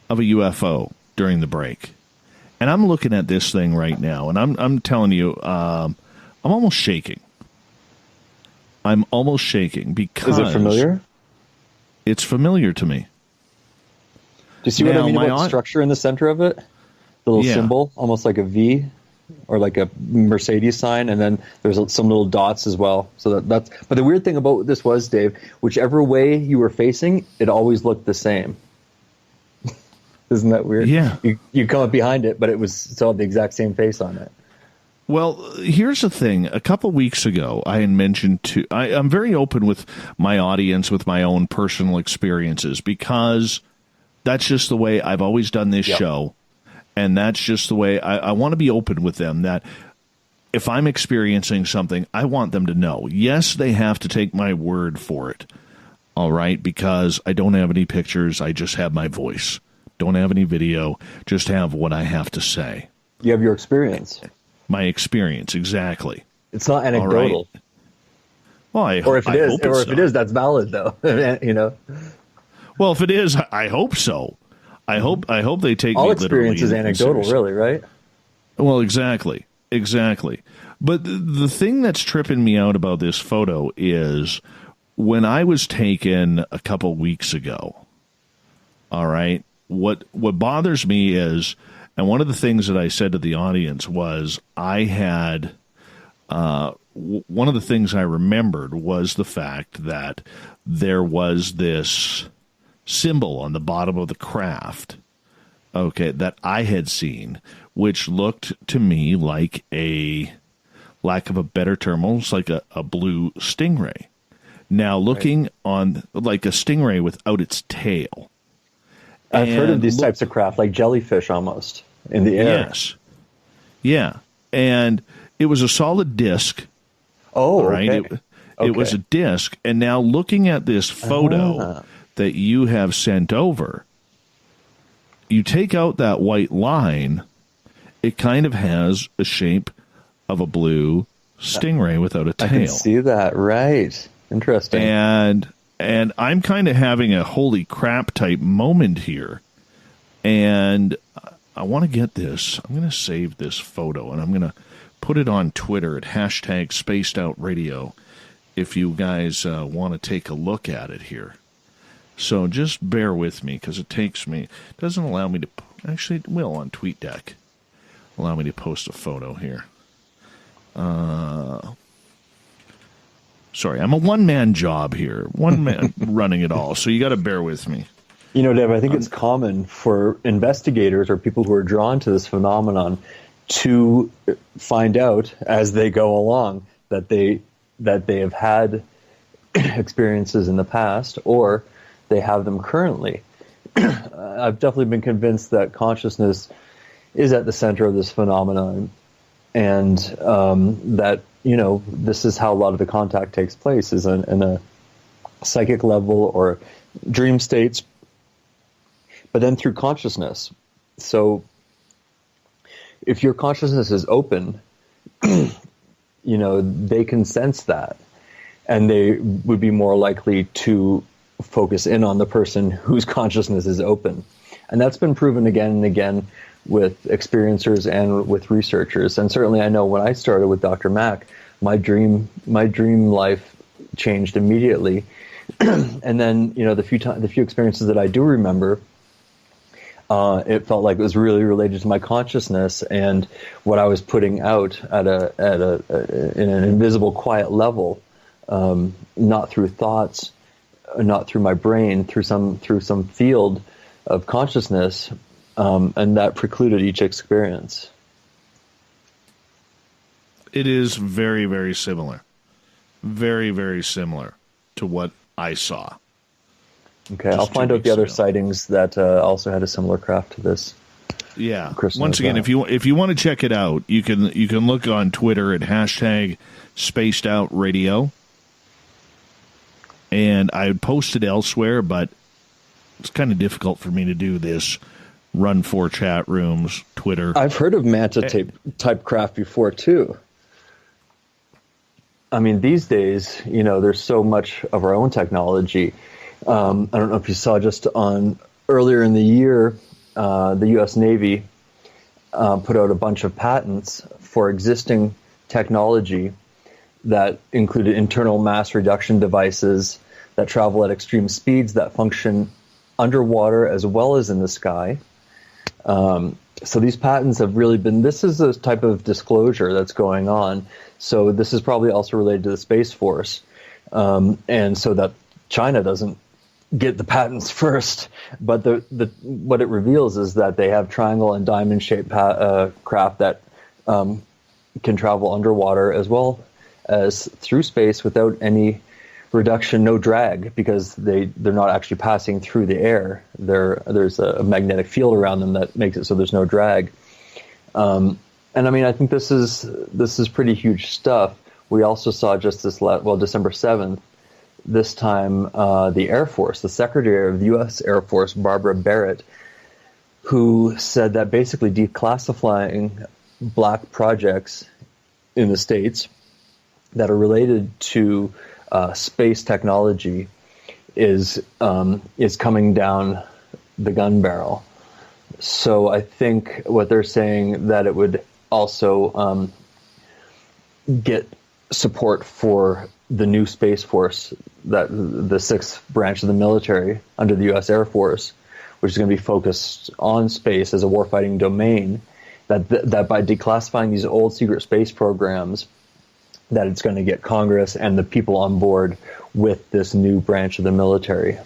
of a UFO during the break, and I'm looking at this thing right now, and I'm telling you, I'm almost shaking. I'm almost shaking because... Is it familiar? It's familiar to me. Do you see what I mean about the structure in the center of it? The little symbol, almost like a V or like a Mercedes sign, and then there's some little dots as well. So that's. But the weird thing about this was, Dave, whichever way you were facing, it always looked the same. Isn't that weird? Yeah. You come up behind it, but it still had the exact same face on it. Well, here's the thing. A couple weeks ago, I had mentioned I'm very open with my audience, with my own personal experiences, because that's just the way I've always done this show. And that's just the way I want to be open with them, that if I'm experiencing something, I want them to know. Yes, they have to take my word for it. All right, because I don't have any pictures. I just have my voice. Don't have any video. Just have what I have to say. You have your experience. My experience, exactly. It's not anecdotal. Right. Well, if it is, that's valid, though. Well, if it is, I hope so. I hope they take all me experience is anecdotal, really, right? Well, exactly. But the thing that's tripping me out about this photo is when I was taken a couple weeks ago. All right, what bothers me is, and one of the things that I said to the audience was, I had one of the things I remembered was the fact that there was this symbol on the bottom of the craft, okay, that I had seen, which looked to me like a, lack of a better term, almost like a blue stingray. Now, looking on like a stingray without its tail. I've heard of these types of craft, like jellyfish almost, in the air. Yes. Yeah. And it was a solid disc. Oh, right? okay. It was a disc. And now looking at this photo that you have sent over, you take out that white line, it kind of has a shape of a blue stingray without a tail. I can see that, right. Interesting. And I'm kind of having a holy crap type moment here. And I want to get this. I'm going to save this photo, and I'm going to put it on Twitter at #SpacedOutRadio if you guys want to take a look at it here. So just bear with me, because it doesn't allow me to, actually it will on TweetDeck, allow me to post a photo here. Sorry, I'm a one-man job here. One man running it all, so you got to bear with me. You know, Dave, I think it's common for investigators or people who are drawn to this phenomenon to find out as they go along that they have had experiences in the past, or they have them currently. I've definitely been convinced that consciousness is at the center of this phenomenon, and that, you know, this is how a lot of the contact takes place, is in a psychic level or dream states, but then through consciousness. So if your consciousness is open, you know, they can sense that, and they would be more likely to focus in on the person whose consciousness is open. And that's been proven again and again with experiencers and with researchers. And certainly I know when I started with Dr. Mack, my dream life changed immediately. And then, you know, the few experiences that I do remember, it felt like it was really related to my consciousness and what I was putting out in an invisible, quiet level, not through thoughts, not through my brain, through some field of consciousness, and that precluded each experience. It is very, very similar. Very, very similar to what I saw. Okay, I'll find out the other sightings that also had a similar craft to this. Yeah. Once again, if you want to check it out, you can look on Twitter at #SpacedOutRadio. And I posted elsewhere, but it's kind of difficult for me to do this. Run for chat rooms, Twitter. I've heard of manta type craft before too. I mean, these days, you know, there's so much of our own technology. I don't know if you saw just on earlier in the year, the U.S. Navy put out a bunch of patents for existing technology that included internal mass reduction devices that travel at extreme speeds that function underwater as well as in the sky. So these patents have really been, this is a type of disclosure that's going on. So this is probably also related to the Space Force. And so that China doesn't get the patents first. But what it reveals is that they have triangle and diamond shaped craft that can travel underwater as well as through space without any reduction, no drag, because they're not actually passing through the air. There's a magnetic field around them that makes it so there's no drag. And I mean, I think this is pretty huge stuff. We also saw just December 7th, this time the Air Force, the Secretary of the U.S. Air Force, Barbara Barrett, who said that basically declassifying black projects in the States that are related to space technology is coming down the gun barrel. So I think what they're saying that it would also get support for the new Space Force, that the sixth branch of the military under the U.S. Air Force, which is going to be focused on space as a warfighting domain, that by declassifying these old secret space programs, that it's going to get Congress and the people on board with this new branch of the military.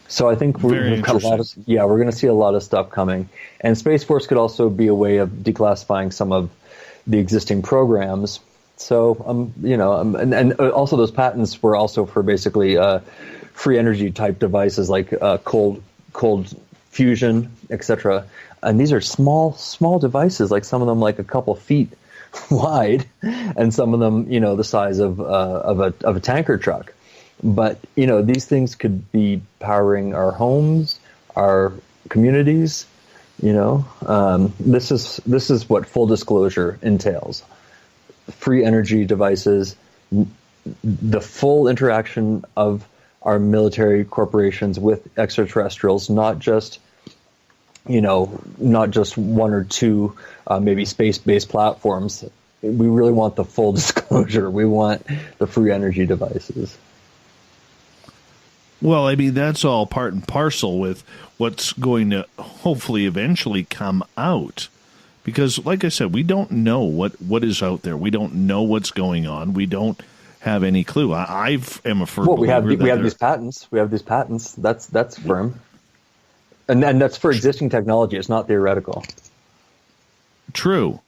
So I think we're going to see a lot of stuff coming. And Space Force could also be a way of declassifying some of the existing programs. So, and also those patents were also for basically free energy type devices like cold fusion, etc. And these are small devices, like some of them like a couple feet wide, and some of them, the size of a tanker truck. But these things could be powering our homes, our communities. This is what full disclosure entails: free energy devices, the full interaction of our military corporations with extraterrestrials, not just one or two maybe space-based platforms. We really want the full disclosure. We want the free energy devices. Well, I mean, that's all part and parcel with what's going to hopefully eventually come out. Because, like I said, we don't know what is out there. We don't know what's going on. We don't have any clue. I am a firm believer. We have these patents. We have these patents. That's firm. And that's for existing technology. It's not theoretical. True.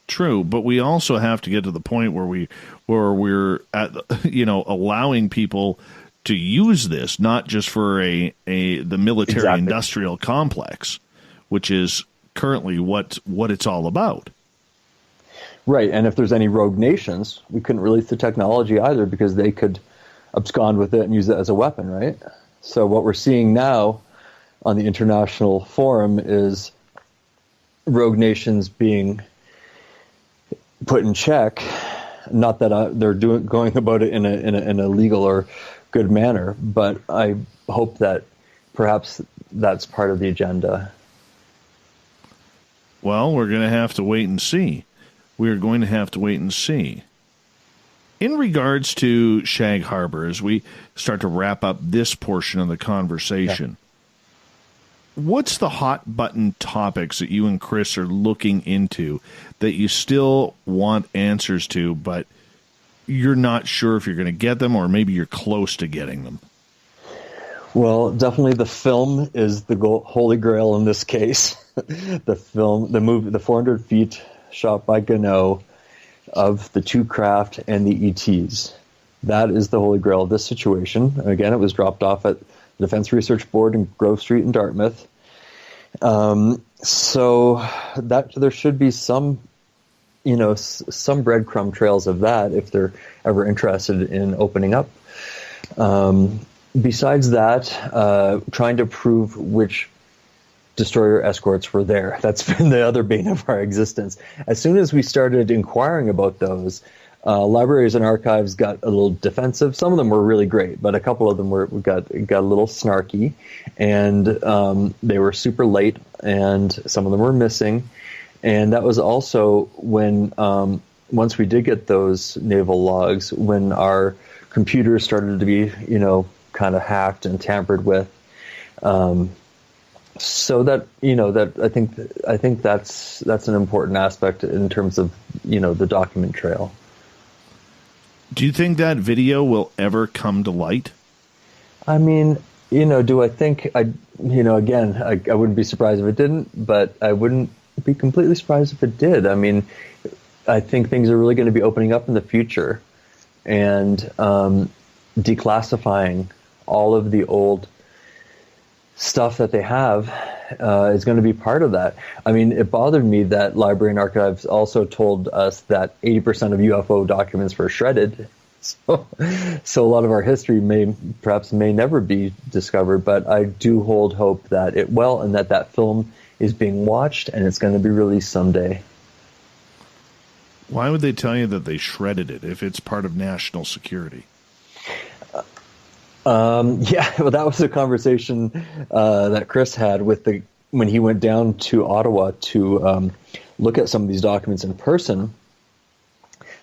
But we also have to get to the point where we're at, allowing people to use this, not just for the military industrial complex, which is currently what it's all about. Right, and if there's any rogue nations, we couldn't release the technology either, because they could abscond with it and use it as a weapon, right? So what we're seeing now on the international forum is rogue nations being put in check. Not that they're going about it in a legal or good manner, but I hope that perhaps that's part of the agenda. Well, we're going to have to wait and see. We're going to have to wait and see. In regards to Shag Harbour, as we start to wrap up this portion of the conversation, what's the hot button topics that you and Chris are looking into that you still want answers to, but you're not sure if you're going to get them, or maybe you're close to getting them? Well, definitely the film is the holy grail in this case. The movie, the 400 feet shot by Gano of the two craft and the ETs. That is the holy grail of this situation. Again, it was dropped off at the Defense Research Board in Grove Street in Dartmouth. So that there should be some breadcrumb trails of that if they're ever interested in opening up. Besides that, trying to prove which destroyer escorts were there. That's been the other bane of our existence. As soon as we started inquiring about those, libraries and archives got a little defensive. Some of them were really great, but a couple of them got a little snarky, and they were super late, and some of them were missing. And that was also when, once we did get those naval logs, when our computers started to be, kind of hacked and tampered with. So that, that I think that's an important aspect in terms of, the document trail. Do you think that video will ever come to light? I mean, do I think again, I wouldn't be surprised if it didn't, but I wouldn't be completely surprised if it did. I mean, I think things are really going to be opening up in the future, and declassifying all of the old stuff that they have is going to be part of that. I mean, it bothered me that Library and Archives also told us that 80% of UFO documents were shredded. So a lot of our history may never be discovered, but I do hold hope that it will, and that film is being watched and it's going to be released someday. Why would they tell you that they shredded it if it's part of national security? Yeah, well, that was a conversation that Chris had when he went down to Ottawa to look at some of these documents in person.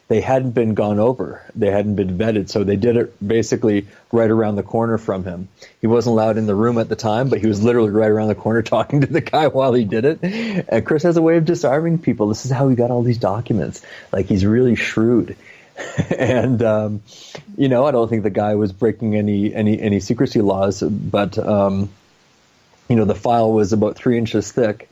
They hadn't been gone over. They hadn't been vetted, so they did it basically right around the corner from him. He wasn't allowed in the room at the time, but he was literally right around the corner talking to the guy while he did it. And Chris has a way of disarming people. This is how he got all these documents. Like, he's really shrewd. And, I don't think the guy was breaking any secrecy laws, but, the file was about 3 inches thick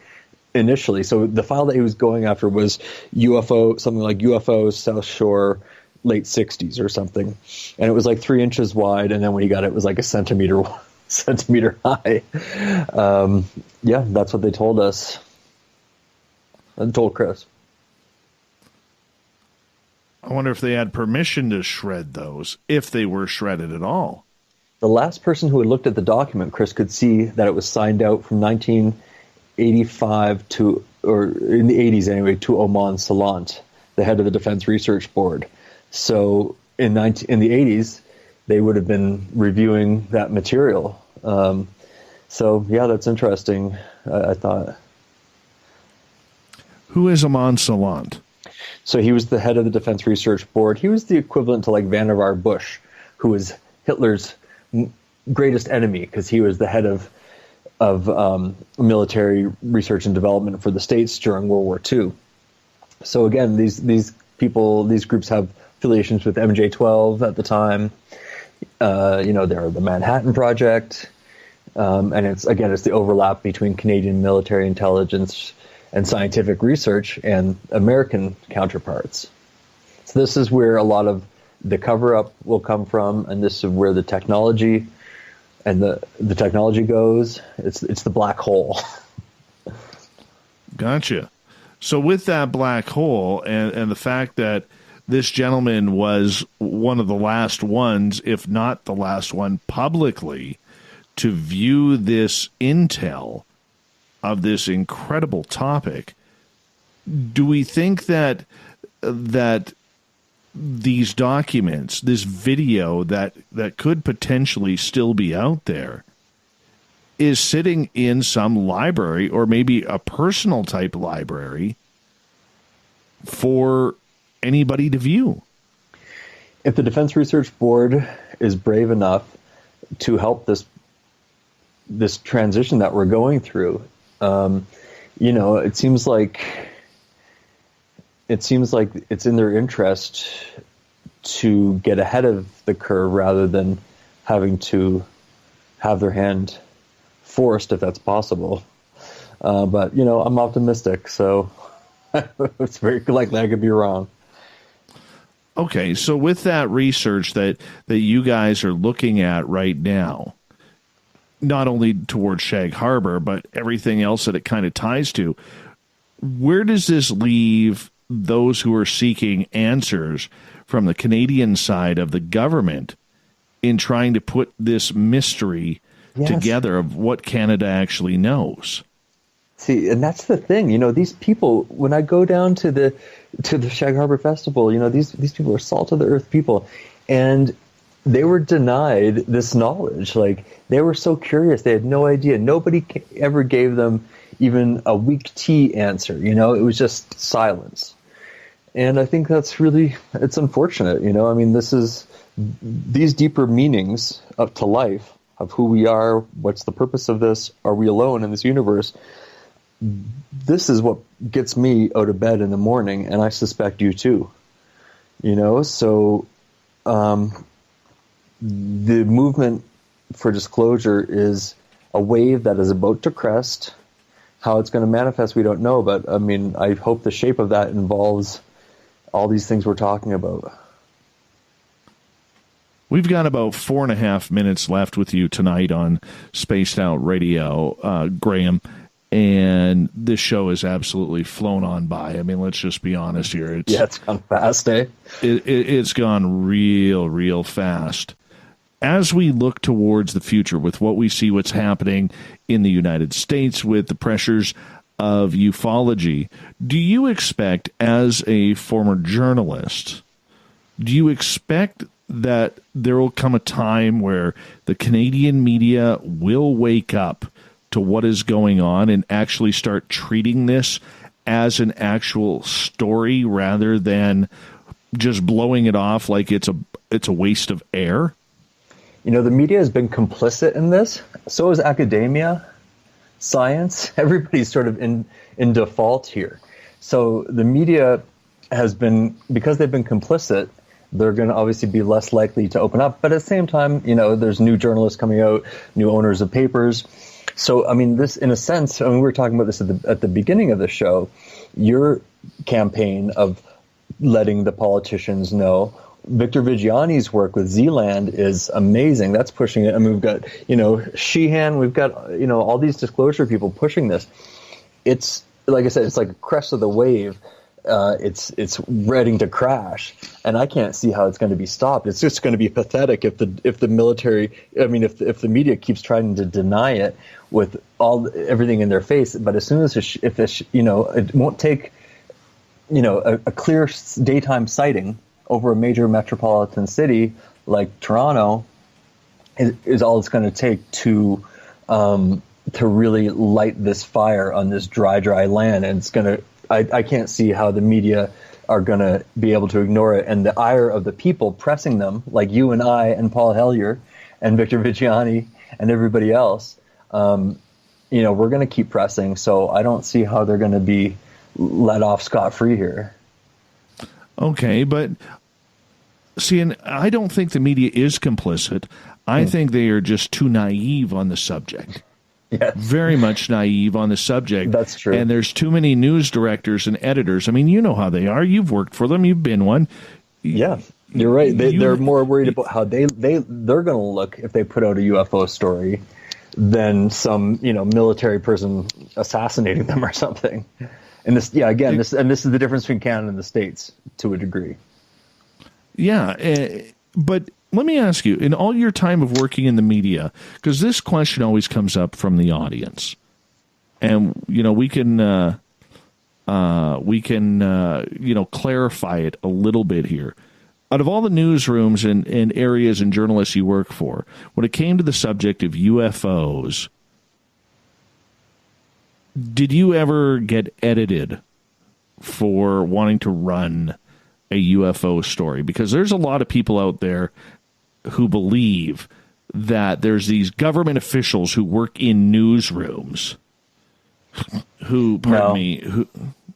initially. So the file that he was going after was something like UFOs, South Shore, late 60s or something. And it was like 3 inches wide. And then when he got it, it was like a centimeter high. That's what they told us. And told Chris. I wonder if they had permission to shred those, if they were shredded at all. The last person who had looked at the document, Chris, could see that it was signed out from 1985 or in the 80s anyway, to Oman Salant, the head of the Defense Research Board. So in the 80s, they would have been reviewing that material. That's interesting, I thought. Who is Oman Salant? So he was the head of the Defense Research Board. He was the equivalent to like Vannevar Bush, who was Hitler's greatest enemy because he was the head of military research and development for the States during World War II. So again, these groups have affiliations with MJ-12 at the time. They're the Manhattan Project, and it's the overlap between Canadian military intelligence and scientific research and American counterparts. So this is where a lot of the cover-up will come from, and this is where the technology and the technology goes. It's the black hole. Gotcha. So with that black hole and the fact that this gentleman was one of the last ones, if not the last one, publicly to view this intel of this incredible topic, do we think that these documents, this video that could potentially still be out there, is sitting in some library or maybe a personal type library for anybody to view? If the Defense Research Board is brave enough to help this transition that we're going through, it seems like it's in their interest to get ahead of the curve rather than having to have their hand forced, if that's possible. But I'm optimistic, so it's very likely I could be wrong. Okay, so with that research that you guys are looking at right now, not only towards Shag Harbour, but everything else that it kind of ties to, where does this leave those who are seeking answers from the Canadian side of the government in trying to put this mystery together of what Canada actually knows? See, and that's the thing, these people, when I go down to the Shag Harbour Festival, these people are salt of the earth people, and they were denied this knowledge. Like, they were so curious, they had no idea. Nobody ever gave them even a weak tea answer, it was just silence. And I think that's it's unfortunate, I mean, these deeper meanings to life, of who we are, what's the purpose of this, are we alone in this universe? This is what gets me out of bed in the morning, and I suspect you too. So the movement for disclosure is a wave that is about to crest. How it's going to manifest, we don't know. But, I mean, I hope the shape of that involves all these things we're talking about. We've got about 4.5 minutes left with you tonight on Spaced Out Radio, Graham. And this show has absolutely flown on by. I mean, let's just be honest here. It's gone fast, eh? It's gone real fast. As we look towards the future with what we see what's happening in the United States with the pressures of ufology, do you expect, as a former journalist, do you expect that there will come a time where the Canadian media will wake up to what is going on and actually start treating this as an actual story rather than just blowing it off like it's a waste of air? You know, the media has been complicit in this. So is academia, science. Everybody's sort of in default here. So the media has been, because they've been complicit, they're going to obviously be less likely to open up. But at the same time, you know, there's new journalists coming out, new owners of papers. So, I mean, this, in a sense, I mean, we were talking about this at the beginning of the show, your campaign of letting the politicians know. Victor Vigiani's work with Zealand is amazing. That's pushing it. I mean, we've got, you know, Sheehan, we've got, you know, all these disclosure people pushing this. It's, like I said, it's like a crest of the wave. It's ready to crash, and I can't see how it's going to be stopped. It's just going to be pathetic if the military, I mean, if the media keeps trying to deny it with everything in their face. But as soon as you know, it won't take, you know, a clear daytime sighting over a major metropolitan city like Toronto is all it's going to take to really light this fire on this dry land, and it's going to. I can't see how the media are going to be able to ignore it. And the ire of the people pressing them, like you and I and Paul Hellyer and Victor Vigiani and everybody else, you know, we're going to keep pressing. So I don't see how they're going to be let off scot-free here. Okay, but see, and I don't think the media is complicit. I think they are just too naive on the subject. Yes. Very much naive on the subject. That's true. And there's too many news directors and editors. I mean, you know how they are. You've worked for them. You've been one. Yeah, you're right. They're more worried about how they're going to look if they put out a UFO story than some, you know, military person assassinating them or something. And this, yeah, again, this is the difference between Canada and the States to a degree. Yeah, but let me ask you, in all your time of working in the media, because this question always comes up from the audience, and you know we can you know, clarify it a little bit here. Out of all the newsrooms and areas and journalists you work for, when it came to the subject of UFOs, did you ever get edited for wanting to run a UFO story? Because there's a lot of people out there who believe that there's these government officials who work in newsrooms who,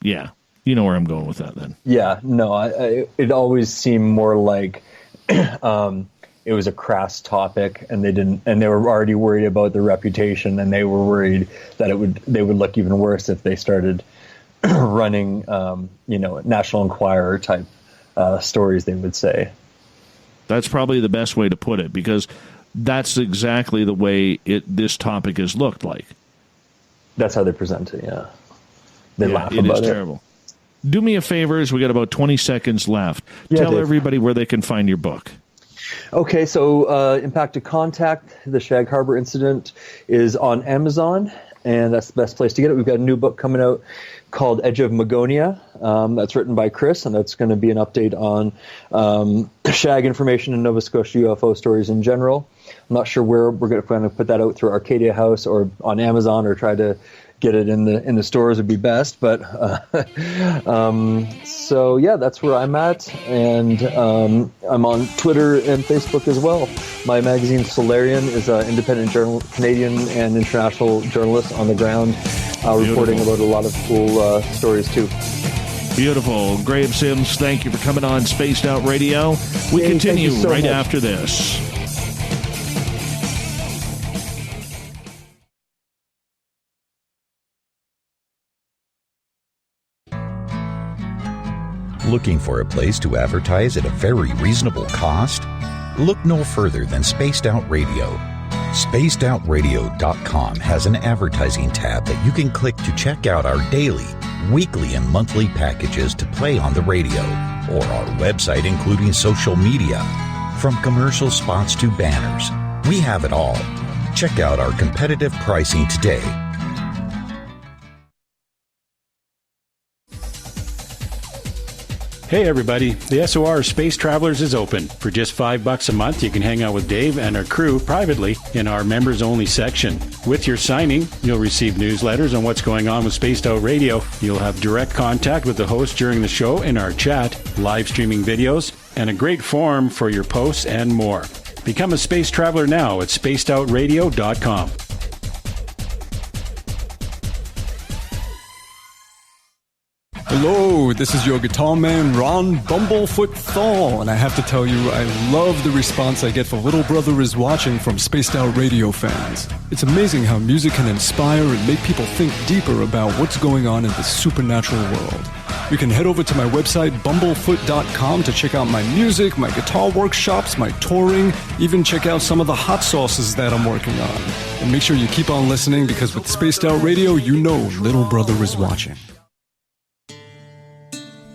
yeah, you know where I'm going with that then. Yeah, no, it always seemed more like it was a crass topic, and they were already worried about their reputation, and they were worried that they would look even worse if they started running, you know, National Enquirer type stories, they would say. That's probably the best way to put it, because that's exactly the way this topic has looked like. That's how they present it, yeah. They laugh about it. It is terrible. Do me a favor, as we got about 20 seconds left. Yeah, Tell Dave. everybody where they can find your book. Okay, so Impact to Contact, the Shag Harbour incident, is on Amazon, and that's the best place to get it. We've got a new book coming out called Edge of Magonia. That's written by Chris, and that's going to be an update on Shag information and Nova Scotia UFO stories in general. I'm not sure where we're going to put that out, through Arcadia House or on Amazon, or try to get it in the stores would be best. But so yeah, that's where I'm at, and I'm on Twitter and Facebook as well. My magazine Solarian is an independent Canadian and international journalist on the ground, reporting about a lot of cool stories too. Beautiful. Graham Sims, thank you for coming on Spaced Out Radio. We continue so right much. after this. Looking for a place to advertise at a very reasonable cost? Look no further than Spaced Out Radio. SpacedOutRadio.com has an advertising tab that you can click to check out our daily, weekly, and monthly packages to play on the radio, or our website including social media. From commercial spots to banners, we have it all. Check out our competitive pricing today. Hey everybody, the SOR Space Travelers is open. For just $5 a month, you can hang out with Dave and our crew privately in our members-only section. With your signing, you'll receive newsletters on what's going on with Spaced Out Radio. You'll have direct contact with the host during the show in our chat, live streaming videos, and a great forum for your posts and more. Become a space traveler now at spacedoutradio.com. Hello, this is your guitar man, Ron Bumblefoot Thal, and I have to tell you, I love the response I get for Little Brother is Watching from Spaced Out Radio fans. It's amazing how music can inspire and make people think deeper about what's going on in the supernatural world. You can head over to my website, BUMBLEFOOT.com, to check out my music, my guitar workshops, my touring, even check out some of the hot sauces that I'm working on. And make sure you keep on listening, because with Spaced Out Radio, you know Little Brother is watching.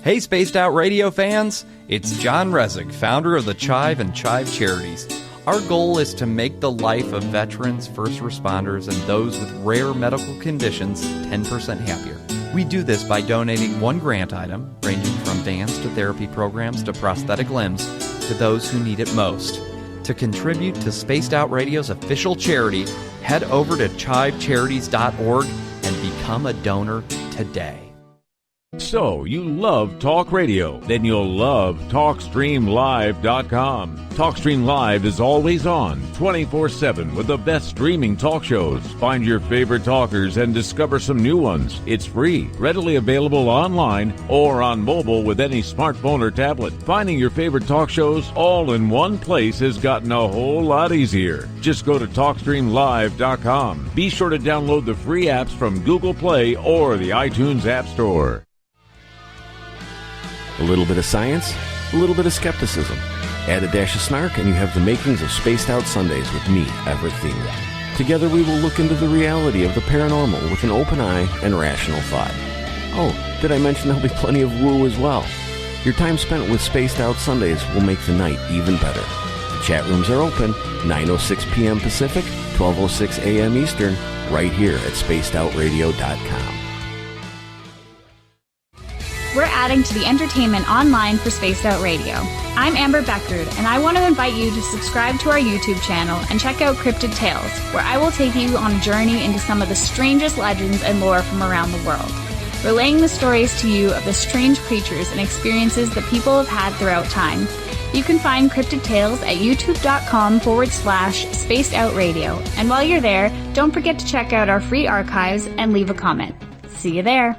Hey Spaced Out Radio fans, it's John Resig, founder of the CHIVE and CHIVE Charities. Our goal is to make the life of veterans, first responders, and those with rare medical conditions 10% happier. We do this by donating one grant item, ranging from vans to therapy programs to prosthetic limbs, to those who need it most. To contribute to Spaced Out Radio's official charity, head over to chivecharities.org and become a donor today. So, you love talk radio? Then you'll love TalkStreamLive.com. TalkStream Live is always on, 24/7, with the best streaming talk shows. Find your favorite talkers and discover some new ones. It's free, readily available online or on mobile with any smartphone or tablet. Finding your favorite talk shows all in one place has gotten a whole lot easier. Just go to TalkStreamLive.com. Be sure to download the free apps from Google Play or the iTunes App Store. A little bit of science, a little bit of skepticism. Add a dash of snark and you have the makings of Spaced Out Sundays with me, Everett Thieme. Together we will look into the reality of the paranormal with an open eye and rational thought. Oh, did I mention there'll be plenty of woo as well? Your time spent with Spaced Out Sundays will make the night even better. The chat rooms are open, 9:06 p.m. Pacific, 12:06 a.m. Eastern, right here at spacedoutradio.com. We're adding to the entertainment online for Spaced Out Radio. I'm Amber Beckrud, and I want to invite you to subscribe to our YouTube channel and check out Cryptid Tales, where I will take you on a journey into some of the strangest legends and lore from around the world, relaying the stories to you of the strange creatures and experiences that people have had throughout time. You can find Cryptid Tales at youtube.com/Spaced Out Radio. And while you're there, don't forget to check out our free archives and leave a comment. See you there.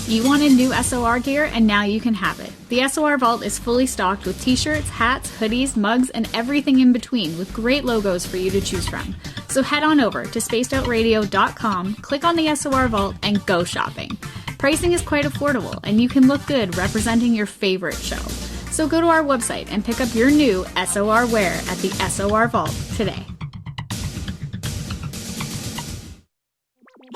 You wanted new SOR gear, and now you can have it. The SOR Vault is fully stocked with t-shirts, hats, hoodies, mugs, and everything in between, with great logos for you to choose from. So head on over to spacedoutradio.com, click on the SOR Vault, and go shopping. Pricing is quite affordable, and you can look good representing your favorite show. So go to our website and pick up your new SOR wear at the SOR Vault today.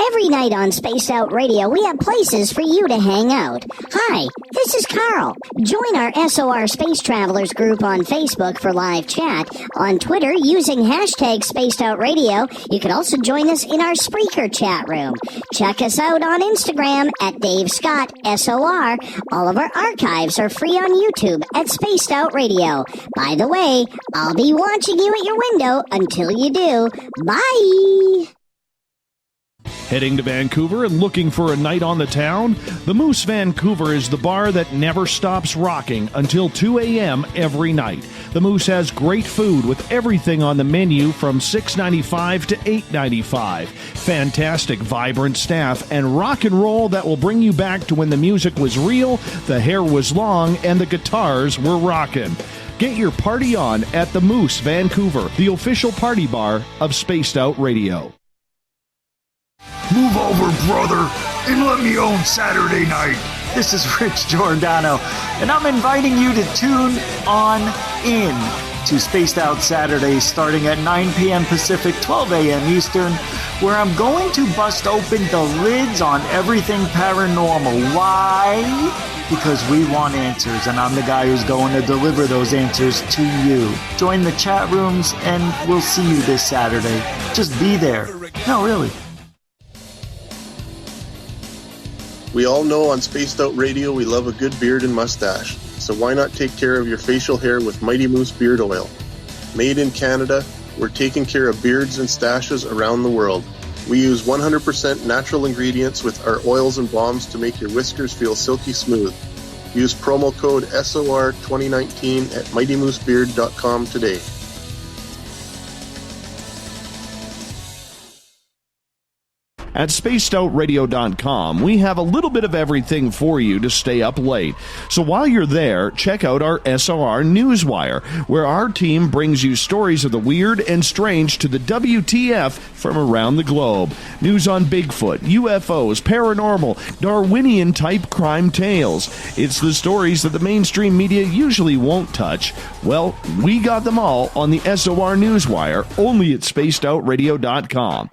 Every night on Spaced Out Radio, we have places for you to hang out. Hi, this is Carl. Join our SOR Space Travelers group on Facebook for live chat. On Twitter, using hashtag Spaced Out Radio. You can also join us in our Spreaker chat room. Check us out on Instagram at Dave Scott SOR. All of our archives are free on YouTube at Spaced Out Radio. By the way, I'll be watching you at your window until you do. Bye! Heading to Vancouver and looking for a night on the town? The Moose Vancouver is the bar that never stops rocking until 2 a.m. every night. The Moose has great food with everything on the menu from $6.95 to $8.95. Fantastic, vibrant staff and rock and roll that will bring you back to when the music was real, the hair was long, and the guitars were rocking. Get your party on at the Moose Vancouver, the official party bar of Spaced Out Radio. Move over, brother! and let me own Saturday night. This is Rich Giordano, and I'm inviting you to tune on in to Spaced Out Saturdays starting at 9 p.m. Pacific, 12 a.m. Eastern, where I'm going to bust open the lids on everything paranormal. Why? Because we want answers, and I'm the guy who's going to deliver those answers to you. Join the chat rooms, and we'll see you this Saturday. Just be there. No, really. We all know on Spaced Out Radio we love a good beard and mustache, so why not take care of your facial hair with Mighty Moose Beard Oil? Made in Canada, we're taking care of beards and stashes around the world. We use 100% natural ingredients with our oils and balms to make your whiskers feel silky smooth. Use promo code SOR2019 at MightyMooseBeard.com today. At spacedoutradio.com, we have a little bit of everything for you to stay up late. So while you're there, check out our SOR Newswire, where our team brings you stories of the weird and strange to the WTF from around the globe. News on Bigfoot, UFOs, paranormal, Darwinian-type crime tales. It's the stories that the mainstream media usually won't touch. Well, we got them all on the SOR Newswire, only at spacedoutradio.com.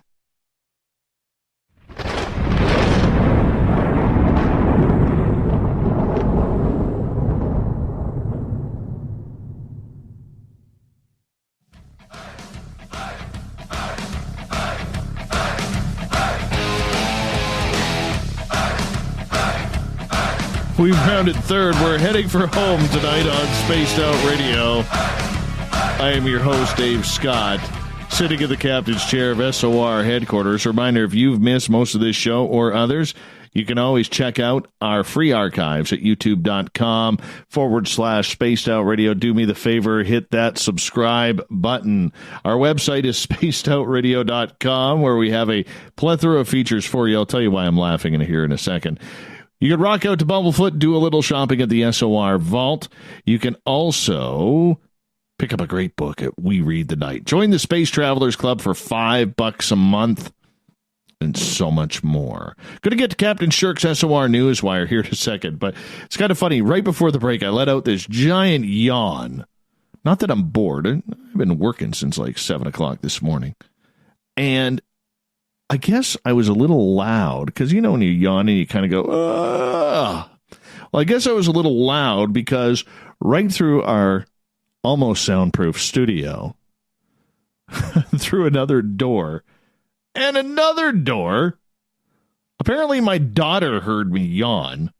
We've rounded third. We're heading for home tonight on Spaced Out Radio. I am your host, Dave Scott, sitting in the captain's chair of SOR headquarters. Reminder, if you've missed most of this show or others, you can always check out our free archives at youtube.com/Spaced Out Radio. Do me the favor, hit that subscribe button. Our website is spacedoutradio.com, where we have a plethora of features for you. I'll tell you why I'm laughing here in a second. You can rock out to Bumblefoot, do a little shopping at the SOR Vault. You can also pick up a great book at We Read the Night. Join the Space Travelers Club for $5 a month and so much more. Going to get to Captain Shirk's SOR Newswire here in a second, but it's kind of funny. Right before the break, I let out this giant yawn. Not that I'm bored. I've been working since like 7 o'clock this morning. And I guess I was a little loud because, you know, when you're yawning, you kind of go, ugh. Well, I guess I was a little loud because right through our almost soundproof studio, through another door and another door, apparently my daughter heard me yawn.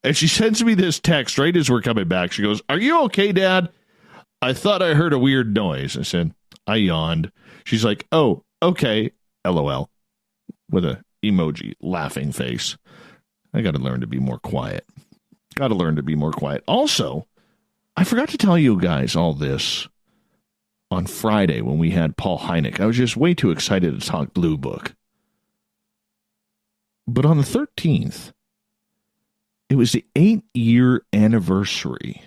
And she sends me this text right as we're coming back. She goes, "Are you okay, Dad? I thought I heard a weird noise." I said, "I yawned." She's like, "Oh, okay. LOL," with a emoji laughing face. I got to learn to be more quiet. Also, I forgot to tell you guys all this on Friday when we had Paul Hynek. I was just way too excited to talk Blue Book. But on the 13th, it was the 8-year anniversary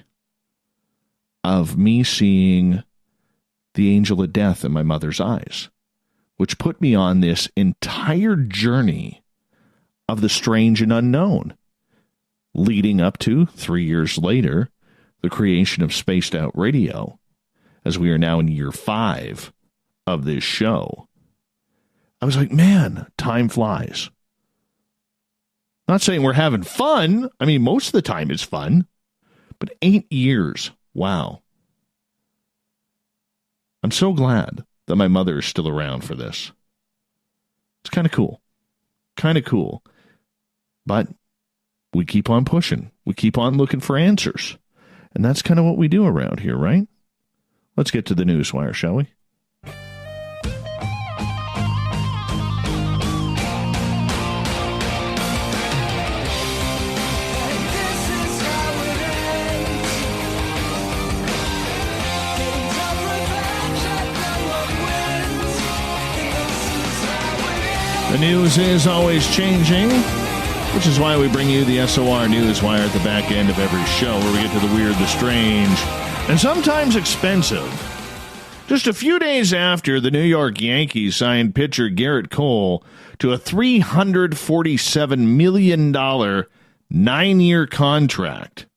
of me seeing the angel of death in my mother's eyes, which put me on this entire journey of the strange and unknown, leading up to, 3 years later, the creation of Spaced Out Radio, as we are now in year 5 of this show. I was like, man, time flies. Not saying we're having fun. I mean, most of the time it's fun. But 8 years, wow. I'm so glad that my mother is still around for this. It's kind of cool. But we keep on pushing. We keep on looking for answers. And that's kind of what we do around here, right? Let's get to the Newswire, shall we? The news is always changing, which is why we bring you the SOR Newswire at the back end of every show, where we get to the weird, the strange, and sometimes expensive. Just a few days after the New York Yankees signed pitcher Garrett Cole to to a $347 million 9-year contract.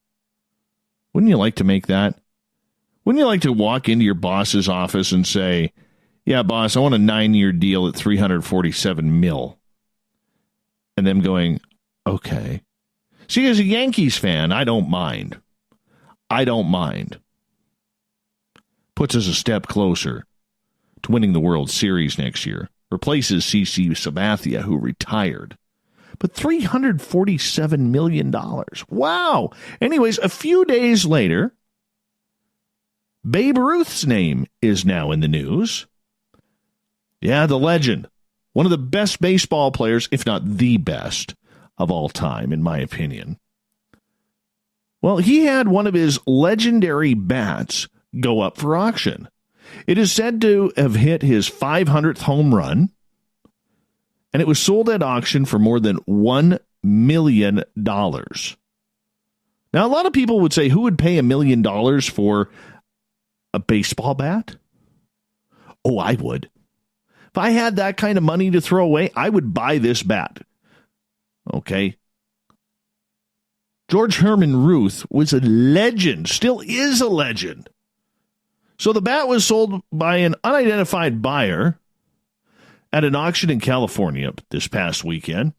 Wouldn't you like to make that? Wouldn't you like to walk into your boss's office and say, yeah, boss, I want a 9-year deal at $347 million. And them going, okay. See, as a Yankees fan, I don't mind. Puts us a step closer to winning the World Series next year. Replaces CC Sabathia, who retired. But $347 million. Wow. Anyways, a few days later, Babe Ruth's name is now in the news. Yeah, the legend. One of the best baseball players, if not the best, of all time, in my opinion. Well, he had one of his legendary bats go up for auction. It is said to have hit his 500th home run, and it was sold at auction for more than $1 million. Now, a lot of people would say, who would pay $1 million for a baseball bat? Oh, I would. If I had that kind of money to throw away, I would buy this bat. Okay. George Herman Ruth was a legend, still is a legend. So the bat was sold by an unidentified buyer at an auction in California this past weekend.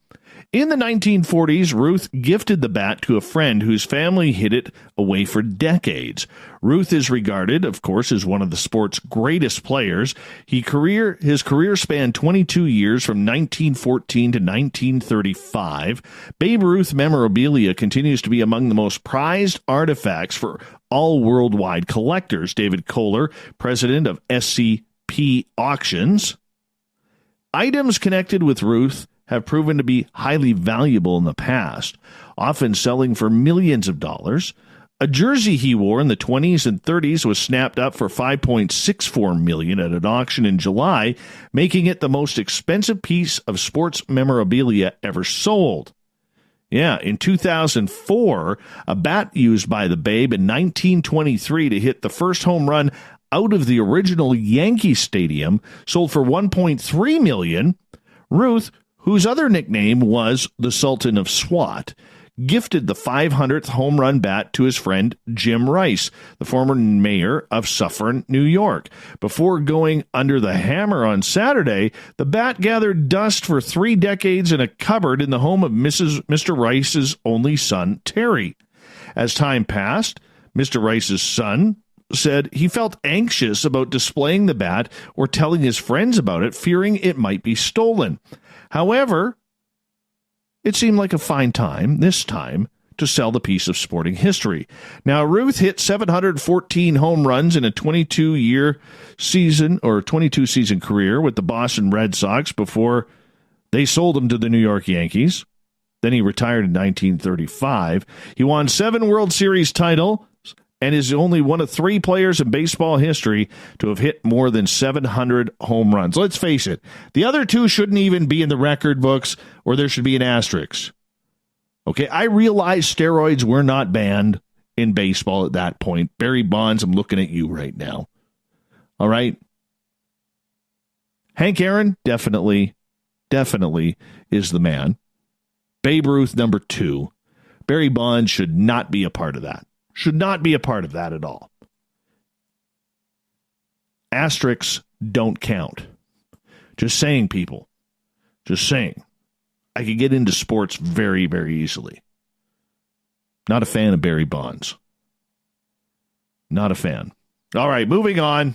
In the 1940s, Ruth gifted the bat to a friend whose family hid it away for decades. Ruth is regarded, of course, as one of the sport's greatest players. His career spanned 22 years from 1914 to 1935. Babe Ruth memorabilia continues to be among the most prized artifacts for all worldwide collectors. David Kohler, president of SCP Auctions. Items connected with Ruth have proven to be highly valuable in the past, often selling for millions of dollars. A jersey he wore in the 20s and 30s was snapped up for $5.64 million at an auction in July, making it the most expensive piece of sports memorabilia ever sold. Yeah, in 2004, a bat used by the Babe in 1923 to hit the first home run out of the original Yankee Stadium sold for $1.3 million. Ruth, whose other nickname was the Sultan of SWAT, gifted the 500th home run bat to his friend Jim Rice, the former mayor of Suffern, New York. Before going under the hammer on Saturday, the bat gathered dust for 3 decades in a cupboard in the home of Mr. Rice's only son, Terry. As time passed, Mr. Rice's son said he felt anxious about displaying the bat or telling his friends about it, fearing it might be stolen. However, it seemed like a fine time, this time, to sell the piece of sporting history. Now, Ruth hit 714 home runs in a 22 season career with the Boston Red Sox before they sold him to the New York Yankees. Then he retired in 1935. He won 7 World Series titles and is only one of 3 players in baseball history to have hit more than 700 home runs. Let's face it, the other 2 shouldn't even be in the record books, or there should be an asterisk. Okay, I realize steroids were not banned in baseball at that point. Barry Bonds, I'm looking at you right now. All right? Hank Aaron, definitely is the man. Babe Ruth, number 2. Barry Bonds should not be a part of that. Should not be a part of that at all. Asterisks don't count. Just saying, people. Just saying. I could get into sports very, very easily. Not a fan of Barry Bonds. Not a fan. All right, moving on.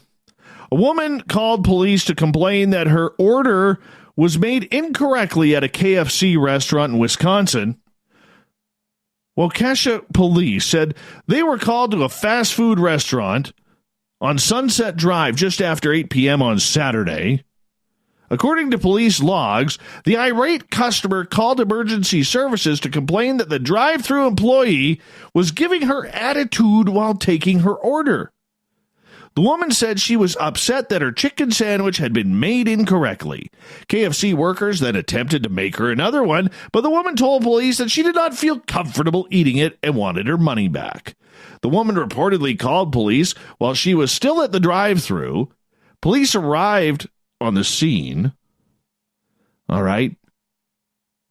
A woman called police to complain that her order was made incorrectly at a KFC restaurant in Wisconsin. Waukesha police said they were called to a fast food restaurant on Sunset Drive just after 8 p.m. on Saturday. According to police logs, the irate customer called emergency services to complain that the drive-thru employee was giving her attitude while taking her order. The woman said she was upset that her chicken sandwich had been made incorrectly. KFC workers then attempted to make her another one, but the woman told police that she did not feel comfortable eating it and wanted her money back. The woman reportedly called police while she was still at the drive-thru. Police arrived on the scene. All right.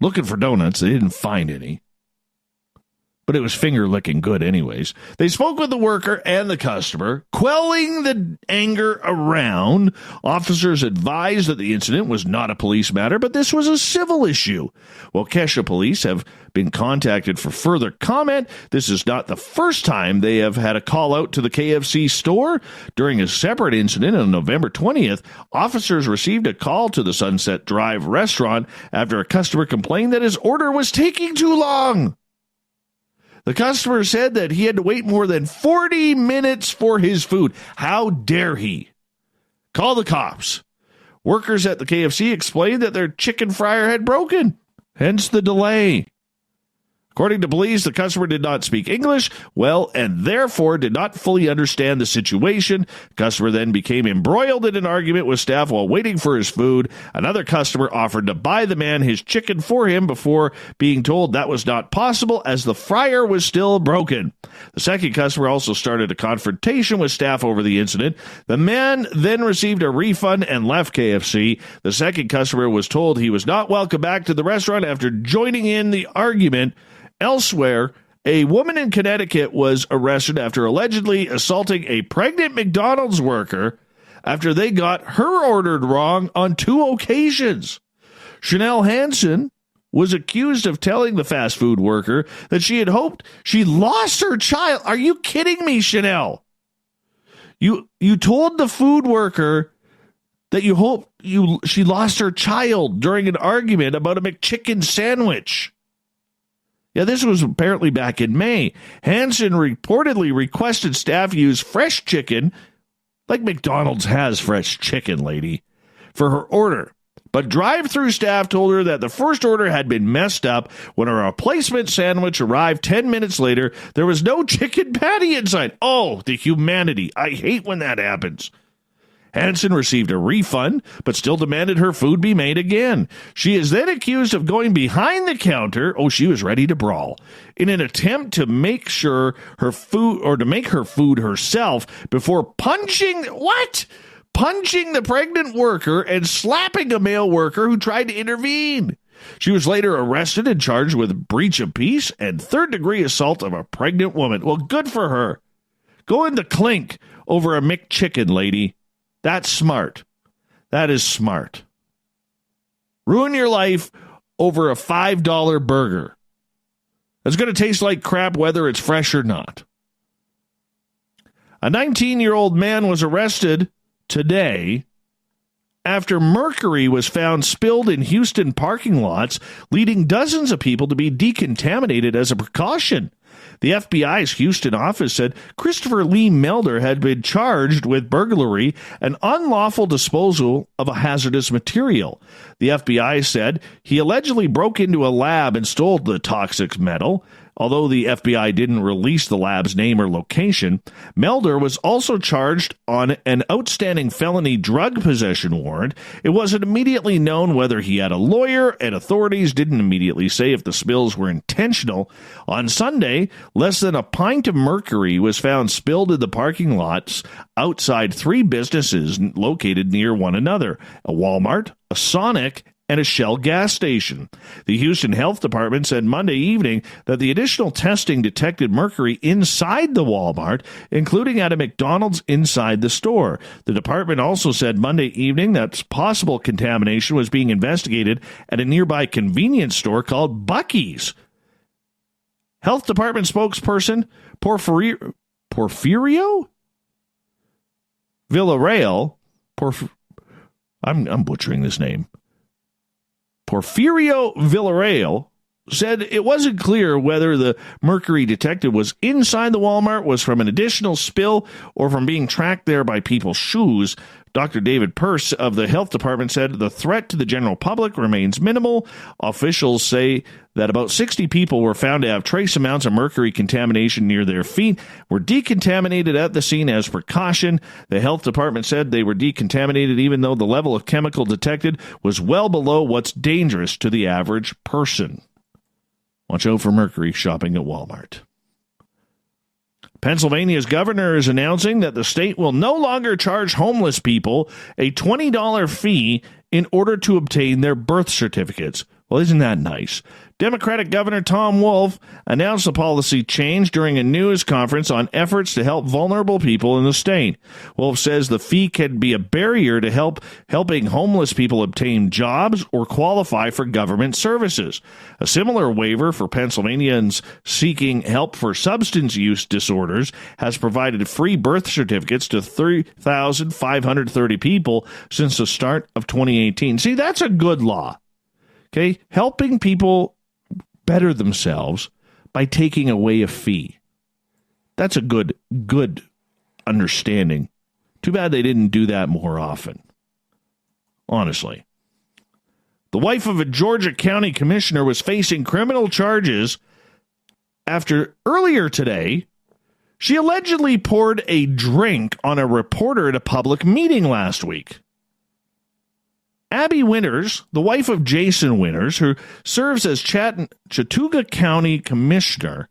looking for donuts. They didn't find any. But it was finger-licking good anyways. They spoke with the worker and the customer, quelling the anger around. Officers advised that the incident was not a police matter, but this was a civil issue. While Kesha police have been contacted for further comment, this is not the first time they have had a call out to the KFC store. During a separate incident on November 20th, officers received a call to the Sunset Drive restaurant after a customer complained that his order was taking too long. The customer said that he had to wait more than 40 minutes for his food. How dare he? Call the cops. Workers at the KFC explained that their chicken fryer had broken, hence the delay. According to police, the customer did not speak English well and therefore did not fully understand the situation. The customer then became embroiled in an argument with staff while waiting for his food. Another customer offered to buy the man his chicken for him before being told that was not possible as the fryer was still broken. The second customer also started a confrontation with staff over the incident. The man then received a refund and left KFC. The second customer was told he was not welcome back to the restaurant after joining in the argument. Elsewhere, a woman in Connecticut was arrested after allegedly assaulting a pregnant McDonald's worker after they got her ordered wrong on 2 occasions. Chanel Hansen was accused of telling the fast food worker that she had hoped she lost her child. Are you kidding me, Chanel? You told the food worker that you hoped she lost her child during an argument about a McChicken sandwich. Yeah, this was apparently back in May. Hansen reportedly requested staff use fresh chicken, like McDonald's has fresh chicken, lady, for her order. But drive-thru staff told her that the first order had been messed up. When a replacement sandwich arrived 10 minutes later, there was no chicken patty inside. Oh, the humanity. I hate when that happens. Hansen received a refund, but still demanded her food be made again. She is then accused of going behind the counter. Oh, she was ready to brawl in an attempt to make her food herself before punching the pregnant worker and slapping a male worker who tried to intervene. She was later arrested and charged with breach of peace and third-degree assault of a pregnant woman. Well, good for her. Go in the clink over a McChicken, lady. That's smart. That is smart. Ruin your life over a $5 burger. It's going to taste like crap whether it's fresh or not. A 19-year-old man was arrested today after mercury was found spilled in Houston parking lots, leading dozens of people to be decontaminated as a precaution. The FBI's Houston office said Christopher Lee Melder had been charged with burglary and unlawful disposal of a hazardous material. The FBI said he allegedly broke into a lab and stole the toxic metal. Although the FBI didn't release the lab's name or location, Melder was also charged on an outstanding felony drug possession warrant. It wasn't immediately known whether he had a lawyer, and authorities didn't immediately say if the spills were intentional. On Sunday, less than a pint of mercury was found spilled in the parking lots outside 3 businesses located near one another: a Walmart, a Sonic, and a Shell gas station. The Houston Health Department said Monday evening that the additional testing detected mercury inside the Walmart, including at a McDonald's inside the store. The department also said Monday evening that possible contamination was being investigated at a nearby convenience store called Buc-ee's. Health Department spokesperson Porfirio Villarreal, I'm butchering this name. Porfirio Villarreal said it wasn't clear whether the mercury detected was inside the Walmart, was from an additional spill, or from being tracked there by people's shoes. Dr. David Pearce of the health department said the threat to the general public remains minimal. Officials say that about 60 people were found to have trace amounts of mercury contamination near their feet, were decontaminated at the scene as precaution. The health department said they were decontaminated even though the level of chemical detected was well below what's dangerous to the average person. Watch out for mercury shopping at Walmart. Pennsylvania's governor is announcing that the state will no longer charge homeless people a $20 fee in order to obtain their birth certificates. Well, isn't that nice? Democratic Governor Tom Wolf announced a policy change during a news conference on efforts to help vulnerable people in the state. Wolf says the fee can be a barrier to helping homeless people obtain jobs or qualify for government services. A similar waiver for Pennsylvanians seeking help for substance use disorders has provided free birth certificates to 3,530 people since the start of 2018. See, that's a good law. Okay, helping people better themselves by taking away a fee. That's a good understanding. Too bad they didn't do that more often. Honestly. The wife of a Georgia county commissioner was facing criminal charges after earlier today she allegedly poured a drink on a reporter at a public meeting last week. Abby Winters, the wife of Jason Winters, who serves as Chattooga County Commissioner,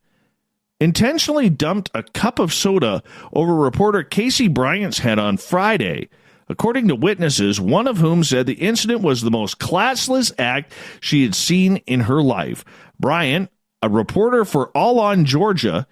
intentionally dumped a cup of soda over reporter Casey Bryant's head on Friday, according to witnesses, one of whom said the incident was the most classless act she had seen in her life. Bryant, a reporter for All On Georgia,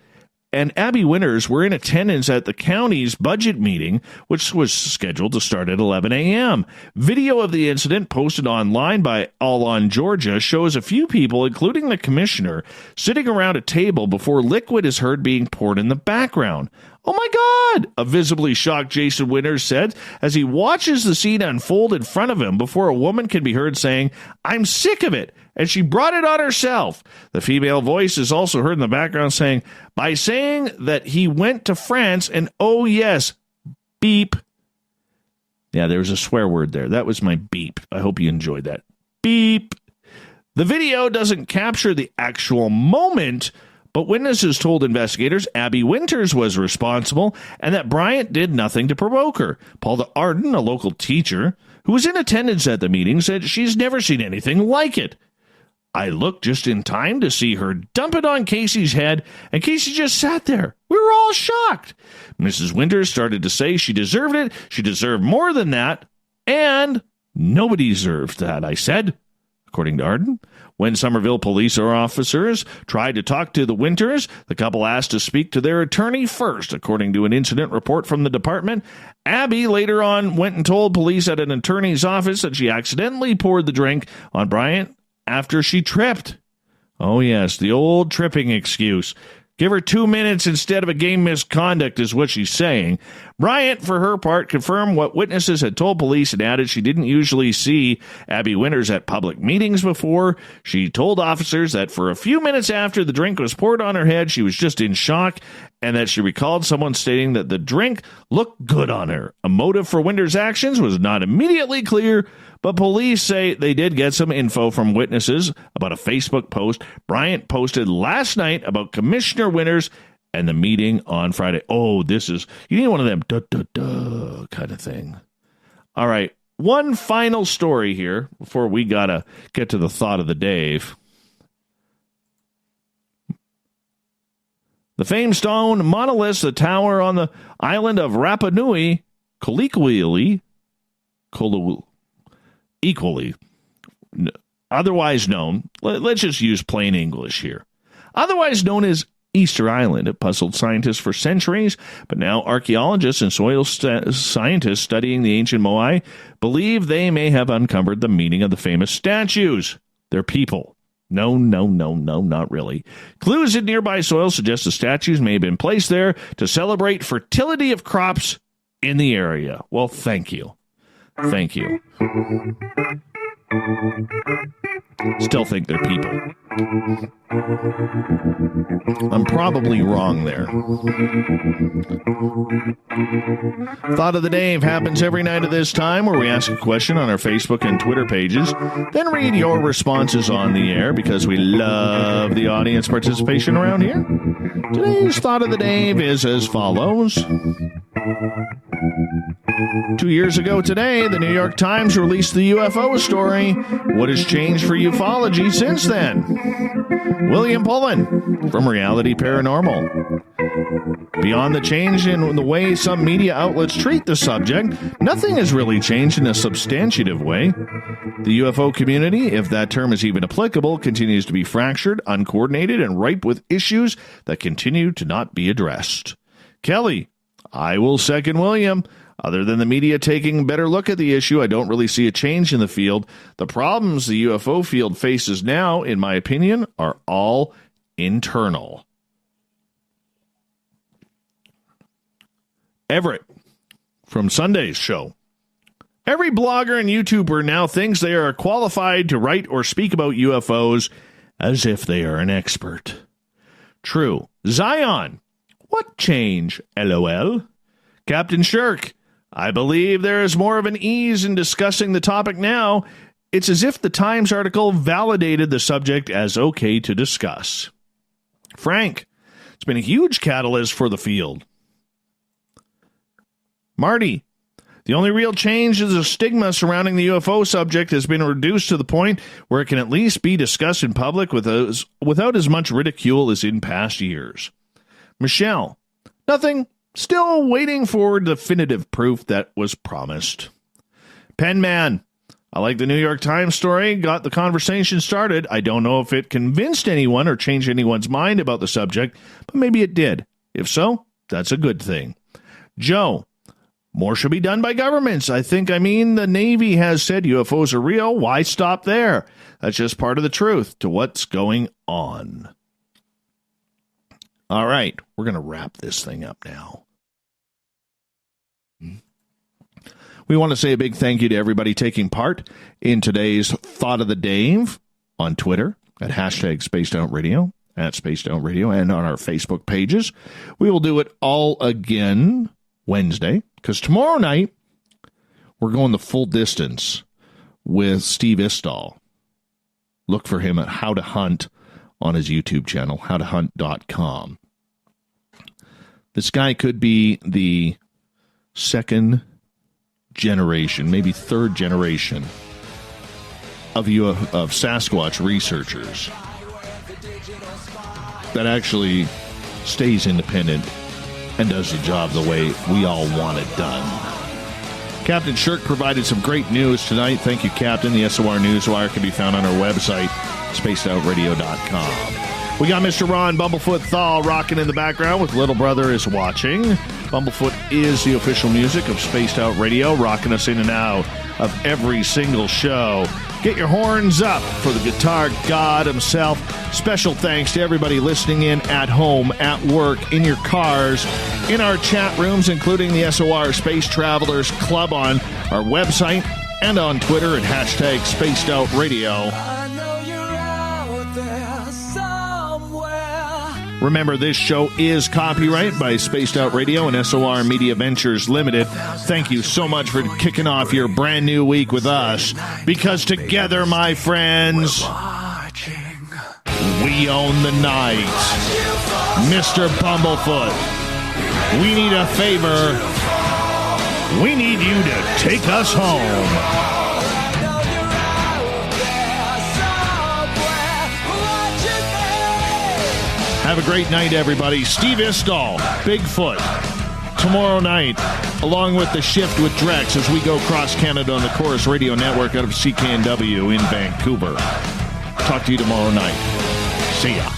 and Abby Winters were in attendance at the county's budget meeting, which was scheduled to start at 11 a.m. Video of the incident posted online by All On Georgia shows a few people, including the commissioner, sitting around a table before liquid is heard being poured in the background. "Oh my God," a visibly shocked Jason Winters said as he watches the scene unfold in front of him before a woman can be heard saying, "I'm sick of it, and she brought it on herself." The female voice is also heard in the background saying, "By saying that he went to France and oh yes, beep." Yeah, there was a swear word there. That was my beep. I hope you enjoyed that. Beep. The video doesn't capture the actual moment, but witnesses told investigators Abby Winters was responsible and that Bryant did nothing to provoke her. Paula Arden, a local teacher who was in attendance at the meeting, said she's never seen anything like it. "I looked just in time to see her dump it on Casey's head, and Casey just sat there. We were all shocked." Mrs. Winters started to say she deserved it, she deserved more than that, and nobody deserves that, I said, according to Arden. When Somerville police officers tried to talk to the Winters, the couple asked to speak to their attorney first, according to an incident report from the department. Abby later on went and told police at an attorney's office that she accidentally poured the drink on Bryant after she tripped. Oh, yes, the old tripping excuse. Give her 2 minutes instead of a game misconduct is what she's saying. Bryant, for her part, confirmed what witnesses had told police and added she didn't usually see Abby Winters at public meetings before. She told officers that for a few minutes after the drink was poured on her head, she was just in shock, and that she recalled someone stating that the drink looked good on her. A motive for Winters' actions was not immediately clear, but police say they did get some info from witnesses about a Facebook post Bryant posted last night about Commissioner Winters and the meeting on Friday. Oh, this is, you need one of them duh kind of thing. All right, one final story here before we gotta get to the thought of the Dave. The famed stone monolith, the tower on the island of Rapa Nui, equally, otherwise known, let's just use plain English here, otherwise known as Easter Island. It puzzled scientists for centuries, but now archaeologists and soil scientists studying the ancient Moai believe they may have uncovered the meaning of the famous statues. They're people. No, not really. Clues in nearby soil suggest the statues may have been placed there to celebrate fertility of crops in the area. Well, thank you. Thank you. Still think they're people. I'm probably wrong there. Thought of the Dave happens every night at this time, where we ask a question on our Facebook and Twitter pages, then read your responses on the air because we love the audience participation around here. Today's Thought of the Dave is as follows. 2 years ago today, the New York Times released the UFO story. What has changed for ufology since then? William Pullen from Reality Paranormal. Beyond the change in the way some media outlets treat the subject, nothing has really changed in a substantive way. The UFO community, if that term is even applicable, continues to be fractured, uncoordinated, and ripe with issues that continue to not be addressed. Kelly, I will second William. Other than the media taking a better look at the issue, I don't really see a change in the field. The problems the UFO field faces now, in my opinion, are all internal. Everett, from Sunday's show. Every blogger and YouTuber now thinks they are qualified to write or speak about UFOs as if they are an expert. True. Zion, what change? LOL. Captain Shirk, I believe there is more of an ease in discussing the topic now. It's as if the Times article validated the subject as okay to discuss. Frank, it's been a huge catalyst for the field. Marty, the only real change is the stigma surrounding the UFO subject has been reduced to the point where it can at least be discussed in public without as much ridicule as in past years. Michelle, nothing. Still waiting for definitive proof that was promised. Penman, I like the New York Times story, got the conversation started. I don't know if it convinced anyone or changed anyone's mind about the subject, but maybe it did. If so, that's a good thing. Joe, more should be done by governments. I mean, the Navy has said UFOs are real. Why stop there? That's just part of the truth to what's going on. All right, we're going to wrap this thing up now. We want to say a big thank you to everybody taking part in today's Thought of the Day on Twitter at hashtag Spaced Out Radio, at Spaced Out Radio, and on our Facebook pages. We will do it all again Wednesday, because tomorrow night we're going the full distance with Steve Istall. Look for him at How to Hunt on his YouTube channel, howtohunt.com. This guy could be the second generation, maybe third generation of Sasquatch researchers that actually stays independent and does the job the way we all want it done. Captain Shirk provided some great news tonight. Thank you, Captain. The SOR Newswire can be found on our website, spacedoutradio.com. We got Mr. Ron Bumblefoot THAL rocking in the background with Little Brother is Watching. Bumblefoot is the official music of Spaced Out Radio, rocking us in and out of every single show. Get your horns up for the guitar god himself. Special thanks to everybody listening in at home, at work, in your cars, in our chat rooms, including the SOR Space Travelers Club on our website and on Twitter at hashtag Spaced Out Radio. Remember, this show is copyright by Spaced Out Radio and SOR Media Ventures Limited. Thank you so much for kicking off your brand new week with us, because together, my friends, we own the night. Mr. Bumblefoot, we need a favor. We need you to take us home. Have a great night, everybody. Steve Istall, Bigfoot, tomorrow night, along with The Shift with Drex as we go across Canada on the Chorus Radio Network out of CKNW in Vancouver. Talk to you tomorrow night. See ya.